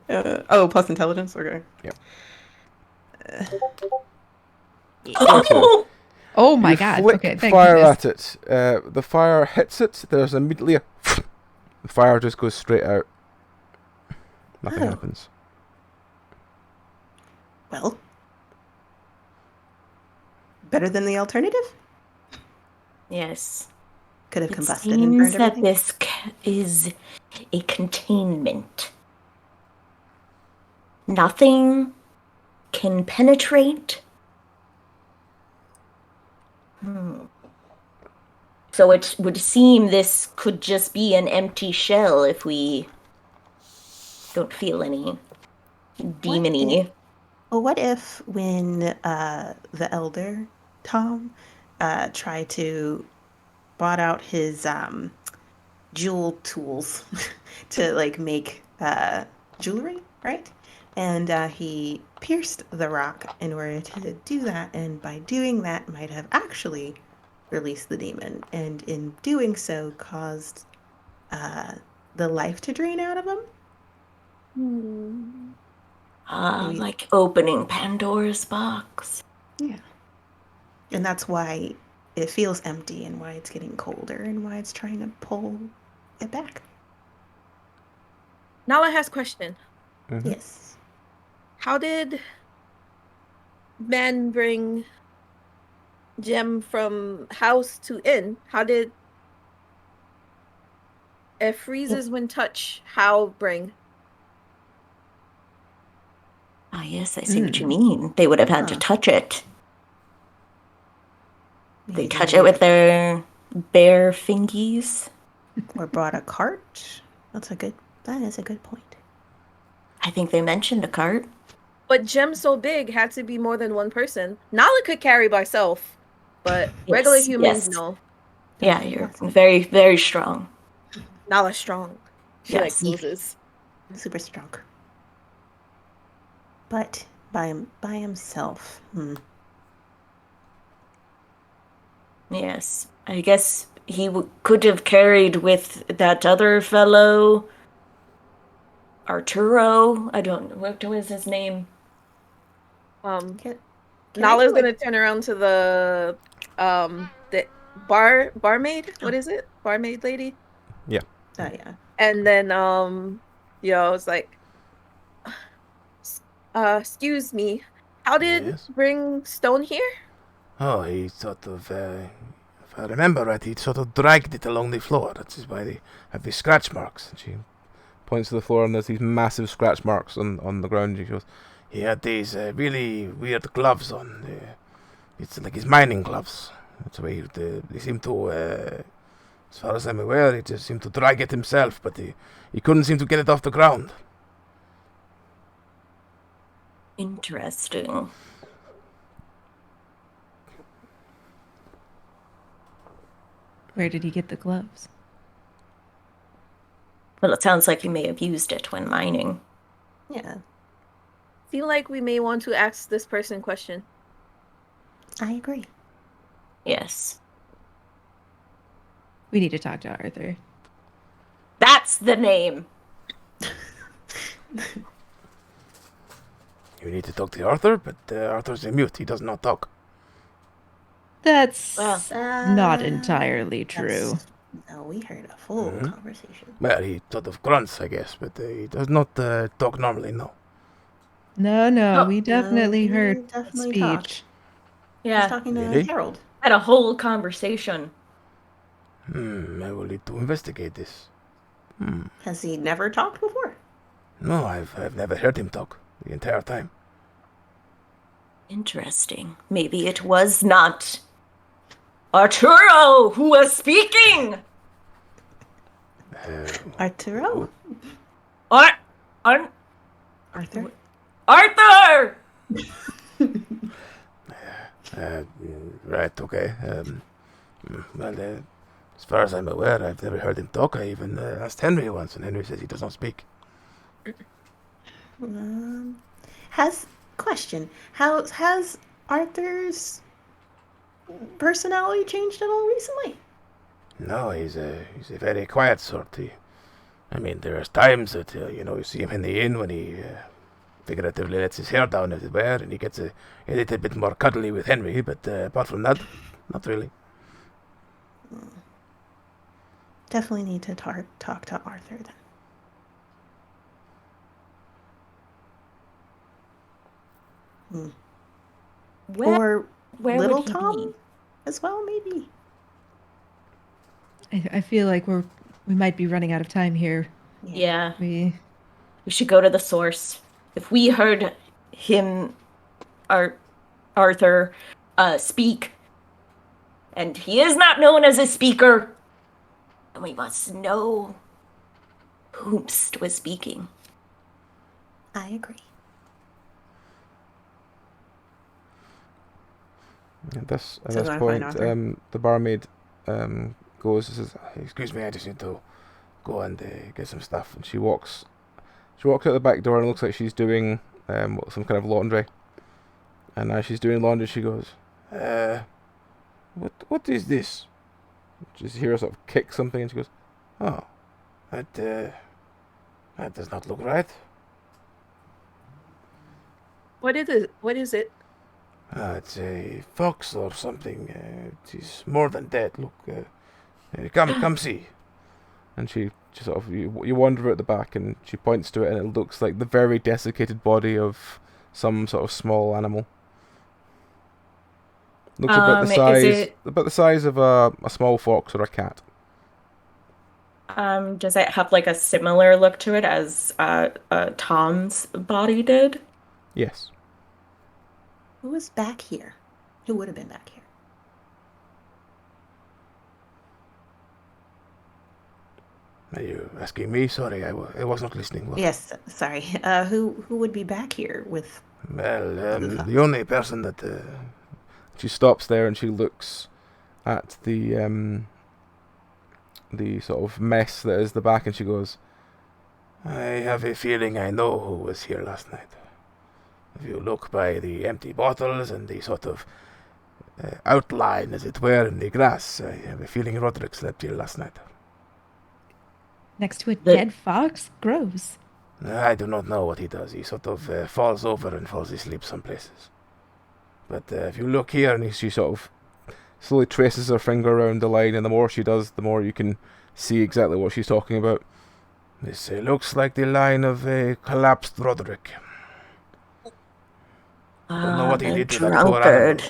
Plus intelligence. Okay. Yep. Oh my You god. flick Okay, thank fire goodness. at it. The fire hits it. There's immediately a. The fire just goes straight out. Nothing happens. Well, better than the alternative. Yes. Could have It combusted and seems burned that everything. this is a containment. Nothing can penetrate. So it would seem this could just be an empty shell if we don't feel any demony. Well, what if when the elder Tom tried to bought out his jewel tools to like make jewelry, right? And he pierced the rock in order to do that, and by doing that might have actually released the demon, and in doing so caused the life to drain out of him. Like opening Pandora's box. Yeah. And that's why it feels empty and why it's getting colder and why it's trying to pull it back. Nala has question. Mm-hmm. Yes. How did men bring gem from house to inn? How did it freezes when touch? How bring? Ah, yes, I see what you mean. They would have had to touch it. They Maybe touch it with their bare fingies. or brought a cart. That is a good point. I think they mentioned a cart. But gem so big had to be more than one person. Nala could carry by self, but regular Yes, humans yes. no. Yeah, you're very, very strong. Nala's strong. She Yes. like closes. Super strong. But by himself. Yes, I guess he could have carried with that other fellow, Arturo. I don't know what was his name. Can Nala's I do, gonna turn around to the barmaid. What is it? Barmaid lady. Yeah. Oh yeah. And then it's like, excuse me. How did Yes? bring stone here? Oh, he sort of, if I remember right, he sort of dragged it along the floor. That is why they have these scratch marks. And she points to the floor, and there's these massive scratch marks on the ground. She goes, He had these really weird gloves on. It's like his mining gloves. That's why they seem to, as far as I'm aware, he just seemed to drag it himself, but he couldn't seem to get it off the ground. Interesting. Where did he get the gloves? Well, it sounds like he may have used it when mining. Yeah. Feel like we may want to ask this person question. I agree. Yes. We need to talk to Arthur. That's the name. You need to talk to Arthur, but Arthur's a mute. He does not talk. That's Well, not entirely true. No, we heard a full conversation. Well, he sort of grunts, I guess, but he does not talk normally, no. No, Oh, we definitely we heard definitely speech. talked. I was yeah. talking to Really? Harold. Had a whole conversation. I will need to investigate this. Has he never talked before? No, I've never heard him talk the entire time. Interesting. Maybe it was not Arturo who was speaking. Arturo? Arthur. Arthur? Right, okay. Well, as far as I'm aware, I've never heard him talk. I even asked Henry once, and Henry says he does not speak. Has Arthur's personality changed at all recently? No, he's a very quiet sort. I mean, there's times that, you see him in the inn when he figuratively lets his hair down everywhere, and he gets a little bit more cuddly with Henry, but apart from that, not really. Definitely need to talk to Arthur then. Or Where Little would he Tom be? as well, maybe. I feel like we might be running out of time here. Yeah. We We should go to the source. If we heard him, Arthur, speak, and he is not known as a speaker, then we must know whomst was speaking. I agree. At this So go and find point, Arthur. the barmaid goes and says, Excuse me, I just need to go and get some stuff. and she walks out the back door, and it looks like she's doing some kind of laundry. And as she's doing laundry, she goes, what is this? Just hear her sort of kick something, and she goes, Oh, that does not look right. What is it? What is it? It's a fox or something. It is more than that. Look, come see. And she sort of you wander at the back, and she points to it, and it looks like the very desiccated body of some sort of small animal. Looks about the size of a small fox or a cat. Does it have like a similar look to it as Tom's body did? Yes. Who was back here? Who would have been back here? Are you asking me? Sorry, I was not listening. What? Yes, sorry. Who would be back here with? Well, the only person that... She stops there and she looks at the sort of mess that is the back, and she goes, I have a feeling I know who was here last night. If you look by the empty bottles and the sort of outline, as it were, in the grass, I have a feeling Roderick slept here last night. Next to a dead fox? Gross. I do not know what he does. He sort of falls over and falls asleep some places. But if you look here, and she sort of slowly traces her finger around the line, and the more she does, the more you can see exactly what she's talking about. This looks like the line of a collapsed Roderick. I don't know what he did to that poor animal.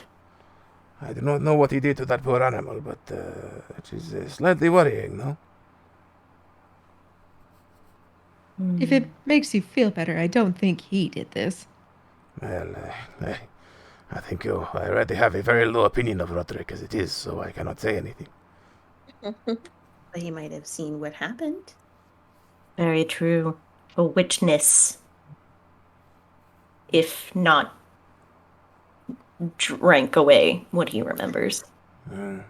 I do not know what he did to that poor animal, but it is slightly worrying, no? If it makes you feel better, I don't think he did this. Well, I think I already have a very low opinion of Roderick as it is, so I cannot say anything. But he might have seen what happened. Very true. A witness. If not drank away what he remembers. Well,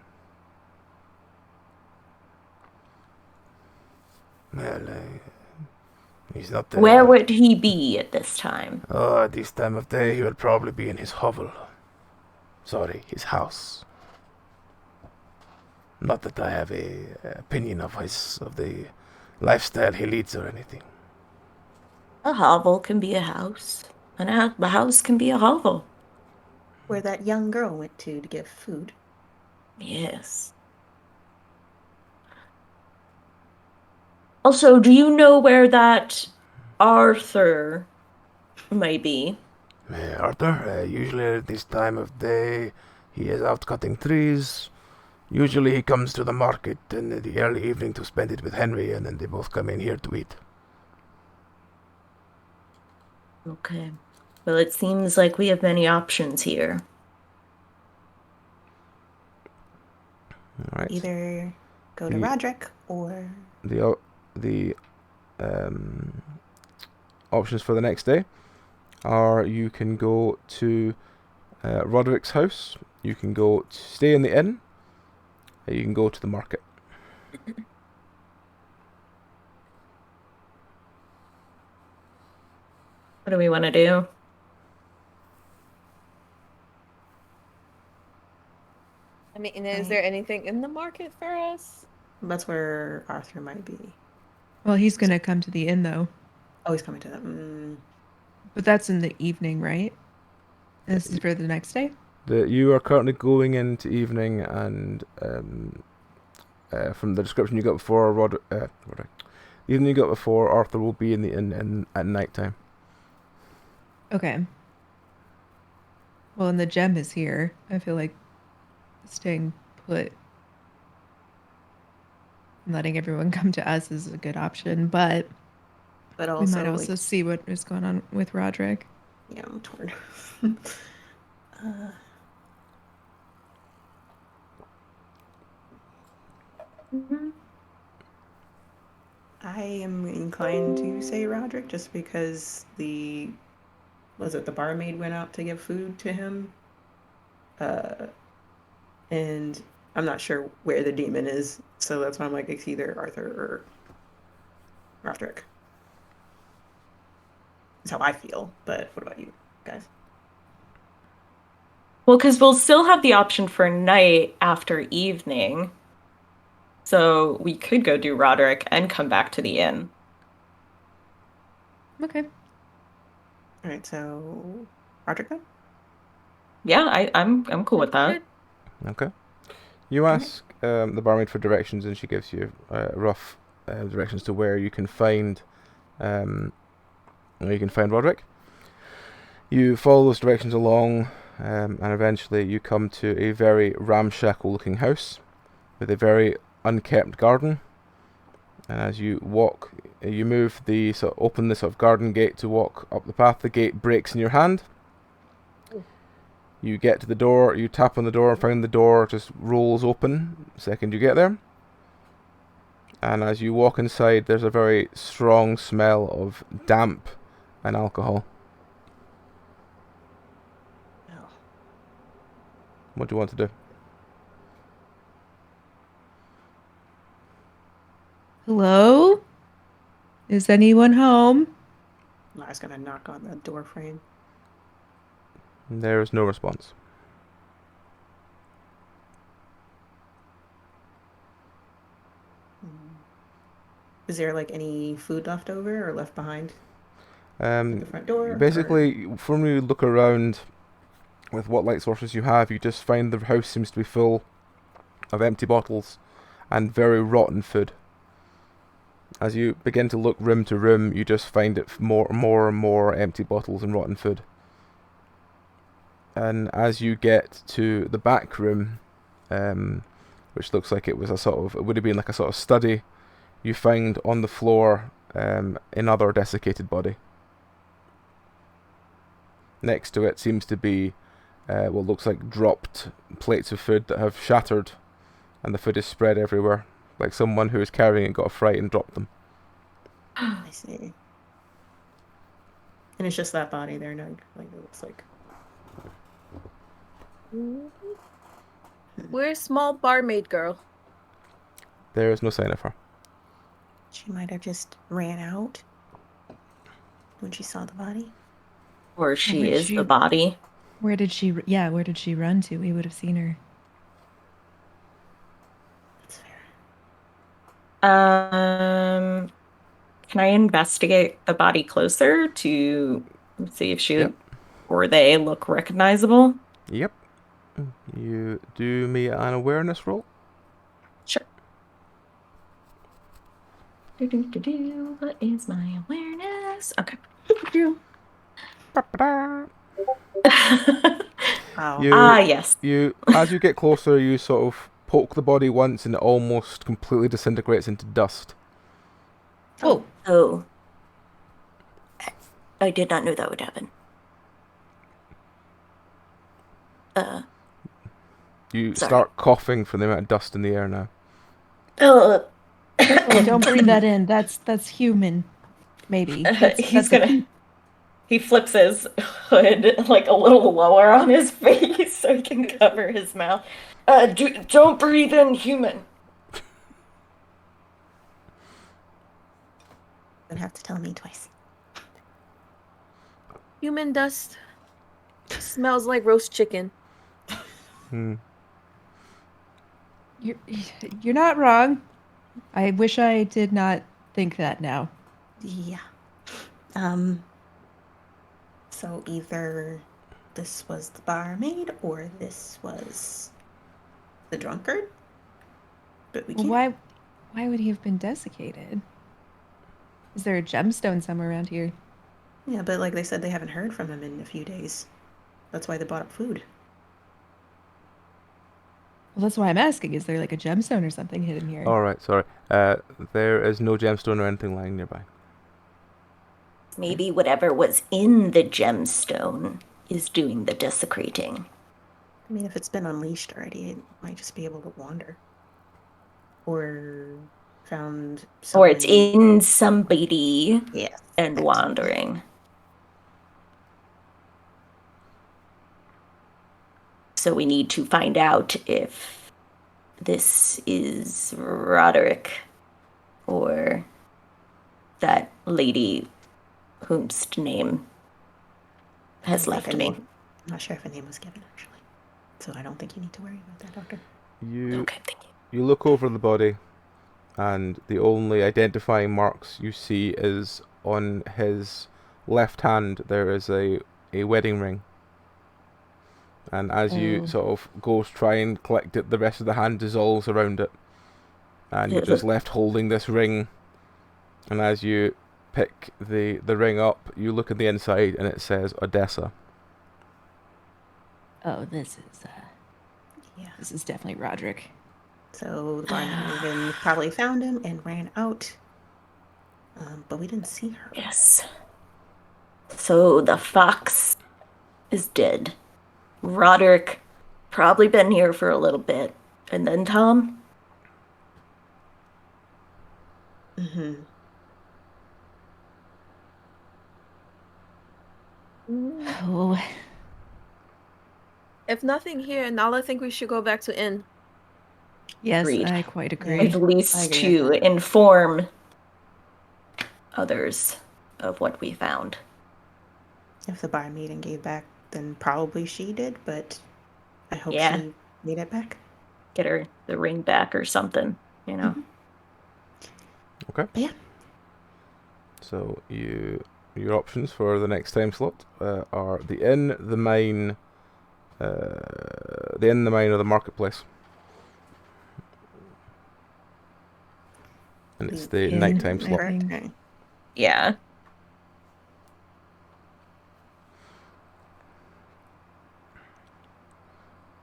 he's not... Where would he be at this time? Oh, at this time of day, he will probably be in his hovel. Sorry, his house. Not that I have a opinion of the lifestyle he leads or anything. A hovel can be a house, and a house can be a hovel. Where that young girl went to get food. Yes. Also, do you know where that Arthur might be? Arthur, usually at this time of day, he is out cutting trees. Usually he comes to the market in the early evening to spend it with Henry, and then they both come in here to eat. Okay. Well, it seems like we have many options here. All right. Either go to Roderick or... The options for the next day are you can go to Roderick's house, you can go to stay in the inn, you can go to the market. What do we want to do? I mean, is there anything in the market for us? That's where Arthur might be. Well, he's going to come to the inn, though. Oh, he's coming to them. But that's in the evening, right? This is for the next day? You are currently going into evening, and from the description you got before, the evening you got before, Arthur will be in the inn at night time. Okay. Well, and the gem is here. I feel like staying put and letting everyone come to us is a good option, but also, we might also see what is going on with Roderick. Yeah, I'm torn. I am inclined to say Roderick just because the barmaid went out to give food to him? And I'm not sure where the demon is, so that's why I'm like, it's either Arthur or Roderick. That's how I feel, but what about you guys? Well, because we'll still have the option for night after evening. So we could go do Roderick and come back to the inn. Okay. All right, so Roderick then? Yeah, I'm cool with that. Okay. You ask the barmaid for directions, and she gives you rough directions to where you can find Roderick. You follow those directions along, and eventually you come to a very ramshackle-looking house with a very unkept garden. And as you walk, you open the sort of garden gate to walk up the path. The gate breaks in your hand. You get to the door, you tap on the door and find the door just rolls open the second you get there. And as you walk inside, there's a very strong smell of damp and alcohol. Oh. What do you want to do? Hello? Is anyone home? I was gonna knock on the door frame. There is no response. Is there like any food left over or left behind at the front door? Basically, from when you look around with what light sources you have, you just find the house seems to be full of empty bottles and very rotten food. As you begin to look room to room, you just find it more and more empty bottles and rotten food. And as you get to the back room, which looks like it would have been like a sort of study, you find on the floor another desiccated body. Next to it seems to be what looks like dropped plates of food that have shattered, and the food is spread everywhere, like someone who is carrying it got a fright and dropped them. I see. And it's just that body there, no, like it looks like. Where's small barmaid girl? There is no sign of her. She might have just ran out when she saw the body. Or she is the body. Where did she run to? We would have seen her. That's fair. Can I investigate the body closer to see if Yep. or they look recognizable? Yep. You do me an awareness roll. Sure. What is my awareness? Okay. Wow. Yes. You, as you get closer, you sort of poke the body once, and it almost completely disintegrates into dust. Oh. Oh. I did not know that would happen. You Sorry. start coughing from the amount of dust in the air now. Oh, don't breathe that in. That's human. Maybe. He flips his hood like a little lower on his face so he can cover his mouth. Don't breathe in, human. Don't have to tell me twice. Human dust smells like roast chicken. You're not wrong. I wish I did not think that now. Yeah. So either this was the barmaid or this was the drunkard. But we can't. Why would he have been desiccated? Is there a gemstone somewhere around here? Yeah, but like they said, they haven't heard from him in a few days. That's why they bought up food. Well, that's why I'm asking. Is there like a gemstone or something hidden here? Alright, sorry. There is no gemstone or anything lying nearby. Maybe whatever was in the gemstone is doing the desecrating. I mean, if it's been unleashed already, it might just be able to wander. Or found Or it's someone- in somebody Yes. and wandering. So we need to find out if this is Roderick or that lady whose name has left me. I'm not sure if a name was given, actually. So I don't think you need to worry about that, Doctor. Okay, thank you. You look over the body, and the only identifying marks you see is on his left hand there is a wedding ring. And as you sort of go to try and collect it, the rest of the hand dissolves around it. And you're just left holding this ring. And as you pick the ring up, you look at the inside and it says Odessa. Oh, this is definitely Roderick. So the barmaid probably found him and ran out. But we didn't see her. Yes. So the fox is dead. Roderick probably been here for a little bit. And then Tom? Mm-hmm. Oh, If nothing here, Nala, I think we should go back to inn. yes, Agreed. I quite agree. At I least agree to with that. inform others of what we found. If the barmaid gave back, then probably she did, but I hope Yeah. she made it back. Get her the ring back or something, you know? Okay. Yeah. So your options for the next time slot are the inn, the mine, or the marketplace. And it's the Inn, nighttime I slot. think. Okay. Yeah.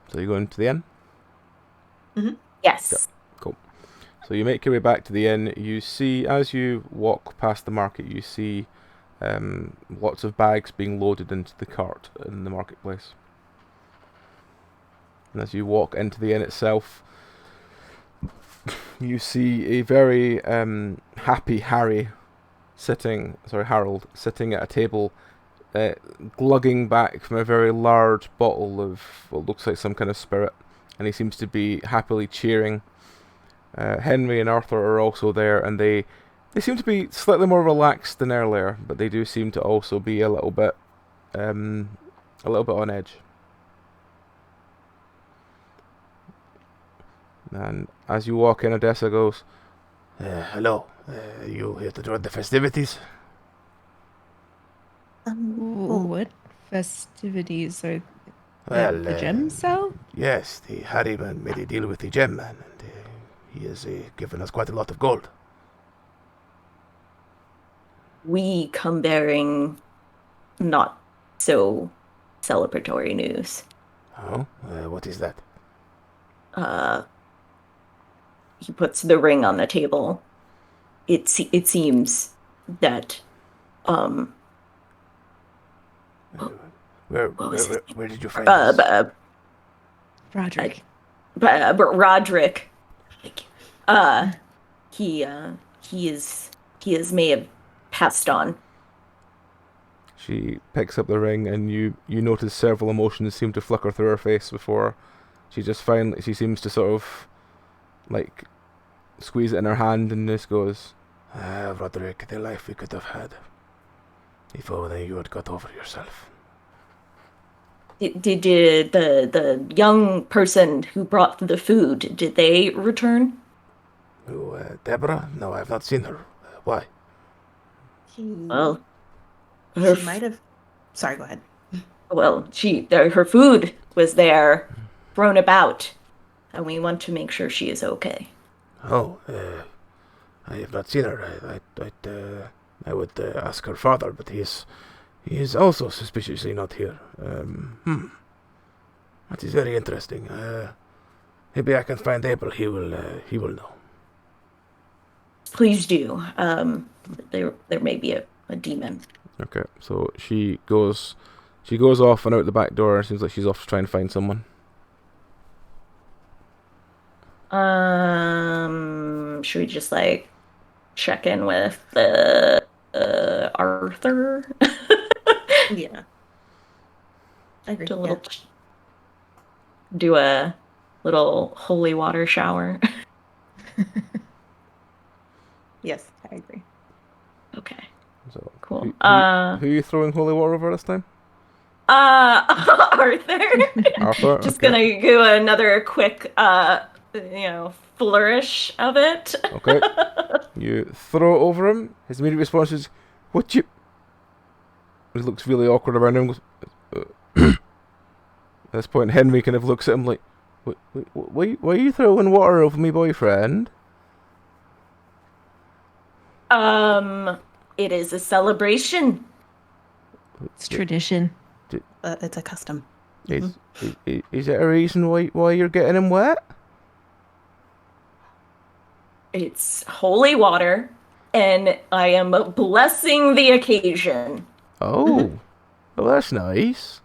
So you go into the inn. Yes. Cool. So you make your way back to the inn. You see, as you walk past the market, you see lots of bags being loaded into the cart in the marketplace. And as you walk into the inn itself, you see a very happy Harold sitting at a table, glugging back from a very large bottle of what looks like some kind of spirit, and he seems to be happily cheering. Henry and Arthur are also there, and they seem to be slightly more relaxed than earlier, but they do seem to also be a little bit on edge. And as you walk in, Odessa goes, Hello. You here to join the festivities? What festivities are Well, the gem sale? Yes, the Harryman made a deal with the gem man, and he has given us quite a lot of gold. We come bearing not so celebratory news. Oh, what is that? He puts the ring on the table. It seems that Where was his where did you find this? Roderick. but Roderick, he may have passed on. she picks up the ring, and you notice several emotions seem to flicker through her face before she seems to sort of like squeeze it in her hand and just goes, Roderick, the life we could have had. If only you had got over yourself. Did the young person who brought the food, did they return? Oh, Deborah? No, I have not seen her. Why? Well, She might have. Sorry, go ahead. Well, her food was there, thrown about, and we want to make sure she is okay. Oh, I have not seen her. I would ask her father, but he is also suspiciously not here. That is very interesting. Maybe I can find April. He will know. Please do. There may be a demon. okay. So she goes off and out the back door. It seems like she's off to try and find someone. Should we just like check in with Arthur? Yeah. I agree. Do a little holy water shower. Yes, I agree. Okay, So cool. who are you throwing holy water over this time? Arthur. Arthur. Just okay. gonna do another quick, flourish of it. Okay. You throw it over him. His immediate response is, "What you?" He looks really awkward around him. Goes, this point, Henry kind of looks at him like, why are you throwing water over me boyfriend? It is a celebration. It's tradition. It's a custom. Is there a reason why you're getting him wet? It's holy water, and I am blessing the occasion. Oh, well, that's nice.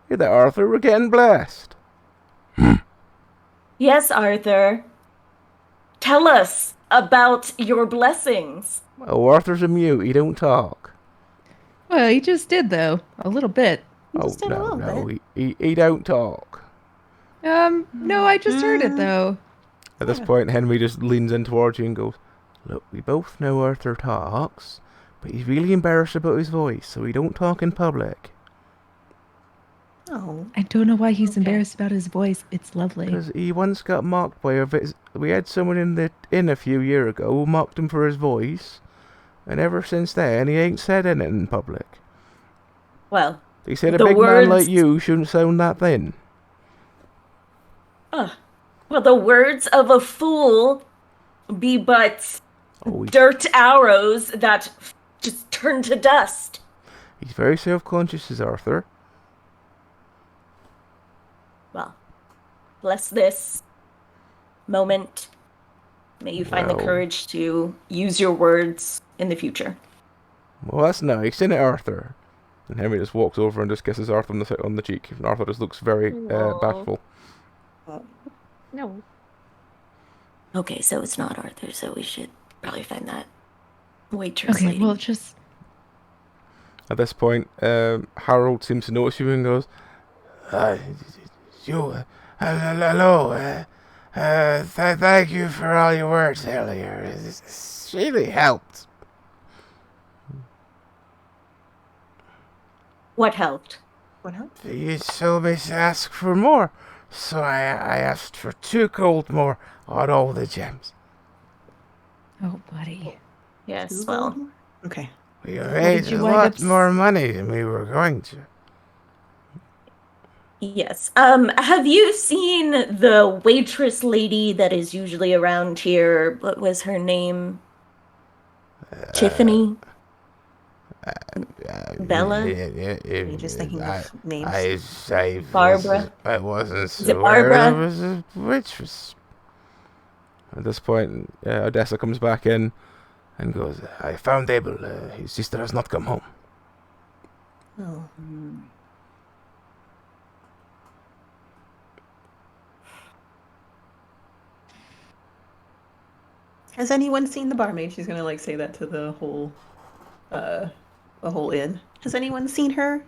Hey there, Arthur, we're getting blessed. Yes, Arthur. Tell us about your blessings. Oh, Arthur's a mute. He don't talk. Well, he just did though, a little bit. Oh, no, he don't talk. No, I just heard it though. At this point, Henry just leans in towards you and goes, look, we both know Arthur talks, but he's really embarrassed about his voice, so he don't talk in public. Oh. I don't know why he's Okay. embarrassed about his voice. It's lovely. Because he once got mocked by we had someone in the inn a few years ago who mocked him for his voice, and ever since then, he ain't said anything in public. Well, He said a The big words- man like you shouldn't sound that thin. well, the words of a fool be but Oh, dirt arrows that just turn to dust. he's very self-conscious, is Arthur. Well, bless this moment. May you find the Well. courage to use your words in the future. Well, that's nice, isn't it, Arthur? And Henry just walks over and just kisses Arthur on the cheek. And Arthur just looks very Aw. bashful. No. Okay, so it's not Arthur, so we should probably find that waitress Okay, lady. well, just At this point, Harold seems to notice you and goes, Hello. Thank you for all your words earlier. It's really helped. What helped? What happened? You told me to ask for more, so I asked for 2 gold more on all the gems. oh, buddy. Yes, well, Okay. We did made you a wind lot up more money than we were going to. yes. Have you seen the waitress lady that is usually around here? What was her name? Tiffany? Bella? You're just thinking of names. Barbara? I wasn't it so aware Barbara? it was a waitress. at this point, Odessa comes back in and goes, I found Abel. His sister has not come home. Oh. Has anyone seen the barmaid? She's gonna say that to the whole inn. Has anyone seen her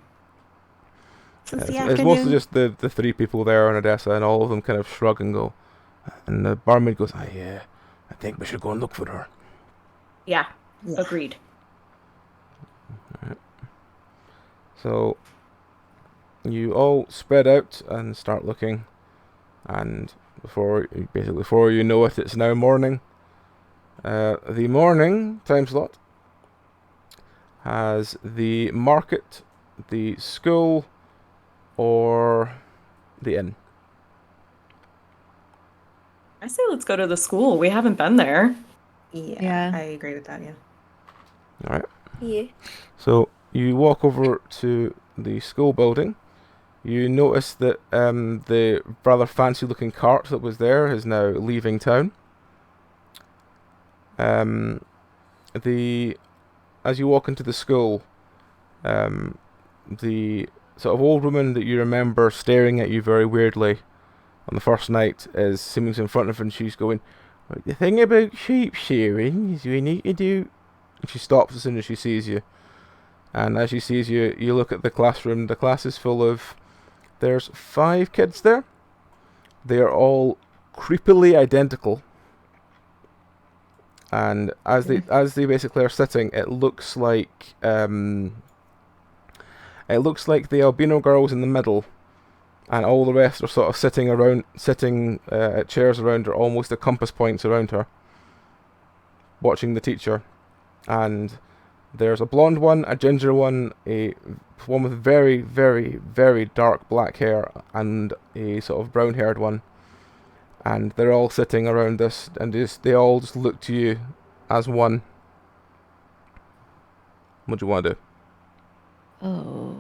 since the it's afternoon? mostly just the 3 people there on Odessa, and all of them kind of shrug and go. And the barmaid goes, I think we should go and look for her. Yeah, Yeah. agreed. So you all spread out and start looking, and before you know it, it's now morning. The morning time slot has the market, the school, or the inn. I say let's go to the school. We haven't been there. Yeah, I agree with that. Yeah. All right. Yeah. So you walk over to the school building. You notice that the rather fancy-looking cart that was there is now leaving town. As you walk into the school, the sort of old woman that you remember staring at you very weirdly on the first night is seemingly in front of her, and she's going, "The thing about sheep shearing is we need to do..." And she stops as soon as she sees you. And as she sees you, you look at the classroom. The class is full of... There's 5 kids there. They are all creepily identical. And as they basically are sitting, it looks like the albino girl's in the middle, and all the rest are sort of sitting at chairs around her, almost at compass points around her, watching the teacher. And There's a blonde one, a ginger one, a one with very, very, very dark black hair, and a sort of brown-haired one. And they're all sitting around this, and they all just look to you as one. What do you want to do? Oh,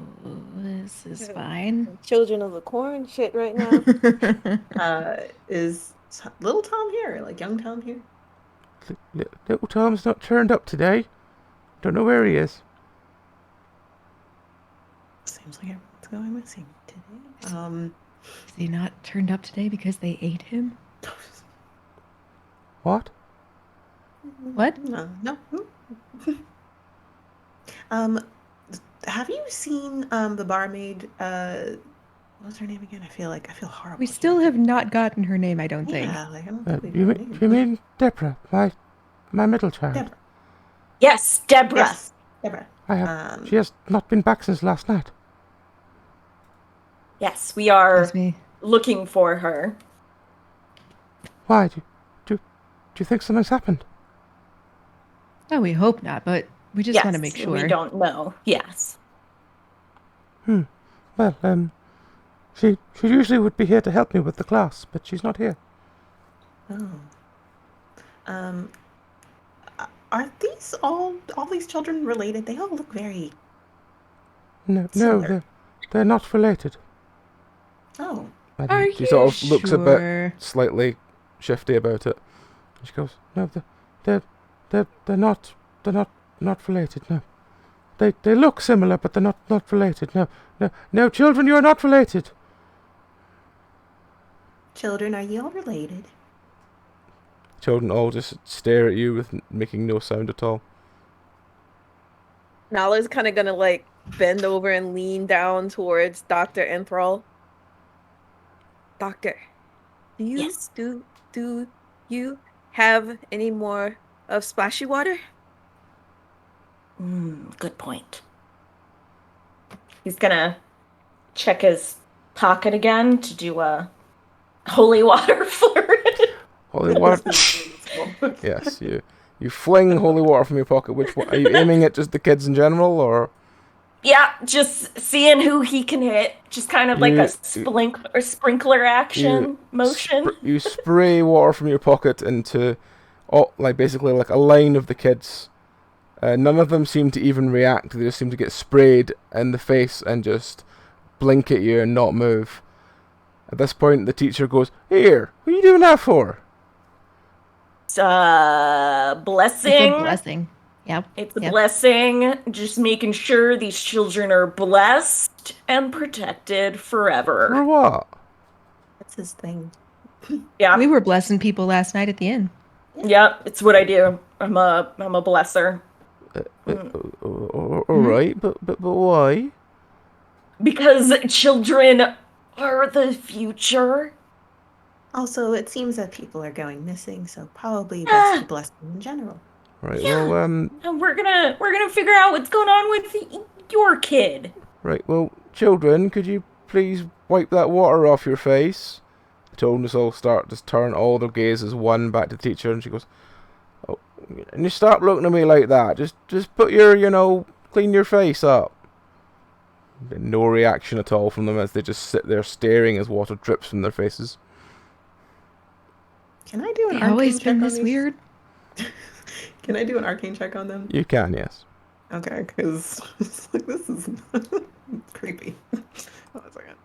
this is fine. Children of the Corn shit right now. Is little Tom here? Like young Tom here? Little Tom's not turned up today. Don't know where he is. Seems like everyone's going missing today. Is he not turned up today because they ate him? What? What? No. Have you seen the barmaid? What's her name again? I feel horrible. We still have not gotten her name, I don't think. Yeah, like I don't think we You know her name. mean Deborah, my middle child? Deborah. Yes, Deborah. Yes, Deborah. I have. She has not been back since last night. Yes, we are Excuse me. looking for her. Why? Do you think something's happened? No, we hope not, but we just want to make sure. We don't know. Yes. Well, she usually would be here to help me with the class, but she's not here. Oh. Are these all these children related? They all look very. No, Similar. they're not related. Oh. And Are she you sort of looks a bit sure? slightly shifty about it. She goes, "No, they're not related. No, they look similar, but they're not related. No, children, you are not related." Children, are you all related? Children all just stare at you with making no sound at all. Nala's kind of gonna like bend over and lean down towards Dr. Enthrall. Doctor, Yes. do you have any more of splashy water? Good point. He's gonna check his pocket again to do a holy water flirt. Holy water. Yes, you fling holy water from your pocket. Which one? Are you aiming at just the kids in general, or? Yeah, just seeing who he can hit. Just kind of like a sprinkler action motion. You spray water from your pocket into, basically like a line of the kids. None of them seem to even react. They just seem to get sprayed in the face and just blink at you and not move. At this point, the teacher goes, "Here, what are you doing that for?" Blessing. It's a blessing. Yep. It's a Yep. blessing. Just making sure these children are blessed and protected forever. For what? That's his thing. Yeah. We were blessing people last night at the inn. Yeah, it's what I do. I'm a blesser. All right, but why? Because children are the future. Also, it seems that people are going missing, so probably best to bless them in general. Right. Yeah. Well, And we're gonna figure out what's going on with your kid. right. Well, children, could you please wipe that water off your face? The children just all turn all their gazes one back to the teacher, and she goes, "Oh, and you stop looking at me like that. Just put your, clean your face up." No reaction at all from them as they just sit there staring as water drips from their faces. Can I do an They've arcane always check been on this these? weird. Can I do an arcane check on them? You can, yes. Okay, because like this is creepy. Hold on a second.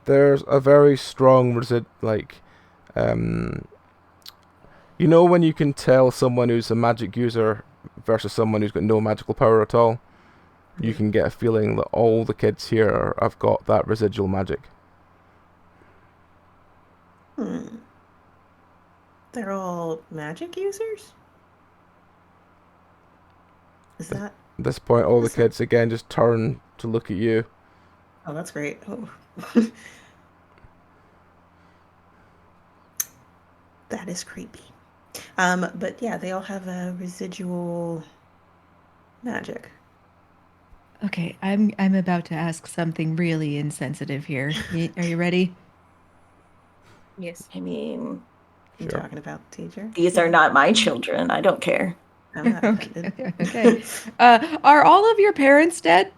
There's a very strong when you can tell someone who's a magic user versus someone who's got no magical power at all, you can get a feeling that all the kids here have got that residual magic. They're all magic users? Is that... At this point, all the kids again just turn to look at you. Oh, that's great. Oh. That is creepy. But yeah, they all have a residual magic. Okay, I'm about to ask something really insensitive here. Are you ready? Yes. I mean, You Sure. talking about, teacher? these are not my children. I don't care. I'm not offended. Okay. Are all of your parents dead?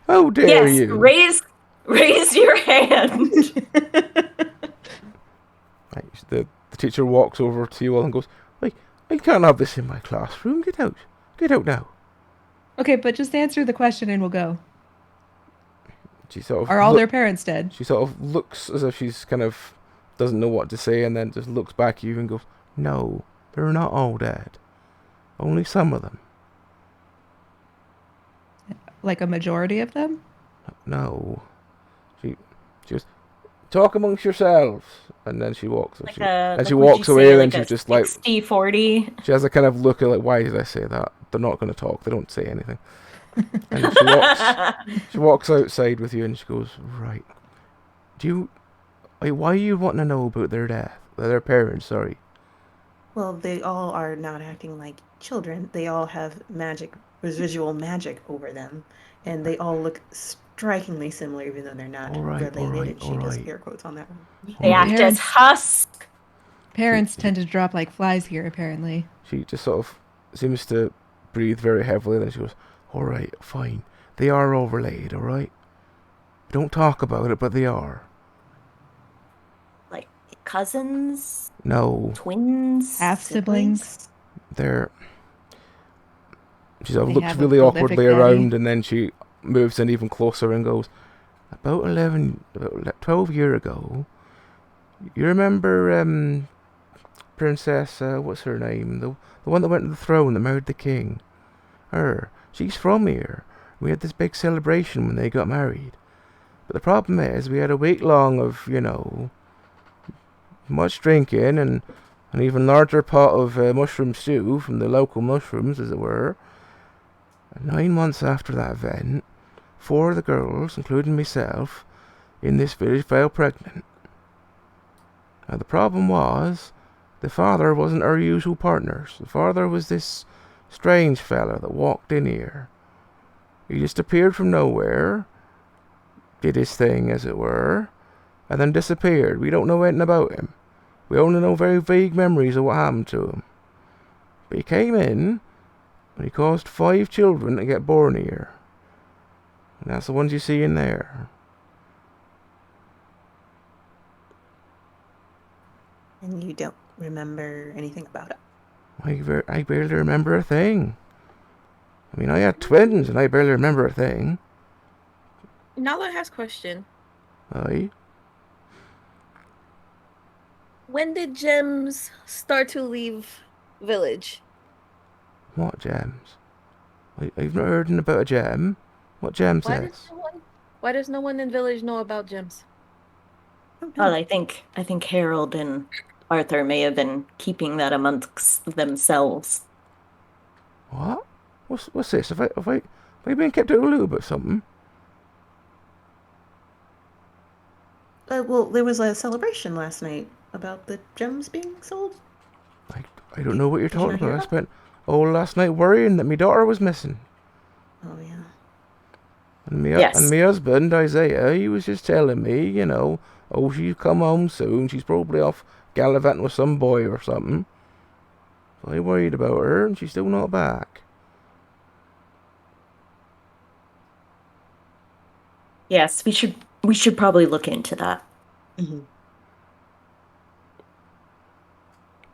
How dare Yes, you? raise your hand. Right, the teacher walks over to you all and goes, I can't have this in my classroom. Get out. Get out now. Okay, but just answer the question and we'll go. She sort of Are all their parents dead? She sort of looks as if she's kind of doesn't know what to say, and then just looks back at you and goes, "No, they're not all dead. Only some of them. Like a majority of them? No." She goes, "Talk amongst yourselves," and then she walks. Like she would walks you away, say, and like she's a just like 60-40? she has a kind of look at like, "Why did I say that? They're not going to talk. They don't say anything." And she walks outside with you, and she goes, "Right. Why are you wanting to know about their death? Their parents, sorry." Well, they all are not acting like children. They all have magic, residual magic over them, and they all look strikingly similar, even though they're not related. And she does air quotes on that one. They act as husk. Parents tend to drop like flies here, apparently. She just sort of seems to breathe very heavily, then she goes, "Alright, fine. They are all related, alright? Don't talk about it, but they are." Like cousins? No. Twins? Half siblings? They're... She sort of They looks have a really prolific awkwardly daddy. around, and then she moves in even closer and goes, about 12 years ago, you remember, Princess, what's her name? The one that went to the throne that married the king. Her. She's from here. We had this big celebration when they got married. But the problem is, we had a week long of, much drinking and an even larger pot of mushroom stew from the local mushrooms, as it were. And 9 months after that event, 4 of the girls, including myself, in this village fell pregnant. Now the problem was, the father wasn't our usual partners. The father was this strange fella that walked in here. He just appeared from nowhere, did his thing, as it were, and then disappeared. We don't know anything about him. We only know very vague memories of what happened to him. But he came in, and he caused 5 children to get born here. And that's the ones you see in there. And you don't remember anything about it? I barely remember a thing. I mean, I had twins, and I barely remember a thing. Nala has a question. Aye. When did gems start to leave village? What gems? I've not heard about a gem. What gem says? Why does no one in village know about gems? Well, I think Harold and Arthur may have been keeping that amongst themselves. What? What's this? Have I been kept out of the loop about something? Well, there was a celebration last night about the gems being sold. I don't know what you're Did you talking not hear about. I that? spent all last night worrying that my daughter was missing. Oh, yeah. And Yes. my husband, Isaiah, he was just telling me, she's come home soon. She's probably off gallivanting with some boy or something. So I worried about her, and she's still not back. Yes, we should probably look into that. Mm-hmm.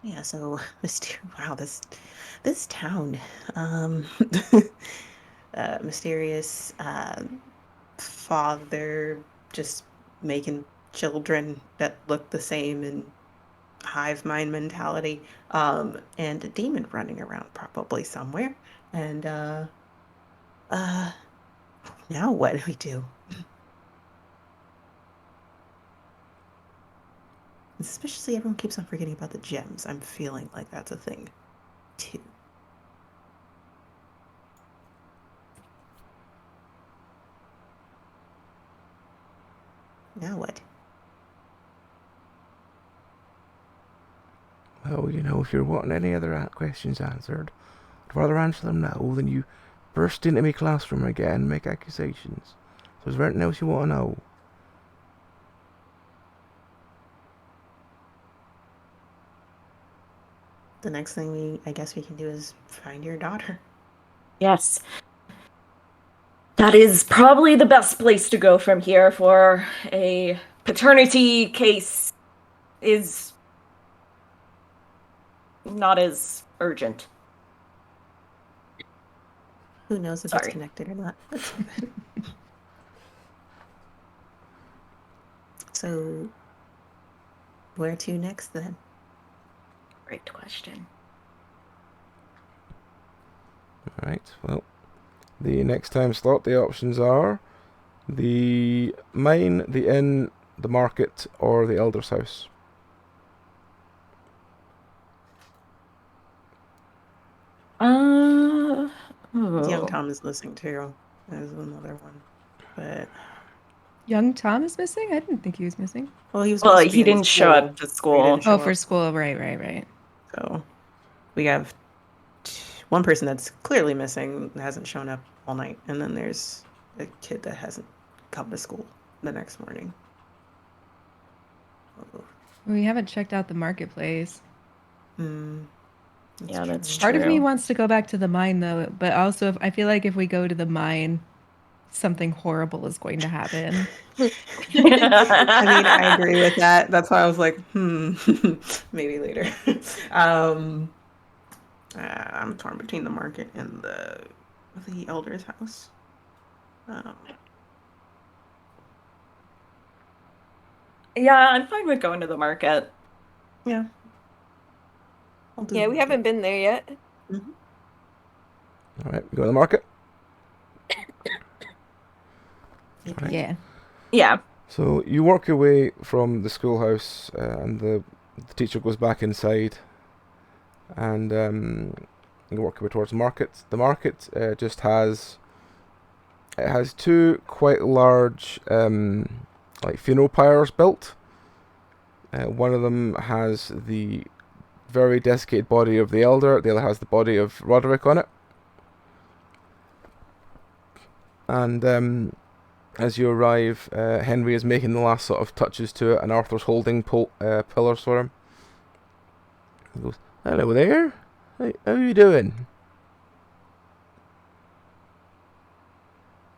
Yeah, so wow, this town, mysterious father just making children that look the same and hive mind mentality, and a demon running around probably somewhere. And now what do we do? Suspiciously, everyone keeps on forgetting about the gems. I'm feeling like that's a thing, too. Now what? Well, if you're wanting any other questions answered, I'd rather answer them now than you burst into my classroom again and make accusations. So is there anything else you want to know? the next thing I guess we can do is find your daughter. Yes. That is probably the best place to go from here for a paternity case is not as urgent. Who knows if it's connected or not. So, where to next then? Great question. Alright, well, the next time slot, the options are the mine, the inn, the market, or the elder's house. Young Tom is missing too. There's another one. But Young Tom is missing? I didn't think he was missing. well, he was. Well, supposed to be he in didn't show school. up to school. Show For up. school. Right. So we have one person that's clearly missing, hasn't shown up all night, and then there's a kid that hasn't come to school the next morning. We haven't checked out the marketplace. Yeah, that's Part of me true. wants to go back to the mine, though, but also I feel like if we go to the mine, something horrible is going to happen. I mean, I agree with that. That's why I was like, maybe later. I'm torn between the market and the elder's house. Yeah, I'm fine with going to the market. Yeah. Yeah, we haven't been there yet. Alright, we go to the market. Yeah. Yeah. So you work your way from the schoolhouse, and the teacher goes back inside, and you work your way towards the market. The market just has two quite large like funeral pyres built. One of them has the very desiccated body of the elder. The other has the body of Roderick on it. And as you arrive, Henry is making the last sort of touches to it, and Arthur's holding pillars for him. He goes, "Hello there. How are you doing?"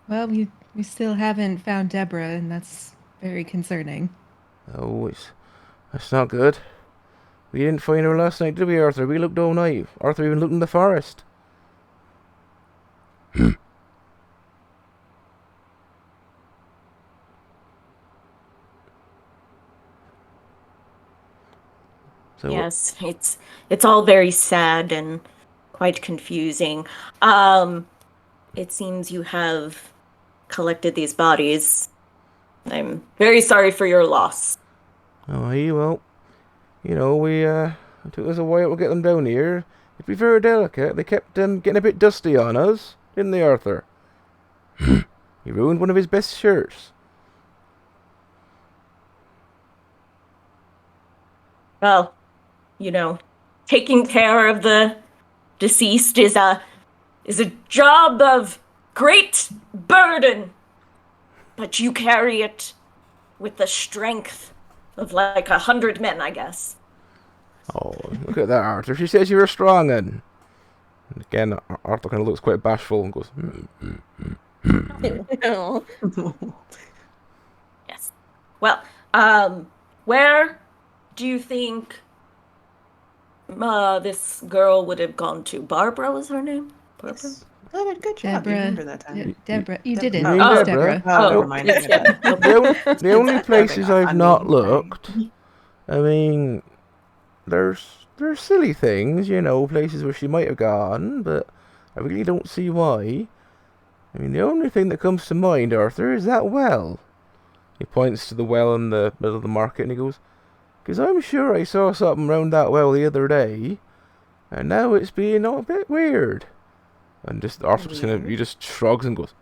Well, we still haven't found Deborah, and that's very concerning. Oh, that's not good. We didn't find her last night, did we, Arthur? We looked all night. Arthur even looked in the forest. So Yes, it's all very sad and quite confusing. It seems you have collected these bodies. I'm very sorry for your loss. Oh, well, you know, it took us a while to get them down here. It'd be very delicate. They kept getting a bit dusty on us, didn't they, Arthur? You ruined one of his best shirts. Well, you know, taking care of the deceased is a job of great burden, but you carry it with the strength of like 100 men, I guess. Oh, look at that, Arthur. She says you're a strong un. And again, Arthur kind of looks quite bashful and goes, Yes. Well, where do you think this girl would have gone to? Barbara was her name? Barbara? Yes. Good job. You Deborah. remember that time. Deborah. You did it. You mean It was Deborah? Oh, never Oh, mind. yes, yeah. the only places I've I'm not being looked, I mean, there's silly things, you know, places where she might have gone, but I really don't see why. I mean, the only thing that comes to mind, Arthur, is that well. He points to the well in the middle of the market and he goes, "'Cause I'm sure I saw something round that well the other day, and now it's being a bit weird." And just Arthur he just shrugs and goes,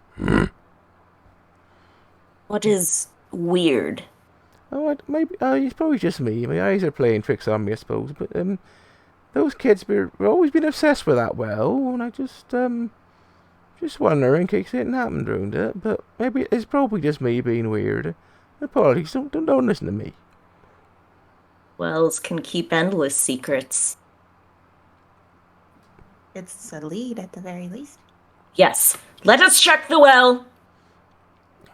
What is weird? "Oh, maybe it's probably just me. My eyes are playing tricks on me, I suppose. But those kids were always been obsessed with that well, and I just wonder in case anything happened around it. But maybe it's probably just me being weird. Apologies, don't listen to me." Wells can keep endless secrets. It's a lead at the very least. Yes. Let us check the well.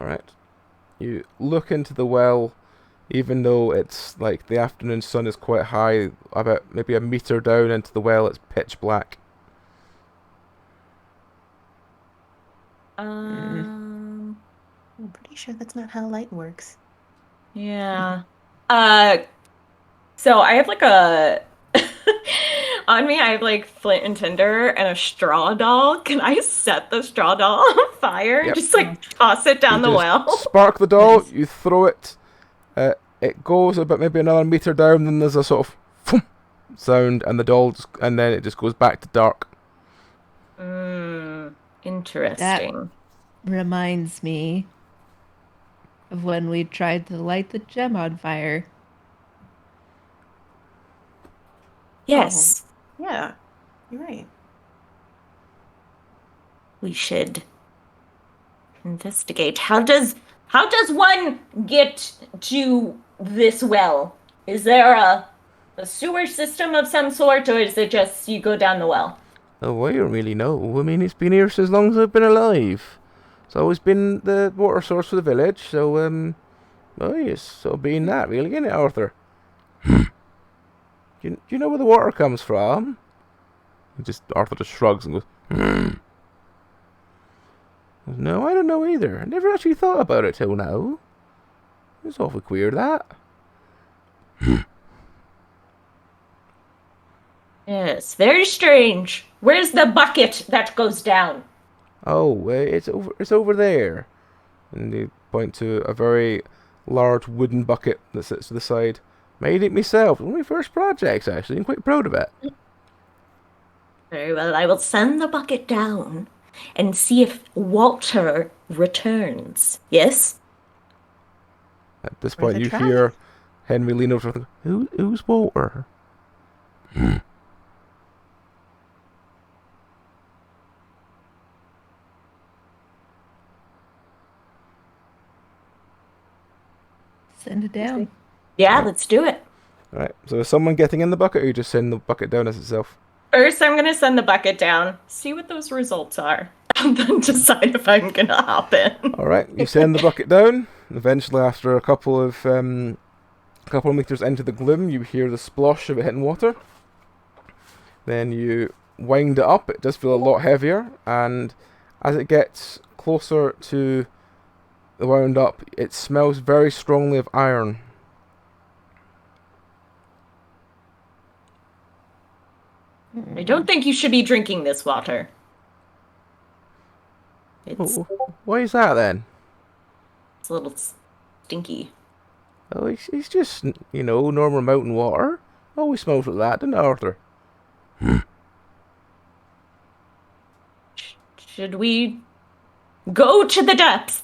All right. You look into the well, even though it's like the afternoon sun is quite high, about maybe a meter down into the well, it's pitch black. I'm pretty sure that's not how light works. Yeah. So I have like a on me. I have like flint and tinder and a straw doll. Can I set the straw doll on fire and Yep. just like toss it down the You just well? spark the doll, Nice. you throw it, it goes about maybe another meter down, then there's a sort of thump sound, and the doll and then it just goes back to dark. Interesting. Reminds me of when we tried to light the gem on fire. Yes, Yeah, you're right. we should investigate. How does one get to this well? Is there a sewer system of some sort, or is it just you go down the well? Oh, I don't really know. I mean, it's been here since long as I've been alive. It's always been the water source for the village, so, oh yes, so being that, really, isn't it, Arthur? Do you know where the water comes from? Arthur just shrugs and goes, No, I don't know either. I never actually thought about it till now. It's awfully queer, that. Yes, very strange. Where's the bucket that goes down? Oh, it's over there. And they point to a very large wooden bucket that sits to the side. Made it myself. One of my first projects, actually. I'm quite proud of it. Very well, I will send the bucket down and see if Walter returns. Yes? At this Worth point, a you try. hear Henry lean over to her. Who's Walter? Send it down. Yeah, let's do it. Alright, so is someone getting in the bucket, or you just send the bucket down as itself? First, I'm going to send the bucket down, see what those results are, and then decide if I'm going to hop in. Alright, you send the bucket down. Eventually, after a couple of meters into the gloom, you hear the splosh of it hitting water. Then you wind it up. It does feel a lot heavier, and as it gets closer to the wound up, it smells very strongly of iron. I don't think you should be drinking this water. It's Why is that then? a little stinky. Oh, it's just, normal mountain water. Always smells like that, doesn't it, Arthur? Should we go to the depths?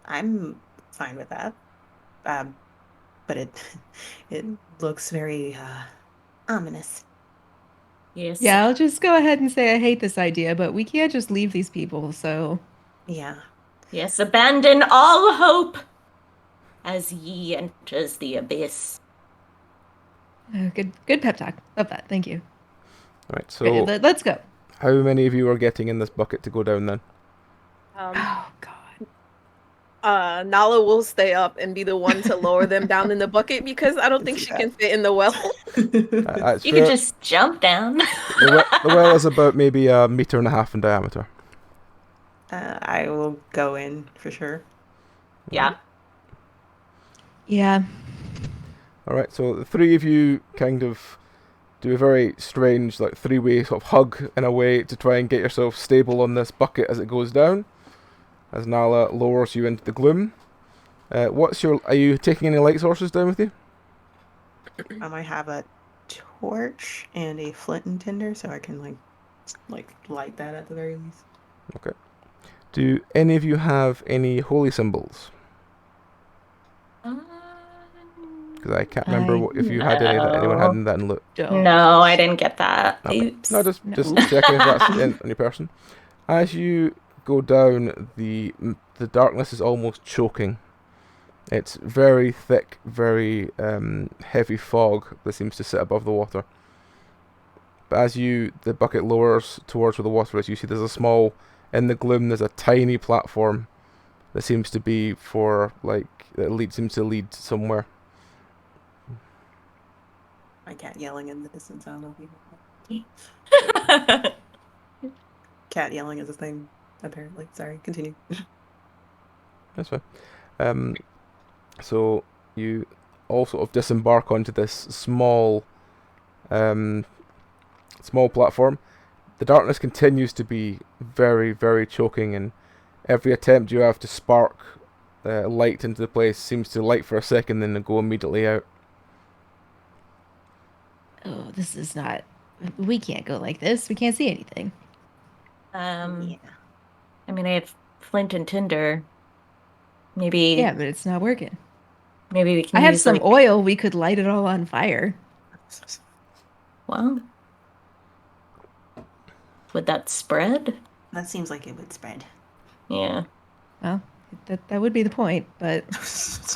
I'm fine with that. But it looks very ominous. Yes. Yeah, I'll just go ahead and say I hate this idea, but we can't just leave these people, so... Yeah. Yes, abandon all hope as ye enters the abyss. Good pep talk. Love that. Thank you. Right, so Okay, let's go. how many of you are getting in this bucket to go down then? Oh, God. Nala will stay up and be the one to lower them down in the bucket because I don't think she can fit in the well. It's You could just jump down. the well is about maybe 1.5 meters in diameter. I will go in for sure. Yeah. Yeah. Alright, so the three of you kind of do a very strange, like, three-way sort of hug in a way to try and get yourself stable on this bucket as it goes down. As Nala lowers you into the gloom. Are you taking any light sources down with you? I might have a torch and a flint and tinder, so I can like light that at the very least. Okay. Do any of you have any holy symbols? Because I can't remember if you had any that anyone had in that and look. No, I didn't get that. Okay. Oops. No, just checking if that's on your person. As you go down, the darkness is almost choking. It's very thick, very heavy fog that seems to sit above the water. But as the bucket lowers towards where the water is, you see in the gloom, there's a tiny platform that seems to be seems to lead somewhere. My cat yelling in the distance. I don't know if you. Cat yelling is a thing, apparently. Sorry, continue. That's fine. So you all sort of disembark onto this small platform. The darkness continues to be very, very choking, and every attempt you have to spark light into the place seems to light for a second, then go immediately out. Oh, this is not. We can't go like this. We can't see anything. I mean, I have flint and tinder. Maybe. Yeah, but it's not working. Maybe we can. I have some oil. We could light it all on fire. Well, would that spread? That seems like it would spread. Yeah. Well, that would be the point, but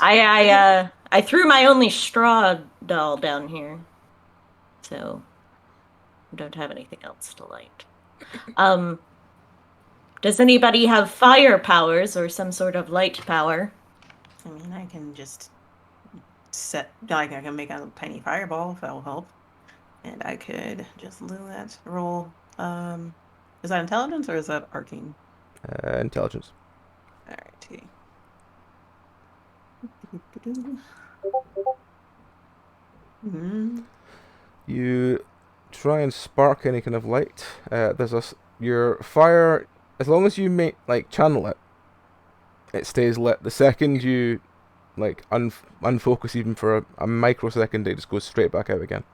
I threw my only straw doll down here, so I don't have anything else to light. Does anybody have fire powers or some sort of light power? I mean, I can just I can make a tiny fireball if that will help. And I could just roll. Is that intelligence or is that arcane? Intelligence. Alrighty. You try and spark any kind of light. Your fire, as long as you channel it, it stays lit. The second you unfocus even for a microsecond, it just goes straight back out again.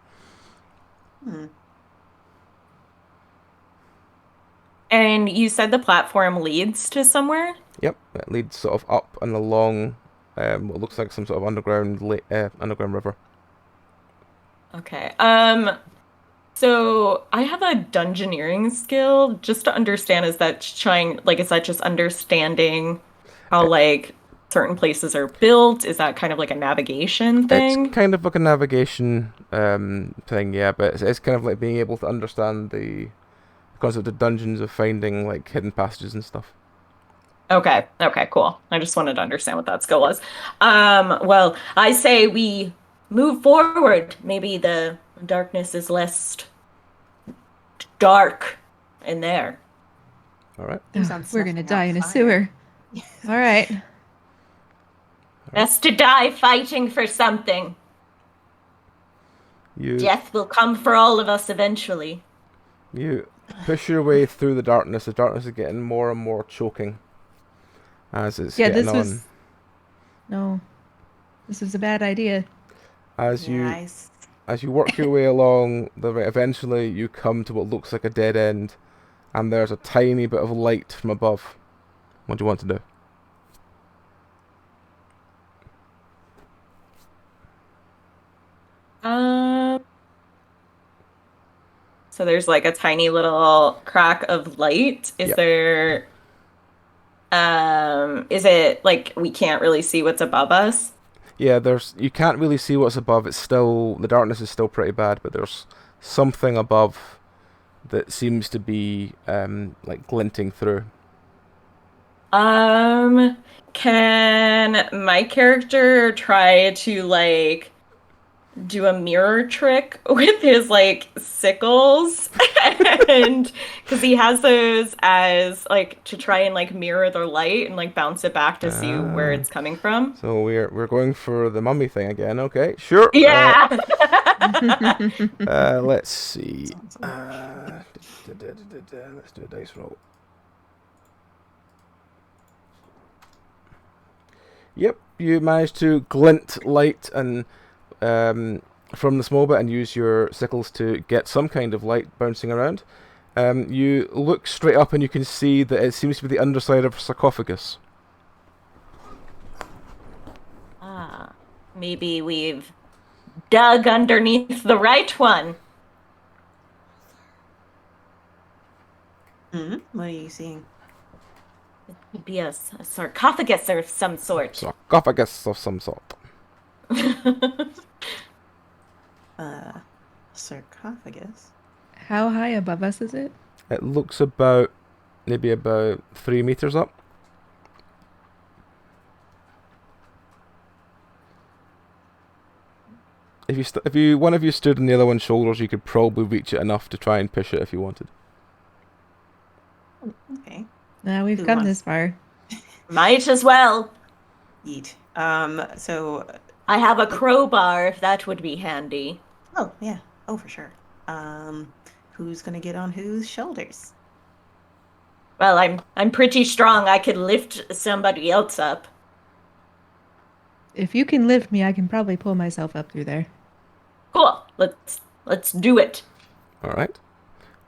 And you said the platform leads to somewhere? Yep, it leads sort of up and along what looks like some sort of underground river. Okay. So I have a dungeoneering skill. Just to understand, is that just understanding how certain places are built? Is that kind of like a navigation thing? It's kind of like a navigation thing, yeah, but it's kind of like being able to understand the concept of dungeons, of finding hidden passages and stuff. Okay, cool. I just wanted to understand what that skill was. Well, I say we move forward. Maybe the darkness is less dark in there. All right. We're gonna die in a sewer. All right. Best to die fighting for something. Death will come for all of us eventually. You push your way through the darkness. The darkness is getting more and more choking as it's getting on. No, this was a bad idea. As you work your way along, eventually you come to what looks like a dead end, and there's a tiny bit of light from above. What do you want to do? So there's a tiny little crack of light. Is there? Is it we can't really see what's above us? Yeah, you can't really see what's above. The darkness is still pretty bad, but there's something above that seems to be glinting through. Can my character try to do a mirror trick with his sickles? And because he has those as to try and mirror the light and bounce it back to see where it's coming from. So we're going for the mummy thing again. Okay, sure. Yeah. Let's see. Let's do a dice roll. Yep, you managed to glint light and from the small bit and use your sickles to get some kind of light bouncing around. You look straight up and you can see that it seems to be the underside of a sarcophagus. Maybe we've dug underneath the right one. What are you seeing? It'd be a sarcophagus of some sort. Sarcophagus of some sort. Sarcophagus. How high above us is it? It looks maybe about 3 meters up. If one of you stood on the other one's shoulders, you could probably reach it enough to try and push it if you wanted. Okay. Now we've Who come wants- this far. Might as well. Eat. So. I have a crowbar if that would be handy. Oh yeah. Oh for sure. Who's gonna get on whose shoulders? Well, I'm pretty strong. I could lift somebody else up. If you can lift me, I can probably pull myself up through there. Cool. Let's do it. All right.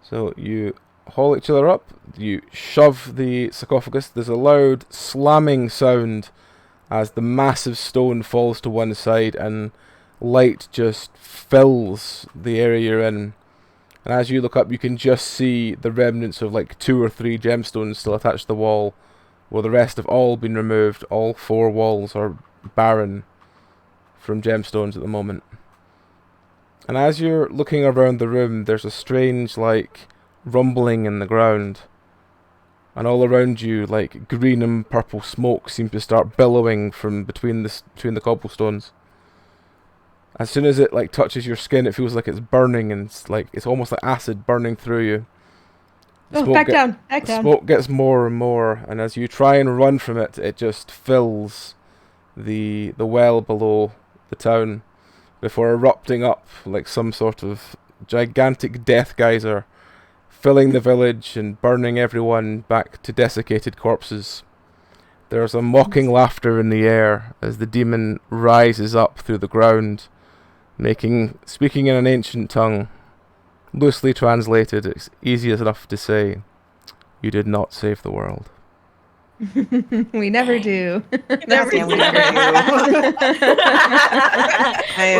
So you haul each other up. You shove the sarcophagus. There's a loud slamming sound as the massive stone falls to one side and light just fills the area you're in. And as you look up, you can just see the remnants of like 2 or 3 gemstones still attached to the wall, where the rest have all been removed. All 4 walls are barren from gemstones at the moment. And as you're looking around the room, there's a strange like rumbling in the ground, and all around you like green and purple smoke seems to start billowing from between the cobblestones. As soon as it like touches your skin, it feels like it's burning, and it's almost like acid burning through you. Back down. Smoke gets more and more, and as you try and run from it, it just fills the well below the town before erupting up like some sort of gigantic death geyser, filling the village and burning everyone back to desiccated corpses. There's a mocking laughter in the air as the demon rises up through the ground, speaking in an ancient tongue. Loosely translated, it's easy enough to say, "You did not save the world." We never do. Never do. We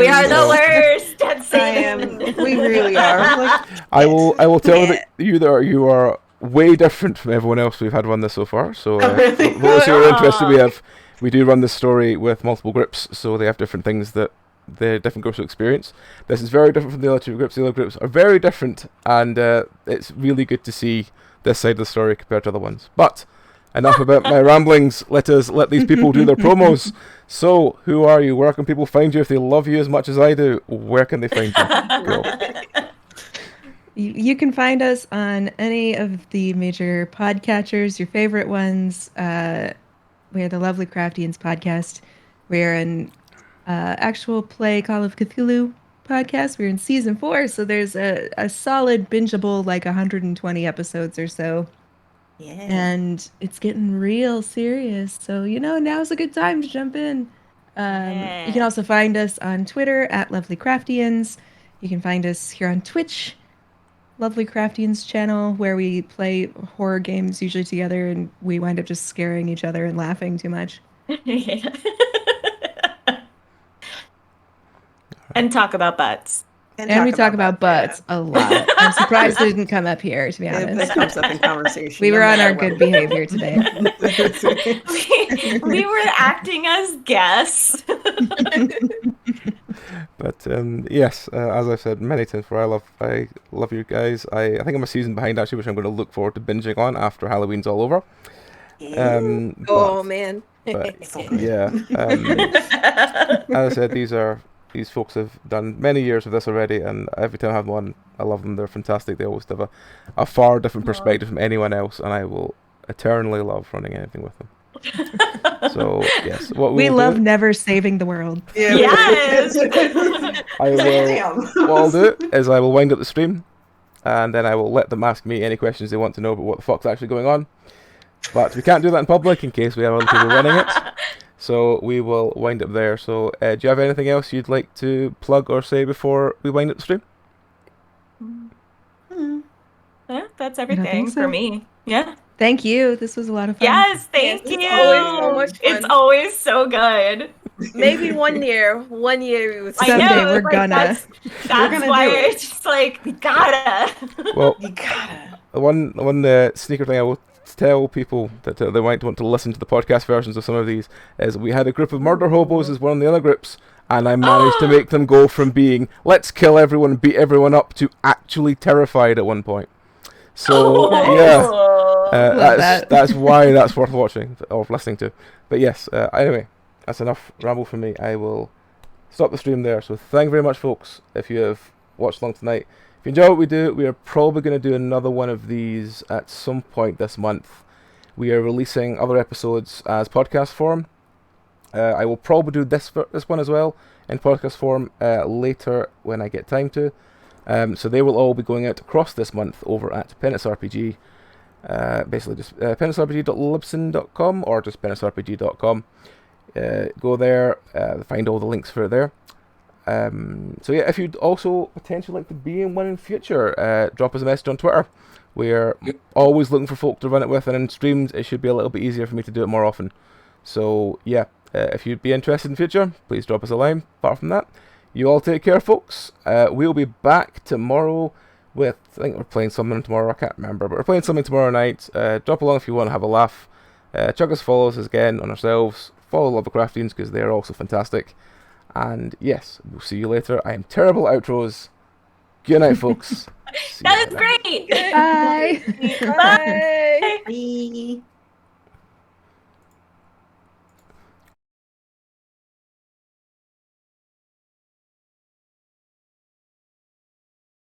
are the worst at I saying. am. We really are. I will tell you that you are way different from everyone else we've had run this so far. So for those who are interested, we do run this story with multiple groups, so they have different things that the different groups will experience. This is very different from the other 2 groups. The other groups are very different, and it's really good to see this side of the story compared to other ones. But enough about my ramblings. Let these people do their promos. So, who are you? Where can people find you if they love you as much as I do? Where can they find you? Go. You can find us on any of the major podcatchers, your favorite ones. We're the Lovely Craftians podcast. We're an actual play Call of Cthulhu podcast. We're in season 4, so there's a solid bingeable like 120 episodes or so. Yeah. And it's getting real serious. So, now's a good time to jump in. You can also find us on Twitter at LovelyCraftians. You can find us here on Twitch, Lovely Craftians channel, where we play horror games usually together, and we wind up just scaring each other and laughing too much. And talk about butts. And we talk about butts a lot. I'm surprised it didn't come up here, to be honest. It comes up in conversation. We were no on our matter good what. behavior today. we were acting as guests. But yes, as I've said many times before, I love you guys. I think I'm a season behind actually, which I'm going to look forward to binging on after Halloween's all over. Oh man. But yeah, as I said, these folks have done many years of this already, and every time I have one, I love them. They're fantastic. They always have a far different perspective from anyone else, and I will eternally love running anything with them. So yes, we love never saving the world. Yeah. Yes. What I'll do is I will wind up the stream, and then I will let them ask me any questions they want to know about what the fuck's actually going on. But we can't do that in public in case we have other people running it. So we will wind up there. So do you have anything else you'd like to plug or say before we wind up the stream? Yeah, that's think everything so. for me. Yeah. Thank you. This was a lot of fun. Yes, thank Yes, you. it's always so much fun. It's always so good. Maybe one year we would. I Someday know, we're like, gonna. That's gonna why do it. it's just like we gotta. Well, You gotta. one sneaker thing I will tell people that they might want to listen to the podcast versions of some of these is we had a group of murder hobos as one of the other groups, and I managed to make them go from being let's kill everyone and beat everyone up to actually terrified at one point. So that's why that's worth watching or listening to. But yes, anyway, that's enough ramble from me. I will stop the stream there. So thank you very much, folks, if you have watched along tonight. If you enjoy what we do, we are probably going to do another one of these at some point this month. We are releasing other episodes as podcast form. I will probably do this one as well in podcast form later when I get time to. So they will all be going out across this month over at Penance RPG. Basically just penancerpg.libsyn.com or just penancerpg.com. Go there, find all the links for it there. So yeah, if you'd also potentially like to be in one in future, drop us a message on Twitter. We're always looking for folk to run it with, and in streams it should be a little bit easier for me to do it more often. So yeah, if you'd be interested in future, please drop us a line. Apart from that, you all take care, folks. We'll be back tomorrow with, I think we're playing something tomorrow, I can't remember, but we're playing something tomorrow night. Drop along if you want to have a laugh. Chuck us, follow us again on ourselves. Follow LovelyCraftians because they're also fantastic. And yes, we'll see you later. I am terrible at outros. Good night, folks. That was great. Bye. Bye. Bye.